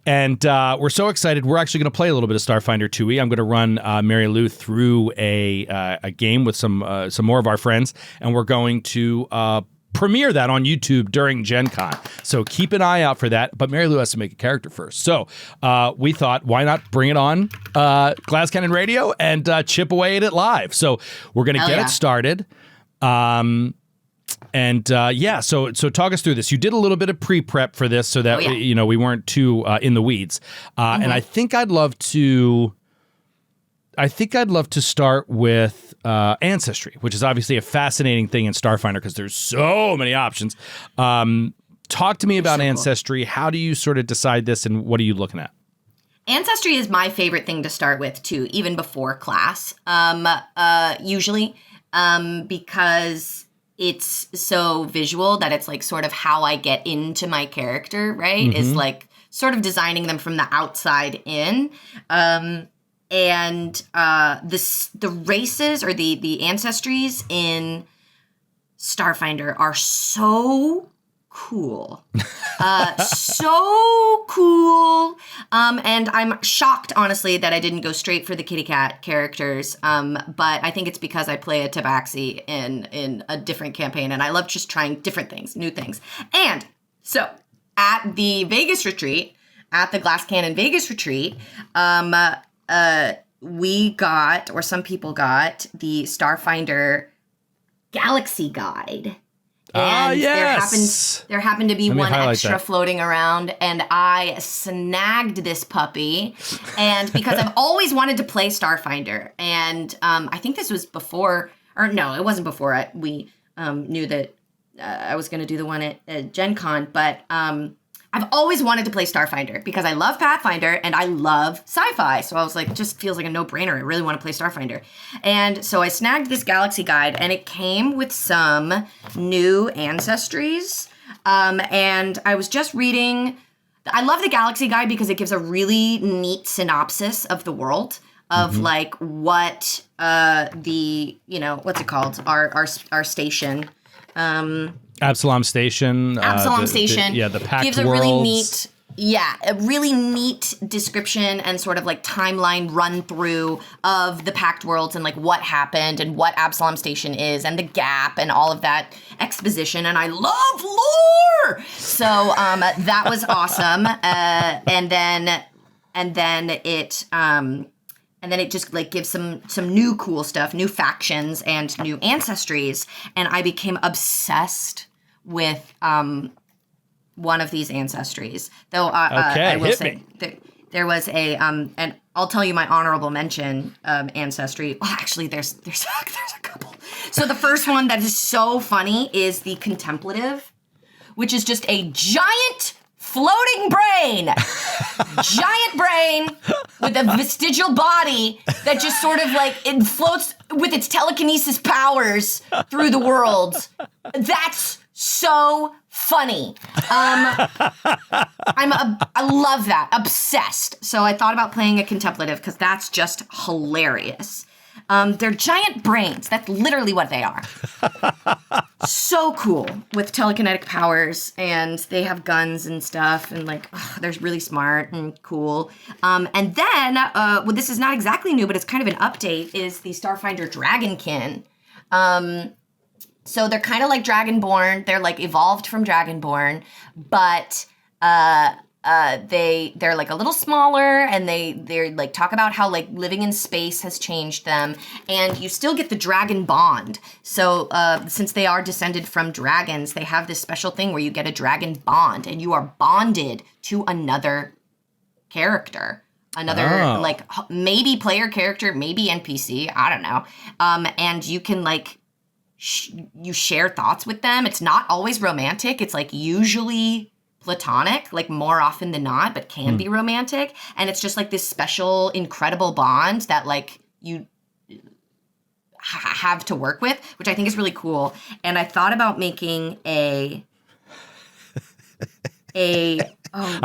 And we're so excited. We're actually going to play a little bit of Starfinder 2E. I'm going to run Mary Lou through a game with some more of our friends, and we're going to premiere that on YouTube during Gen Con. So keep an eye out for that. But Mary Lou has to make a character first. So we thought, why not bring it on Glass Cannon Radio and chip away at it live? So we're going to get it started. So talk us through this. You did a little bit of pre-prep for this so that we weren't too in the weeds. And I think I'd love to start with Ancestry, which is obviously a fascinating thing in Starfinder because there's so many options. Talk to me about Ancestry. How do you sort of decide this, and what are you looking at? Ancestry is my favorite thing to start with too, even before class. Usually, because it's so visual that it's like sort of how I get into my character, right? Is like sort of designing them from the outside in. And the races or the ancestries in Starfinder are so cool. So cool. And I'm shocked, honestly, that I didn't go straight for the kitty cat characters. But I think it's because I play a tabaxi in a different campaign, and I love just trying different things, new things. And so at the Vegas retreat, at the Glass Cannon Vegas retreat, we got, or some people got, the Starfinder Galaxy Guide. And there happened to be one extra floating around, and I snagged this puppy. And because I've always wanted to play Starfinder, and I think this was before, or no, it wasn't before we knew that I was going to do the one at Gen Con, but I've always wanted to play Starfinder because I love Pathfinder and I love sci-fi. So I was like, it just feels like a no-brainer. I really want to play Starfinder. And so I snagged this Galaxy Guide, and it came with some new ancestries. And I was just reading. I love the Galaxy Guide because it gives a really neat synopsis of the world of like what what's it called? Our station. Absalom Station. The Pact gives a Worlds. really neat description and sort of like timeline run through of the Pact Worlds and like what happened and what Absalom Station is and the gap and all of that exposition. And I love lore, so that was awesome. And then it just like gives some new cool stuff, new factions and new ancestries. And I became obsessed with one of these ancestries. Though I will say there was a and I'll tell you my honorable mention ancestry. Well, actually, there's a couple. So the first one that is so funny is the Contemplative, which is just a giant floating brain. Giant brain with a vestigial body that just sort of like it floats with its telekinesis powers through the world. That's so funny. I love that. Obsessed. So I thought about playing a Contemplative because that's just hilarious. They're giant brains. That's literally what they are. So cool with telekinetic powers, and they have guns and stuff, and like they're really smart and cool. And then, this is not exactly new, but it's kind of an update, is the Starfinder Dragonkin. So they're kind of like Dragonborn. They're like evolved from Dragonborn, but they're like a little smaller, and they're like talk about how like living in space has changed them, and you still get the dragon bond. So since they are descended from dragons, they have this special thing where you get a dragon bond, and you are bonded to another character, like maybe player character, maybe NPC, I don't know. And you can like you share thoughts with them. It's not always romantic. It's like usually platonic, like more often than not, but can be romantic. And it's just like this special, incredible bond that like have to work with, which I think is really cool. And I thought about making I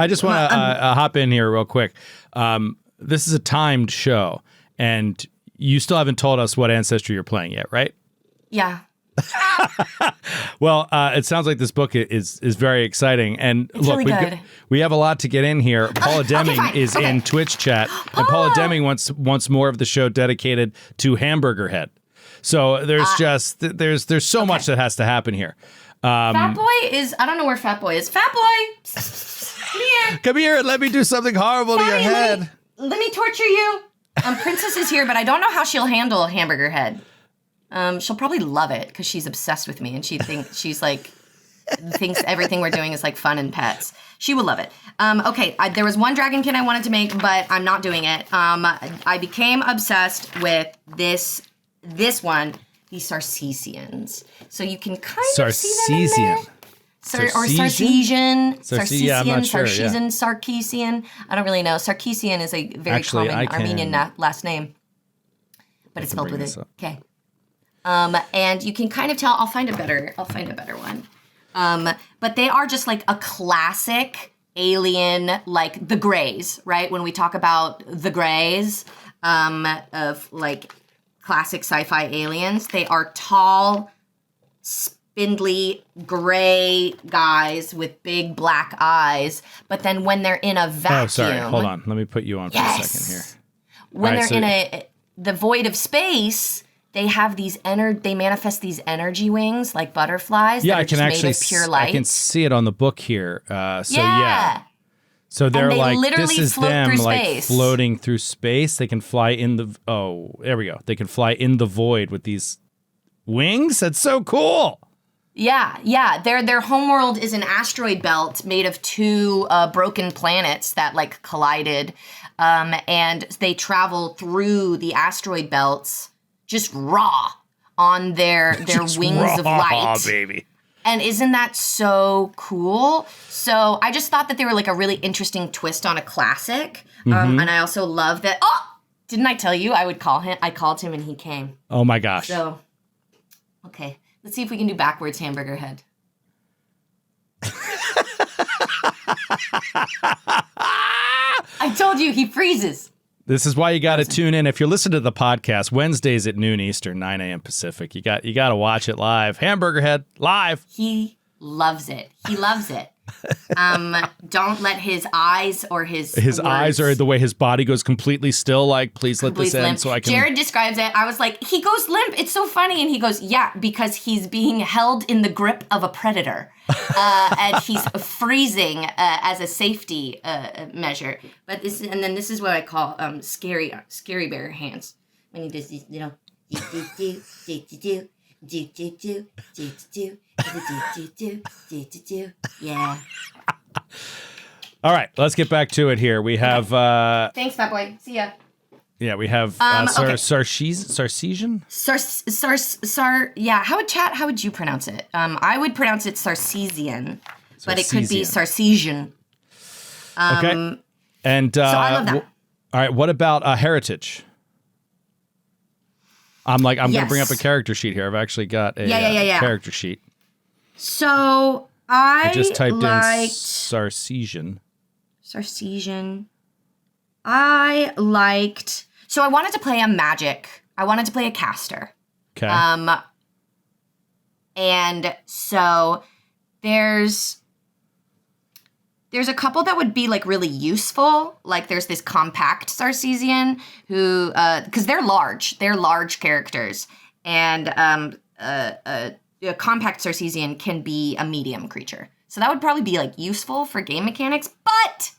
just want to hop in here real quick. This is a timed show, and you still haven't told us what ancestry you're playing yet, right? Yeah. Well, it sounds like this book is very exciting. And it's look, really we have a lot to get in here. Paula Deming is in Twitch chat, and Paula Deming wants more of the show dedicated to Hamburger Head. So there's there's so much that has to happen here. Fat Boy is, I don't know where Fat Boy is. Fat Boy, come here. Come here and let me do something horrible to your head. Let me torture you. Princess is here, but I don't know how she'll handle Hamburger Head. She'll probably love it because she's obsessed with me, and thinks everything we're doing is like fun and pets. She will love it. Okay, there was one dragonkin I wanted to make, but I'm not doing it. I became obsessed with this one, these Sarcesians. So you can kind of see them in there. Sarcesian. Yeah, I'm not sure. Sarcesian, Sarkisian. I don't really know. Sarkisian is a very common Armenian last name, but it's spelled with a K. And you can kind of tell. I'll find a better one. But they are just like a classic alien, like the Greys, right? When we talk about the Greys of like classic sci-fi aliens, they are tall, spindly, gray guys with big black eyes. But then when they're in a vacuum... Oh, sorry. Hold on. Let me put you on for a second here. When they're in the void of space... They have they manifest these energy wings like butterflies. Yeah, that are I can just actually made of pure light. I can see it on the book here. So they're like, this is them like floating through space. They can fly in there we go. They can fly in the void with these wings. That's so cool. Yeah. Their homeworld is an asteroid belt made of two broken planets that like collided. And they travel through the asteroid belts just raw on their wings of light. Baby. And isn't that so cool? So I just thought that they were like a really interesting twist on a classic. And I also love that. Oh, didn't I tell you I would call him? I called him and he came. Oh my gosh. So, okay. Let's see if we can do backwards Hamburger Head. I told you he freezes. This is why you got to tune in. If you're listening to the podcast, Wednesdays at noon Eastern, 9 a.m. Pacific. You got to watch it live. Hamburger Head, live. He loves it. Don't let his eyes or his eyes or the way his body goes completely still. Like, please let this end so I can. Jared describes it. I was like, he goes limp. It's so funny. And he goes, yeah, because he's being held in the grip of a predator, and he's freezing as a safety measure. But this is what I call scary bear hands when he does these Yeah. All right, let's get back to it here. We have thanks, Fat Boy. See ya. Yeah, we have Sarcesian? Yeah, how would you pronounce it? I would pronounce it Sarcesian, but it could be Sarcesian. Okay. And so I love that. All right, what about heritage? I'm going to bring up a character sheet here. I've actually got a character sheet. So I just typed in Sarcesian. I wanted to play a magic. I wanted to play a caster. Okay. And so there's a couple that would be like really useful. Like there's this compact Sarcesian who, because they're large characters, and a compact Sarcesian can be a medium creature. So that would probably be like useful for game mechanics. But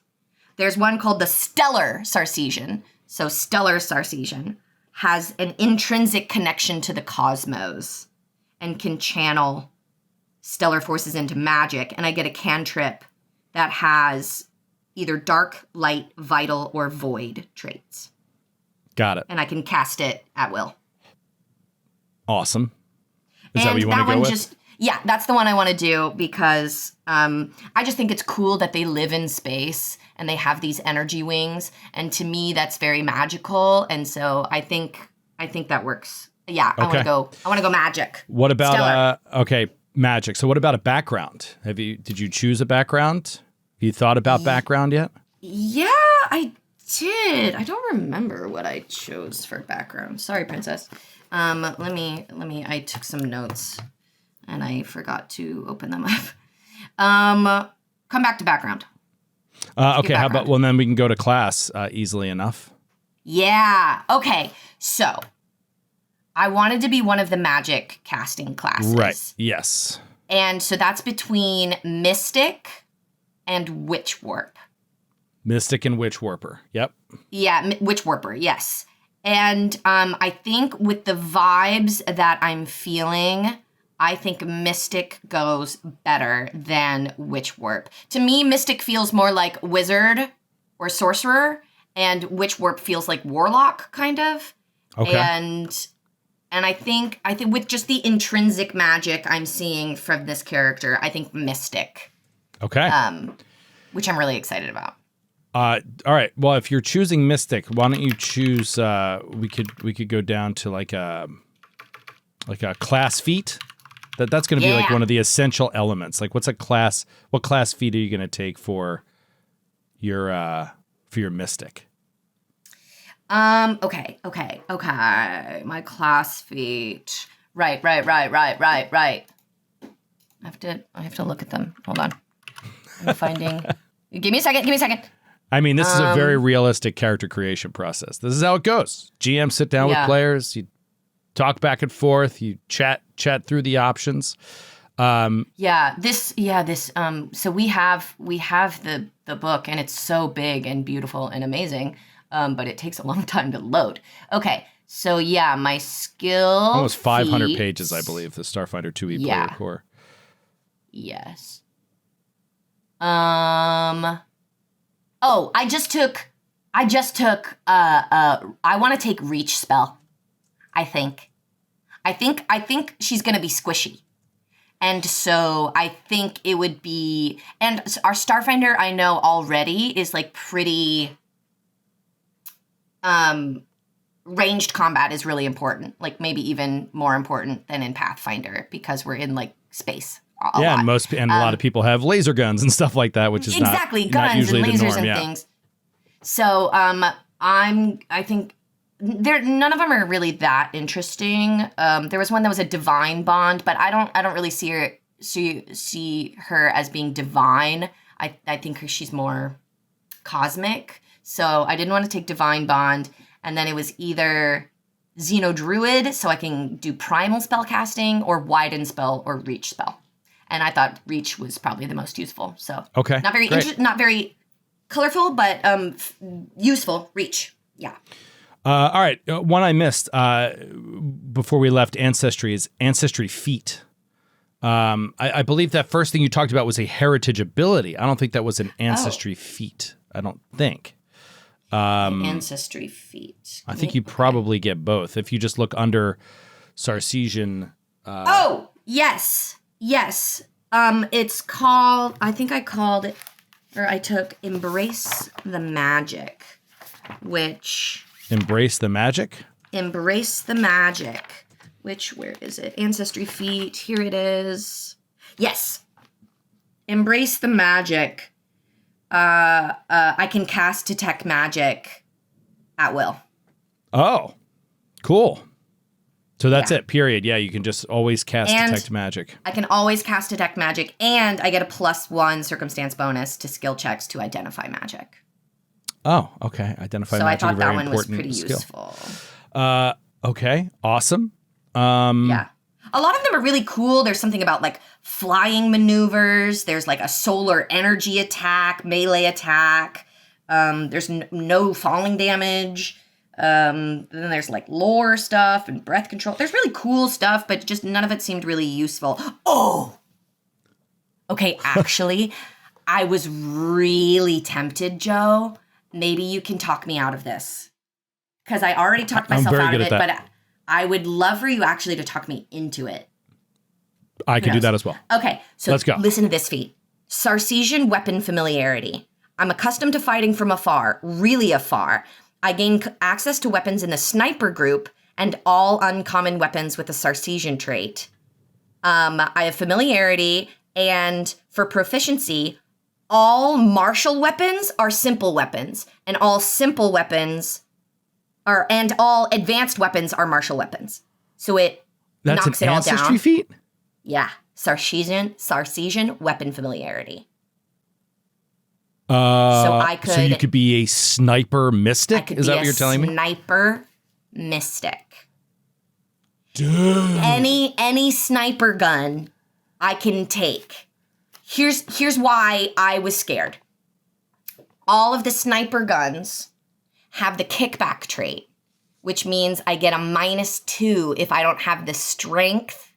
there's one called the Stellar Sarcesian. So Stellar Sarcesian has an intrinsic connection to the cosmos and can channel stellar forces into magic. And I get a cantrip that has either dark, light, vital, or void traits. Got it. And I can cast it at will. Awesome. Is that what you want to go with? Yeah, that's the one I want to do because I just think it's cool that they live in space and they have these energy wings. And to me, that's very magical. And so I think that works Yeah, Okay. I want to go magic. What about Stellar. magic? So what about a background? Did you choose a background? Have you thought about background yet? Yeah, I did. I don't remember what I chose for background. Sorry, princess. Let me I took some notes and I forgot to open them up. Come back to background. Okay, how about, well, then we can go to class easily enough. Yeah. Okay. So I wanted to be one of the magic casting classes. Right. Yes. And so that's between Mystic and Witch Warp. Mystic and Witch Warper. Yep. Yeah, Witch Warper, yes. And I think with the vibes that I'm feeling, I think Mystic goes better than Witch Warp. To me, Mystic feels more like wizard or sorcerer, and Witch Warp feels like warlock, kind of. Okay. And I think with just the intrinsic magic I'm seeing from this character, I think Mystic. Okay. Which I'm really excited about. All right. Well, if you're choosing Mystic, why don't you choose? We could go down to like a class feat. That's going to be like one of the essential elements. Like, what class feat are you going to take for your Mystic? Okay. My class feat. Right. I have to look at them. Hold on. I'm finding. Give me a second. I mean, this is a very realistic character creation process. This is how it goes. GM sit down with players, you talk back and forth, you chat through the options. So we have the book, and it's so big and beautiful and amazing, but it takes a long time to load. Okay, so my skill almost 500 feats, pages, I believe, the Starfinder 2e player core. Yes. I just took I want to take reach spell. I think she's going to be squishy. And so I think it would be, and our Starfinder I know already is like pretty ranged combat is really important, like maybe even more important than in Pathfinder, because we're in like space. A lot. And a lot of people have laser guns and stuff like that, which is not usually and lasers the norm, and things. So I think none of them are really that interesting. There was one that was a divine bond, but I don't really see her as being divine. I think she's more cosmic. So I didn't want to take divine bond, and then it was either Xenodruid, so I can do primal spell casting, or widen spell or reach spell. And I thought reach was probably the most useful. So okay, not very colorful, but useful. Reach, yeah. All right, one I missed before we left Ancestry is Ancestry feat. I believe that first thing you talked about was a heritage ability. I don't think that was an Ancestry feat. I don't think. Ancestry feat. I think you probably get both if you just look under Sarcesian. Yes. It's called, I think I called it, or I took Embrace the Magic, which... Embrace the Magic? Embrace the Magic, which, where is it? Ancestry feat, here it is. Yes. Embrace the Magic. I can cast Detect Magic at will. Oh, cool. So that's it, period. Yeah, you can just always cast Detect Magic. I can always cast Detect Magic, and I get a +1 circumstance bonus to skill checks to identify magic. Oh, okay. Identify magic. So I thought that one was pretty useful. Okay, awesome. Yeah. A lot of them are really cool. There's something about like flying maneuvers. There's like a solar energy attack, melee attack. There's no falling damage. Then there's like lore stuff and breath control. There's really cool stuff, but just none of it seemed really useful. Oh! Okay, actually, I was really tempted, Joe. Maybe you can talk me out of this. Because I already talked myself out of it, but I would love for you actually to talk me into it. I can do that as well. Okay, so let's go. Listen to this feat. Sarcesian weapon familiarity. I'm accustomed to fighting from afar, really afar. I gain access to weapons in the sniper group and all uncommon weapons with a Sarcesian trait. I have familiarity, and for proficiency, all martial weapons are simple weapons, and all simple weapons and all advanced weapons are martial weapons. So it knocks it all down. That's an ancestry feat? Yeah. Sarcesian weapon familiarity. So you could be a sniper mystic? Is that what you're telling me? Sniper mystic. Dude. Any sniper gun I can take. Here's why I was scared. All of the sniper guns have the kickback trait, which means I get a -2 if I don't have the strength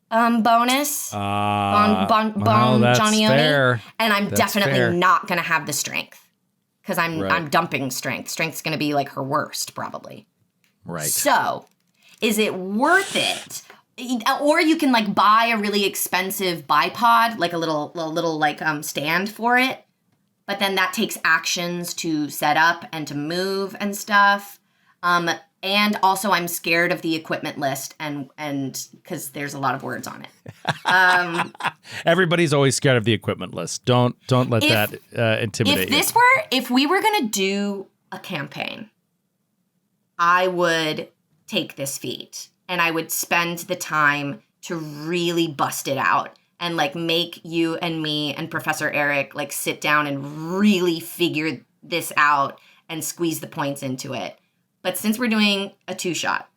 bonus. That's Johnny fair. And I'm That's definitely fair. not going to have the strength because I'm Right. dumping strength. Strength's going to be like her worst probably. Right. So, is it worth it? Or you can like buy a really expensive bipod, like a little like stand for it. But then that takes actions to set up and to move and stuff. And also I'm scared of the equipment list and because there's a lot of words on it. Everybody's always scared of the equipment list. Don't let that intimidate you. If we were going to do a campaign, I would take this feat and I would spend the time to really bust it out and like make you and me and Professor Eric like sit down and really figure this out and squeeze the points into it. But since we're doing a 2-shot,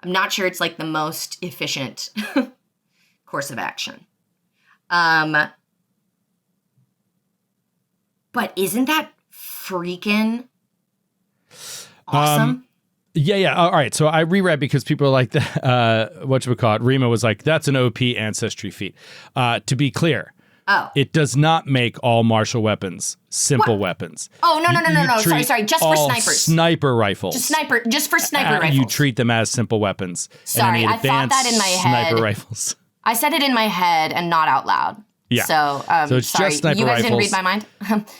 I'm not sure it's like the most efficient course of action. But isn't that freaking awesome? Yeah. All right. So I reread because people are like, whatchamacallit, Rima was like, that's an OP ancestry feat. To be clear, it does not make all martial weapons simple weapons. Oh, no. Sorry. Just for snipers. Sniper rifles. Just for sniper rifles. You treat them as simple weapons. Sorry, and I thought that in my head. Sniper rifles. I said it in my head and not out loud. Yeah. So it's sorry. just sniper you guys rifles. didn't read my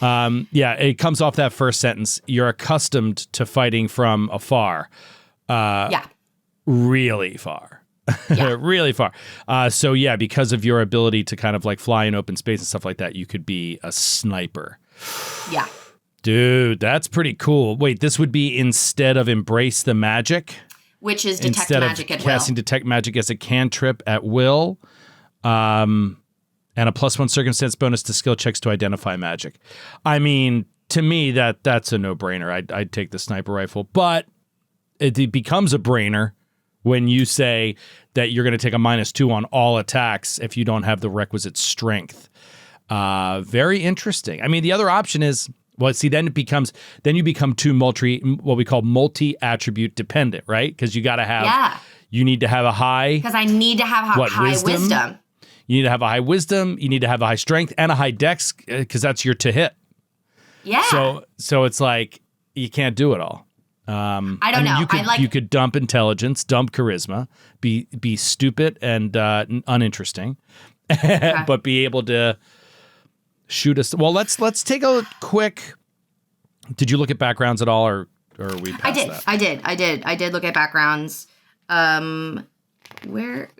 mind? Yeah, it comes off that first sentence. You're accustomed to fighting from afar. Really far. Really far. So yeah, because of your ability to kind of like fly in open space and stuff like that, you could be a sniper. Yeah. Dude, that's pretty cool. Wait, this would be instead of embrace the magic? Which is detect instead magic of at casting will. detect magic as a cantrip at will. And a +1 circumstance bonus to skill checks to identify magic. I mean, to me, that's a no-brainer. I'd take the sniper rifle, but it becomes a brainer when you say that you're going to take a -2 on all attacks if you don't have the requisite strength. Very interesting. I mean, the other option is, well, see, then you become what we call multi-attribute dependent, right? Because you got to have, you need to have a high. Because I need to have high wisdom. You need to have a high wisdom. You need to have a high strength and a high dex because that's your to hit. Yeah. So it's like you can't do it all. I don't know. You could dump intelligence, dump charisma, be stupid and uninteresting, but be able to shoot us. Well, let's take a quick. Did you look at backgrounds at all, or are we past that? I did look at backgrounds. Where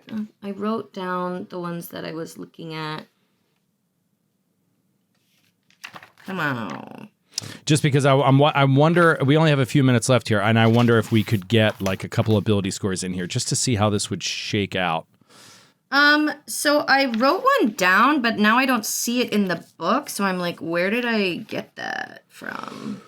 I wrote down the ones that I was looking at. Come on. Just because I wonder, we only have a few minutes left here, and I wonder if we could get like a couple ability scores in here just to see how this would shake out. So I wrote one down, but now I don't see it in the book. So I'm like, where did I get that from?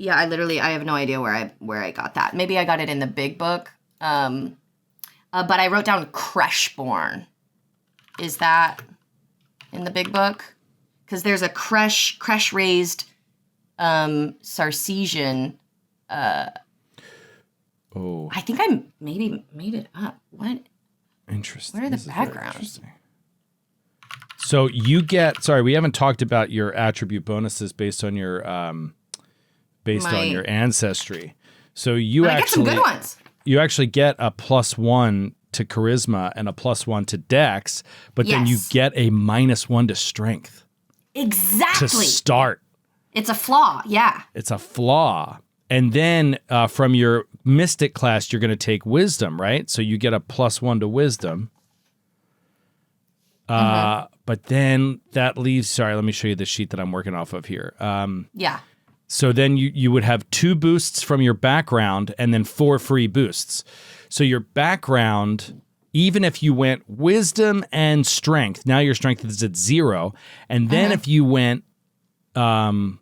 Yeah, I have no idea where I got that. Maybe I got it in the big book. But I wrote down Creshborn. Is that in the big book? Because there's a Cresh raised Sarcesian. I think I maybe made it up. What? Interesting. Where are the backgrounds? So you get, sorry, we haven't talked about your attribute bonuses based on your on your ancestry. So you I get some good ones. You actually get a +1 to charisma and a +1 to dex, but then you get a -1 to strength. Exactly. To start. It's a flaw, yeah. It's a flaw. And then from your Mystic class, you're going to take Wisdom, right? So you get a +1 to Wisdom. But then that leaves, sorry, let me show you the sheet that I'm working off of here. Yeah. So then you would have 2 boosts from your background and then 4 free boosts. So your background, even if you went Wisdom and Strength, now your Strength is at 0. And then if you went, and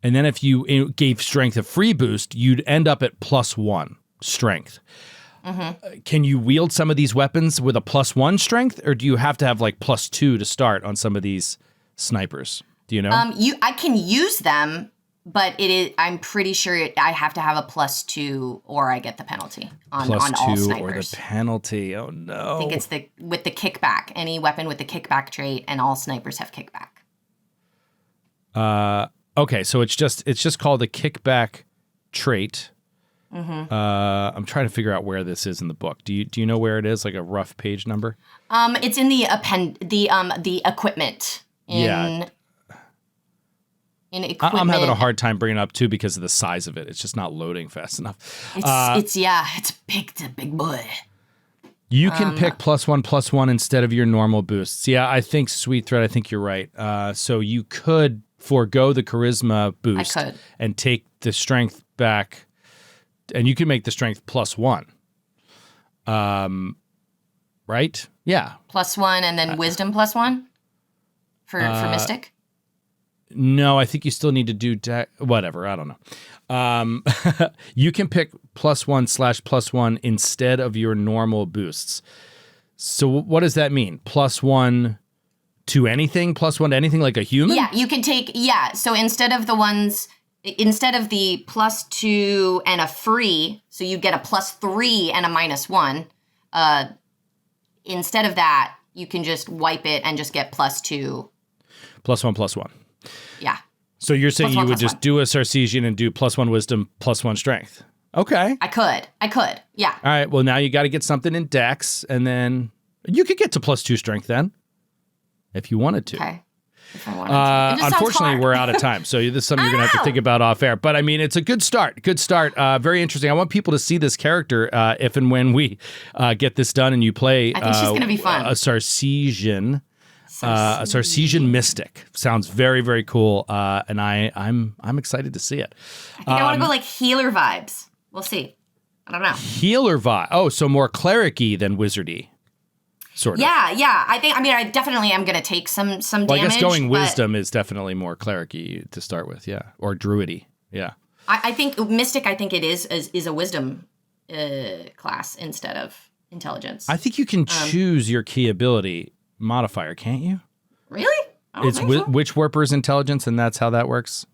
then if you gave Strength a free boost, you'd end up at +1 Strength. Can you wield some of these weapons with a +1 Strength, or do you have to have like +2 to start on some of these snipers? Do you know? I can use them, but I'm pretty sure I have to have a +2 or I get the penalty on all snipers. Or the penalty. Oh no! I think it's with the kickback. Any weapon with the kickback trait, and all snipers have kickback. Okay, so it's just called a kickback trait. I'm trying to figure out where this is in the book. Do you know where it is? Like a rough page number? It's in the equipment. In equipment. I'm having a hard time bringing it up too because of the size of it. It's just not loading fast enough. It's big. It's a big boy. You can pick +1/+1 instead of your normal boosts. Yeah, I think Sweet Thread. I think you're right. So you could forego the charisma boost and take the strength back. And you can make the strength +1. Right? Yeah. +1 and then wisdom +1 for Mystic? No, I think you still need to do whatever. I don't know. You can pick +1/+1 instead of your normal boosts. So what does that mean? +1 to anything? +1 to anything like a human? Yeah, you can take, so instead of the +2 and a free, so you get a +3 and a -1, instead of that, you can just wipe it and just get +2. +1/+1. Yeah. So you're saying you would just do a Sarcesian and do +1 wisdom, +1 strength. Okay. I could. Yeah. All right. Well, now you got to get something in Dex, and then you could get to +2 strength then, if you wanted to. Okay. If I wanted to. Unfortunately, we're out of time, so this is something you're going to have to think about off air. But I mean, it's a good start. Very interesting. I want people to see this character if and when we get this done and you play. I think she's going to be fun. A Sarcesian. A Sarcesian Mystic sounds very, very cool, and I'm excited to see it. I think I want to go like healer vibes. We'll see. I don't know. Healer vibe. Oh, so more cleric-y than wizardy, sort of. Yeah. I definitely am going to take some damage. I guess going wisdom is definitely more cleric-y to start with, yeah, or druidy, yeah. I think Mystic. I think it is a wisdom class instead of intelligence. I think you can choose your key ability modifier, can't you? Really? It's Witch Warper's intelligence, and that's how that works.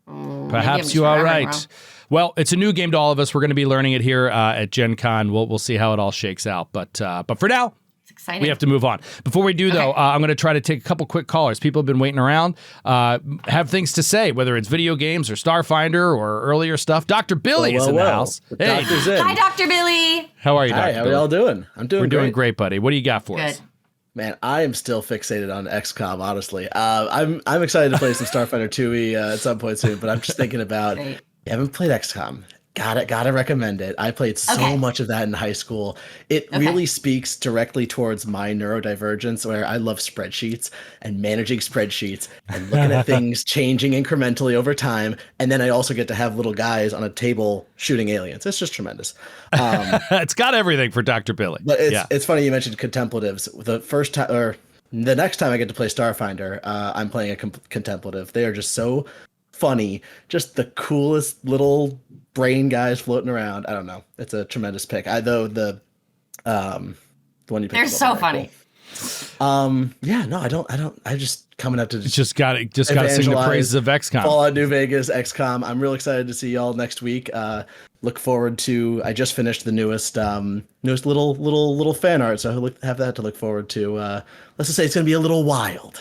Perhaps you are right. Well, it's a new game to all of us. We're going to be learning it here at Gen Con. We'll see how it all shakes out. But for now, it's exciting. We have to move on. Before we do, though, I'm going to try to take a couple quick callers. People have been waiting around, have things to say, whether it's video games or Starfinder or earlier stuff. Dr. Billy is in the house. Hey. Hi, Dr. Billy. How are you, Dr. Hi, Billy? how are y'all doing? I'm doing We're great. doing great, buddy. What do you got for us? Man, I am still fixated on XCOM, honestly. I'm excited to play some Starfinder 2e at some point soon, but I'm just thinking about, you haven't played XCOM. Gotta recommend it. I played so much of that in high school. It really speaks directly towards my neurodivergence, where I love spreadsheets and managing spreadsheets and looking at things changing incrementally over time. And then I also get to have little guys on a table shooting aliens. It's just tremendous. It's got everything for Dr. Billy. But it's funny you mentioned contemplatives. The first time, or the next time I get to play Starfinder, I'm playing a contemplative. They are just so funny, just the coolest little brain guys floating around. I don't know. It's a tremendous pick. The one you picked. They're so funny. Cool. I just coming up to just got to sing the praises of XCOM. Fallout New Vegas, XCOM. I'm real excited to see y'all next week. Look forward to. I just finished the newest little fan art, so I have that to look forward to. Let's just say it's gonna be a little wild.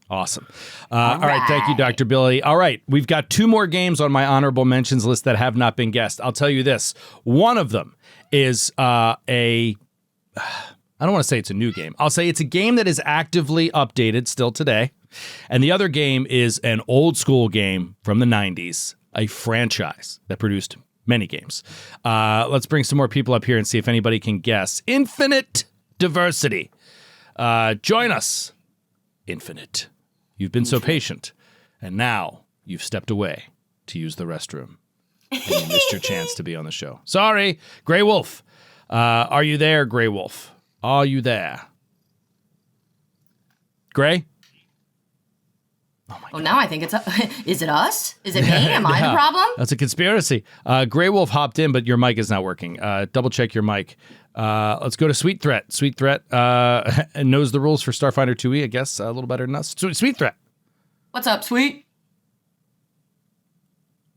Awesome. All right. Thank you, Dr. Billy. All right. We've got 2 more games on my honorable mentions list that have not been guessed. I'll tell you this. One of them is I don't want to say it's a new game. I'll say it's a game that is actively updated still today. And the other game is an old school game from the 90s, a franchise that produced many games. Let's bring some more people up here and see if anybody can guess. Infinite Diversity. Join us, Infinite. You've been so patient, and now you've stepped away to use the restroom. And you missed your chance to be on the show. Sorry, Grey Wolf. Are you there, Grey Wolf? Are you there? Gray? Oh, now I think it's is it us? Is it me? Am I the problem? That's a conspiracy. Grey Wolf hopped in, but your mic is not working. Double check your mic. Let's go to Sweet Threat. Sweet Threat knows the rules for Starfinder 2e, I guess, a little better than us. Sweet Threat. What's up, Sweet?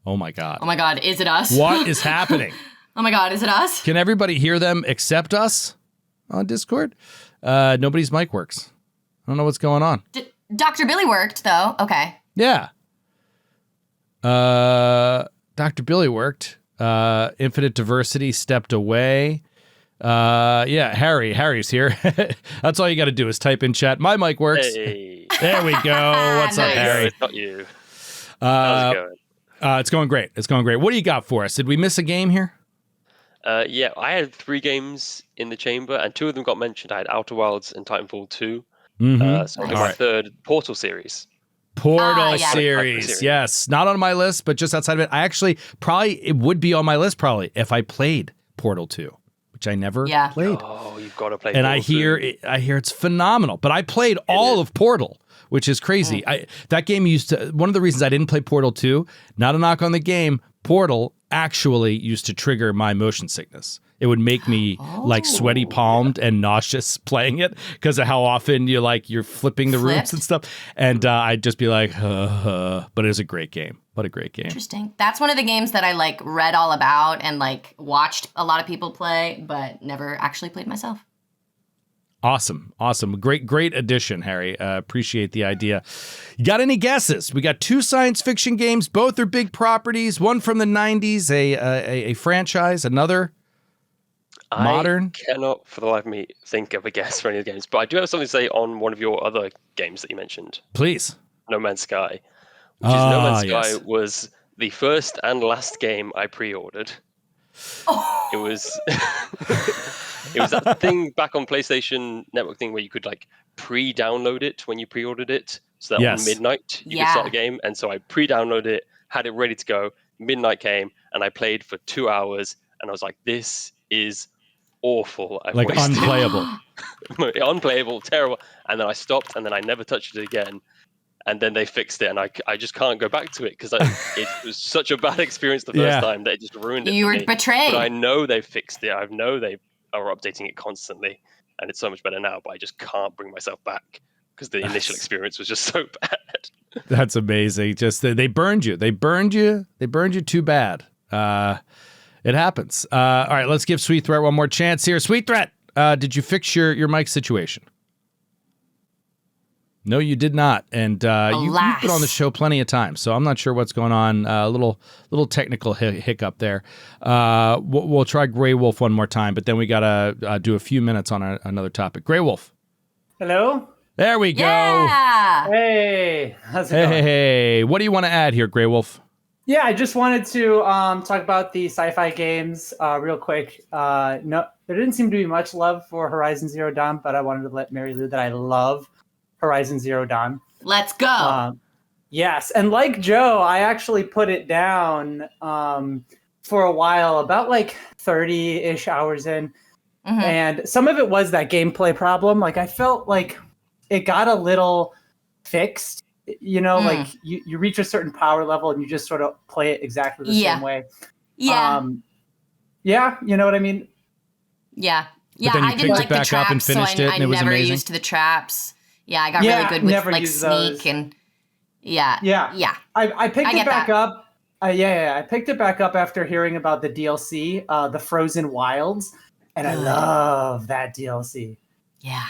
Oh my God. Oh my God, is it us? What is happening? Oh my God, is it us? Can everybody hear them except us on Discord? Nobody's mic works. I don't know what's going on. Dr. Billy worked, though. Okay. Yeah. Dr. Billy worked. Infinite Diversity stepped away. Yeah, Harry's here. That's all you got to do is type in chat. My mic works. Hey. There we go. What's up, Harry? It's not you. How's it going? It's going great. It's going great. What do you got for us? Did we miss a game here? Yeah, I had 3 games in the chamber, and 2 of them got mentioned. I had Outer Wilds and Titanfall 2. Mm-hmm. So I got my third Portal series. Portal series, yes. Not on my list, but just outside of it. It would be on my list probably if I played Portal 2, which I never played. Oh, you've got to play and Portal 2. I hear it's phenomenal, but I played all of Portal, which is crazy. That game one of the reasons I didn't play Portal 2, not a knock on the game, Portal actually used to trigger my motion sickness. It would make me like sweaty palmed and nauseous playing it because of how often you're flipping the rooms and stuff. And I'd just be like, but it was a great game. What a great game. Interesting. That's one of the games that I read all about and watched a lot of people play, but never actually played myself. Awesome. Great addition, Harry. Appreciate the idea. You got any guesses? We got 2 science fiction games. Both are big properties. One from the 90s, a franchise, another modern. I cannot for the life of me think of a guess for any of the games, but I do have something to say on one of your other games that you mentioned. Please. No Man's Sky. No Man's Sky was the first and last game I pre-ordered. Oh. It was it was that thing back on PlayStation Network thing where you could pre-download it when you pre-ordered it, so that on midnight you could start the game. And so I pre-downloaded it, had it ready to go. Midnight came, and I played for 2 hours, and I was like, "This is awful." Unplayable, unplayable, terrible. And then I stopped, and then I never touched it again. And then they fixed it, and I just can't go back to it because it was such a bad experience the first time that it just ruined it. You were betrayed. But I know they fixed it. I know they are updating it constantly, and it's so much better now. But I just can't bring myself back because the initial experience was just so bad. That's amazing. Just they burned you. They burned you too bad. It happens. All right, let's give Sweet Threat one more chance here. Sweet Threat, did you fix your mic situation? No, you did not, and you've been on the show plenty of times, so I'm not sure what's going on. A little technical hiccup there. We'll try Grey Wolf one more time, but then we gotta do a few minutes on another topic. Grey Wolf. Hello. There we go. Yeah. Hey, how's it going? Hey, what do you want to add here, Grey Wolf? Yeah, I just wanted to talk about the sci-fi games real quick. No, there didn't seem to be much love for Horizon Zero Dawn, but I wanted to let Mary Lou that I love Horizon Zero Dawn. Let's go. Yes, and like Joe, I actually put it down for a while, about 30-ish hours in, and some of it was that gameplay problem. I felt like it got a little fixed. You reach a certain power level and you just sort of play it exactly the same way. Yeah. You know what I mean? Yeah. But then you I didn't like the back up and traps, so finished it, and it was never amazing. used the traps. Yeah, I got really good with sneak those. and yeah. I picked it back up. I picked it back up after hearing about the DLC, the Frozen Wilds, and I love that DLC. Yeah,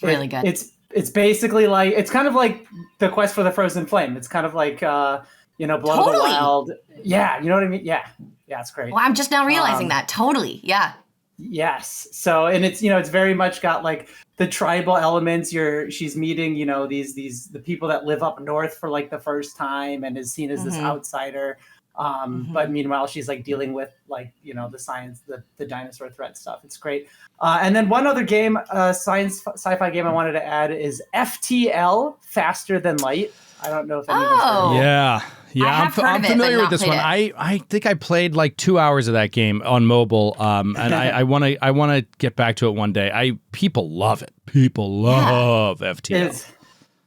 really good. It's basically it's kind of like the quest for the Frozen Flame. It's kind of like Blood of the Wild. Yeah, you know what I mean? Yeah, it's great. Well, I'm just now realizing that. Totally, yeah. Yes. So, and it's, it's very much got like the tribal elements. She's meeting, the people that live up north for like the first time and is seen as this outsider. But meanwhile, she's like dealing with like, the science, the dinosaur threat stuff. It's great. And then one other game, sci-fi game I wanted to add is FTL, Faster Than Light. I don't know if anyone's heard of it. Yeah, I'm familiar with this one. I think I played like 2 hours of that game on mobile, and I want to get back to it one day. People love it. People love FTL.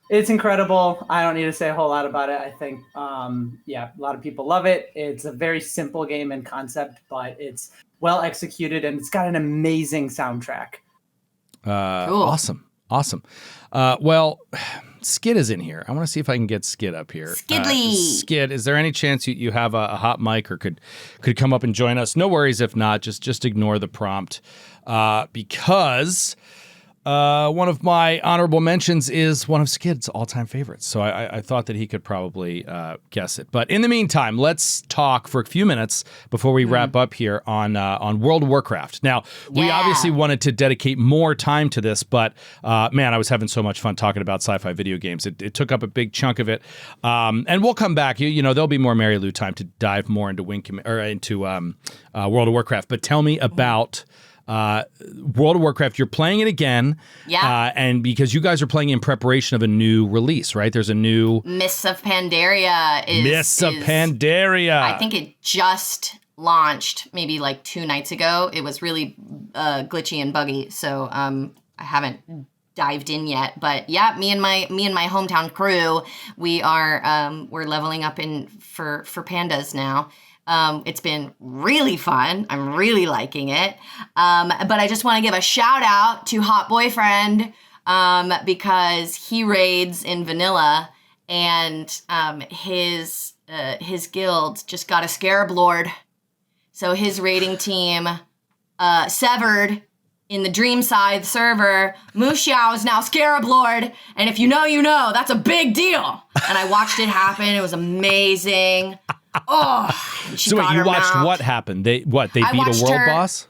It's incredible. I don't need to say a whole lot about it. I think, a lot of people love it. It's a very simple game in concept, but it's well executed and it's got an amazing soundtrack. Cool. Awesome. Well, Skid is in here. I want to see if I can get Skid up here. Skidly. Skid, is there any chance you have a hot mic or could come up and join us? No worries if not. Just ignore the prompt because one of my honorable mentions is one of Skid's all-time favorites. So I thought that he could probably guess it. But in the meantime, let's talk for a few minutes before we wrap up here on World of Warcraft. Now, we obviously wanted to dedicate more time to this, but man, I was having so much fun talking about sci-fi video games. It took up a big chunk of it. And we'll come back. There'll be more Mary Lou time to dive more into World of Warcraft. But tell me about World of Warcraft. You're playing it again. Yeah. And because you guys are playing in preparation of a new release, right? There's a new Mists of Pandaria. Mists of Pandaria. I think it just launched maybe like 2 nights ago. It was really glitchy and buggy, so I haven't dived in yet. But yeah, me and my hometown crew, we're leveling up for pandas now. It's been really fun. I'm really liking it. But I just want to give a shout out to Hot Boyfriend because he raids in vanilla and his guild just got a Scarab Lord. So his raiding team severed in the Dream Scythe server. Mushiao is now Scarab Lord. And if you know, you know. That's a big deal. And I watched it happen. It was amazing. Oh, so wait, you watched what happened? They beat a world boss?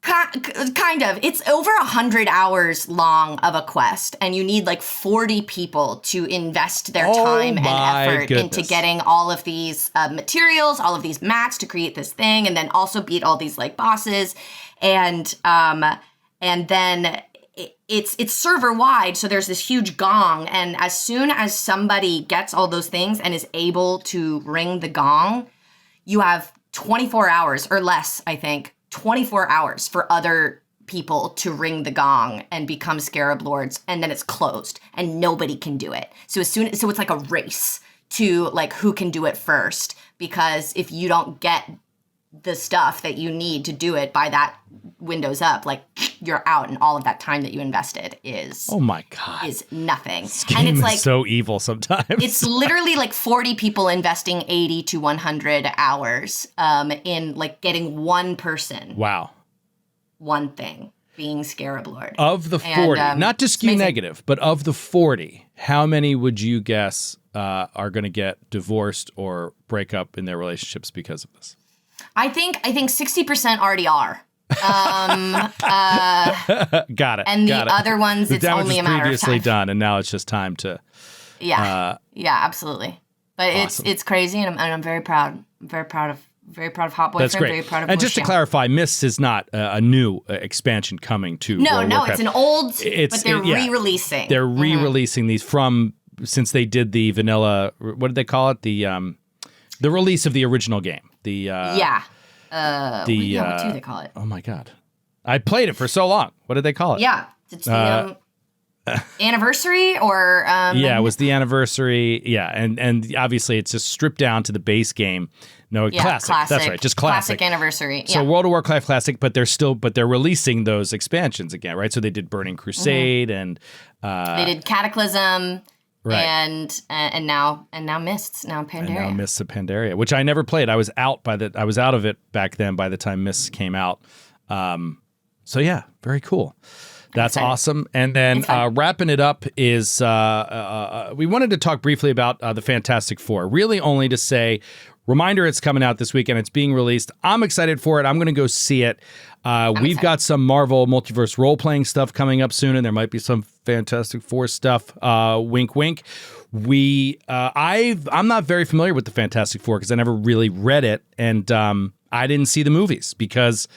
Kind of. It's over 100 hours long of a quest, and you need like 40 people to invest their time and effort into getting all of these materials, all of these mats to create this thing, and then also beat all these like bosses, and then it's server wide, so there's this huge gong, and as soon as somebody gets all those things and is able to ring the gong, you have 24 hours or less, I think, 24 hours for other people to ring the gong and become Scarab Lords, and then it's closed and nobody can do it. So it's like a race to like who can do it first, because if you don't get the stuff that you need to do it by that window's up, like you're out, and all of that time that you invested is nothing. This game and it's is like so evil sometimes. It's literally like 40 people investing 80 to 100 hours in like getting one person. Wow. One thing, being Scarab Lord. Of the 40, not to skew negative, but of the 40, how many would you guess are going to get divorced or break up in their relationships because of this? I think 60% already are. Got it. And the got it. other ones, it's only a matter of previously time. done, and now it's just time to. Yeah, absolutely. But awesome. it's crazy, and I'm very proud. I'm very proud of Hot Boyfriend. That's great. Very proud of and just to clarify, Mists is not a new expansion coming to World of Warcraft. It's an old, but they're re-releasing. They're re-releasing these since they did the vanilla. What did they call it? The release of the original game. What do they call it? Oh my god, I played it for so long. What did they call it? Yeah, it's the anniversary or it was the anniversary. Yeah, and obviously it's just stripped down to the base game. No, classic. That's right, just classic anniversary. So World of Warcraft Classic, but they're releasing those expansions again, right? So they did Burning Crusade and they did Cataclysm. Right. And now Mists, now Pandaria. And now Mists of Pandaria, which I never played. I was out of it back then by the time Mists came out. So yeah, very cool. That's awesome. And then wrapping it up is we wanted to talk briefly about the Fantastic Four, really only to say, reminder, it's coming out this weekend. It's being released. I'm excited for it. I'm going to go see it. We've got some Marvel Multiverse role-playing stuff coming up soon, and there might be some Fantastic Four stuff. Wink, wink. I'm not very familiar with the Fantastic Four because I never really read it, and I didn't see the movies because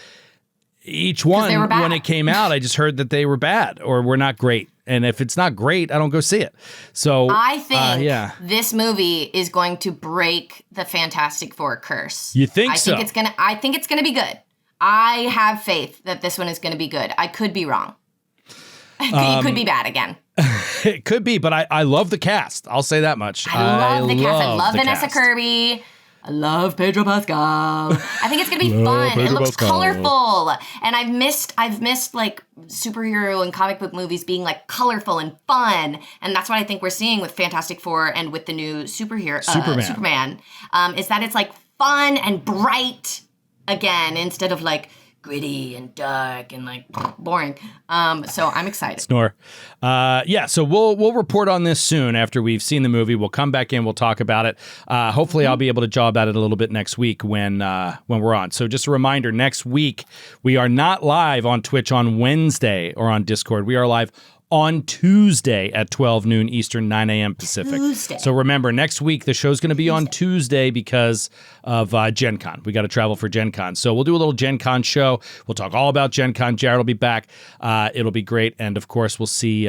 each one, when it came out, I just heard that they were bad or were not great. And if it's not great, I don't go see it. So I think this movie is going to break the Fantastic Four curse. You think so? I think it's gonna be good. I have faith that this one is going to be good. I could be wrong. It could be bad again. It could be, but I love the cast. I'll say that much. I love the cast. I love Vanessa Kirby. I love Pedro Pascal. I think it's gonna be fun. It looks colorful, and I've missed like superhero and comic book movies being like colorful and fun, and that's what I think we're seeing with Fantastic Four and with the new Superman. Is that it's like fun and bright again instead of like gritty and dark and like boring. So I'm excited. Snore. So we'll report on this soon after we've seen the movie. We'll come back in. We'll talk about it. Hopefully I'll be able to jaw about it a little bit next week when we're on. So just a reminder, next week we are not live on Twitch on Wednesday or on Discord. We are live on Tuesday at 12 noon Eastern, 9 a.m. Pacific. Tuesday. So remember, next week the show's going to be on Tuesday because of Gen Con. We got to travel for Gen Con. So we'll do a little Gen Con show. We'll talk all about Gen Con. Jared will be back. It'll be great. And of course, we'll see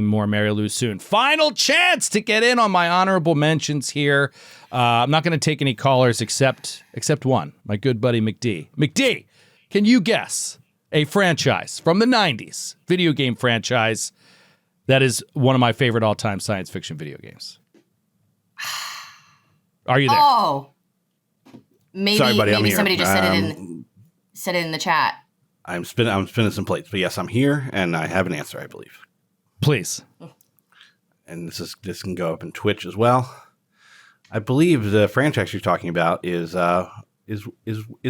more Mary Lou soon. Final chance to get in on my honorable mentions here. I'm not going to take any callers except one, my good buddy McD. McD, can you guess a franchise from the 90s, video game franchise, that is one of my favorite all-time science fiction video games? Are you there? Oh, maybe, Sorry, buddy, maybe somebody just said it in the chat. I'm spinning some plates, but yes, I'm here and I have an answer, I believe. Please. And this can go up in Twitch as well. I believe the franchise you're talking about is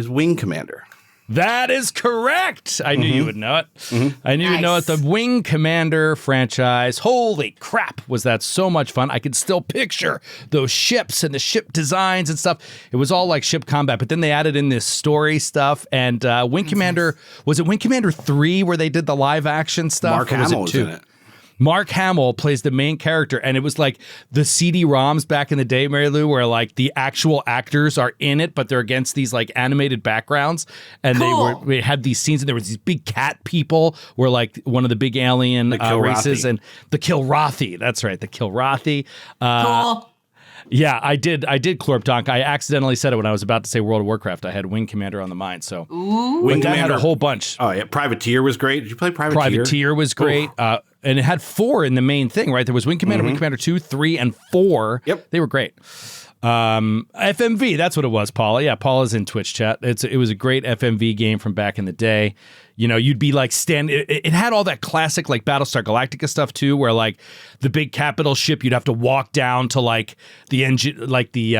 Wing Commander. That is correct. I knew you would know it. I knew you'd know it. The Wing Commander franchise. Holy crap, was that so much fun. I could still picture those ships and the ship designs and stuff. It was all like ship combat, but then they added in this story stuff. And Wing Commander, was it Wing Commander 3 where they did the live action stuff? Mark Hamill was in it. Mark Hamill plays the main character, and it was like the CD-ROMs back in the day, Mary Lou, where like the actual actors are in it, but they're against these like animated backgrounds, and they had these scenes, and there was these big cat people were like one of the big alien races, and the Kilrathi. That's right, the Kilrathi. Cool. Yeah, I did Clorpdonk. I accidentally said it when I was about to say World of Warcraft. I had Wing Commander on the mind, so Wing Commander had a whole bunch. Oh yeah, Privateer was great. Did you play Privateer? Privateer was great. And it had 4 in the main thing, right? There was Wing Commander, Wing Commander 2, 3, and 4. Yep. They were great. FMV, that's what it was, Paula. Yeah, Paula's in Twitch chat. It was a great FMV game from back in the day. You know, you'd be like it had all that classic like Battlestar Galactica stuff too, where like the big capital ship, you'd have to walk down to like the engine, like the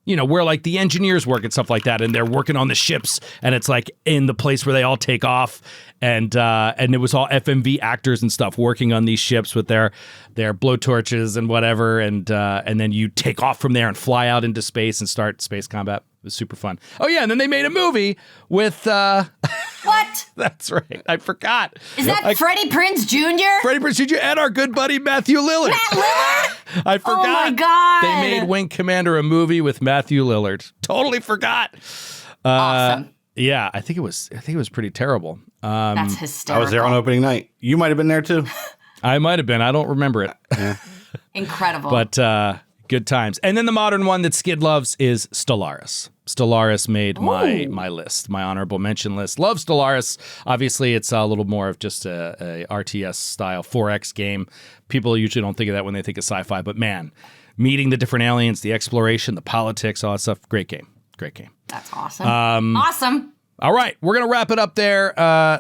where like the engineers work and stuff like that, and they're working on the ships, and it's like in the place where they all take off, and it was all FMV actors and stuff working on these ships with their blowtorches and whatever, and then you take off from there and fly out into space and start space combat. It was super fun. Oh yeah, and then they made a movie with what? That's right. I forgot. Is that Freddie Prinze Jr.? Freddie Prinze Jr. and our good buddy Matthew Lillard. Matt Lillard? I forgot. Oh my god! They made Wing Commander a movie with Matthew Lillard. Totally forgot. Awesome. Yeah, I think it was pretty terrible. That's hysterical. I was there on opening night. You might have been there too. I might have been. I don't remember it. Incredible. But good times. And then the modern one that Skid loves is Stellaris. Stellaris made my list, my honorable mention list. Love Stellaris. Obviously, it's a little more of just a RTS style 4X game. People usually don't think of that when they think of sci-fi, but man, meeting the different aliens, the exploration, the politics, all that stuff. Great game. Great game. That's awesome. Awesome. All right, we're going to wrap it up there.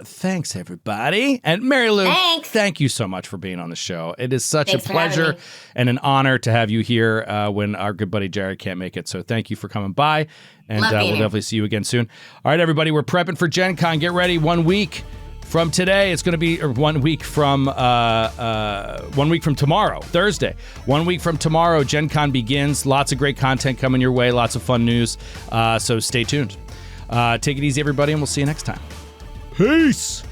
Thanks, everybody. And Mary Lou, thank you so much for being on the show. It is such a pleasure and an honor to have you here when our good buddy Jared can't make it. So thank you for coming by, and we'll definitely see you again soon. All right, everybody, we're prepping for Gen Con. Get ready. 1 week from today. It's going to be 1 week from 1 week from tomorrow, Thursday. 1 week from tomorrow, Gen Con begins. Lots of great content coming your way. Lots of fun news. So stay tuned. Take it easy, everybody, and we'll see you next time. Peace.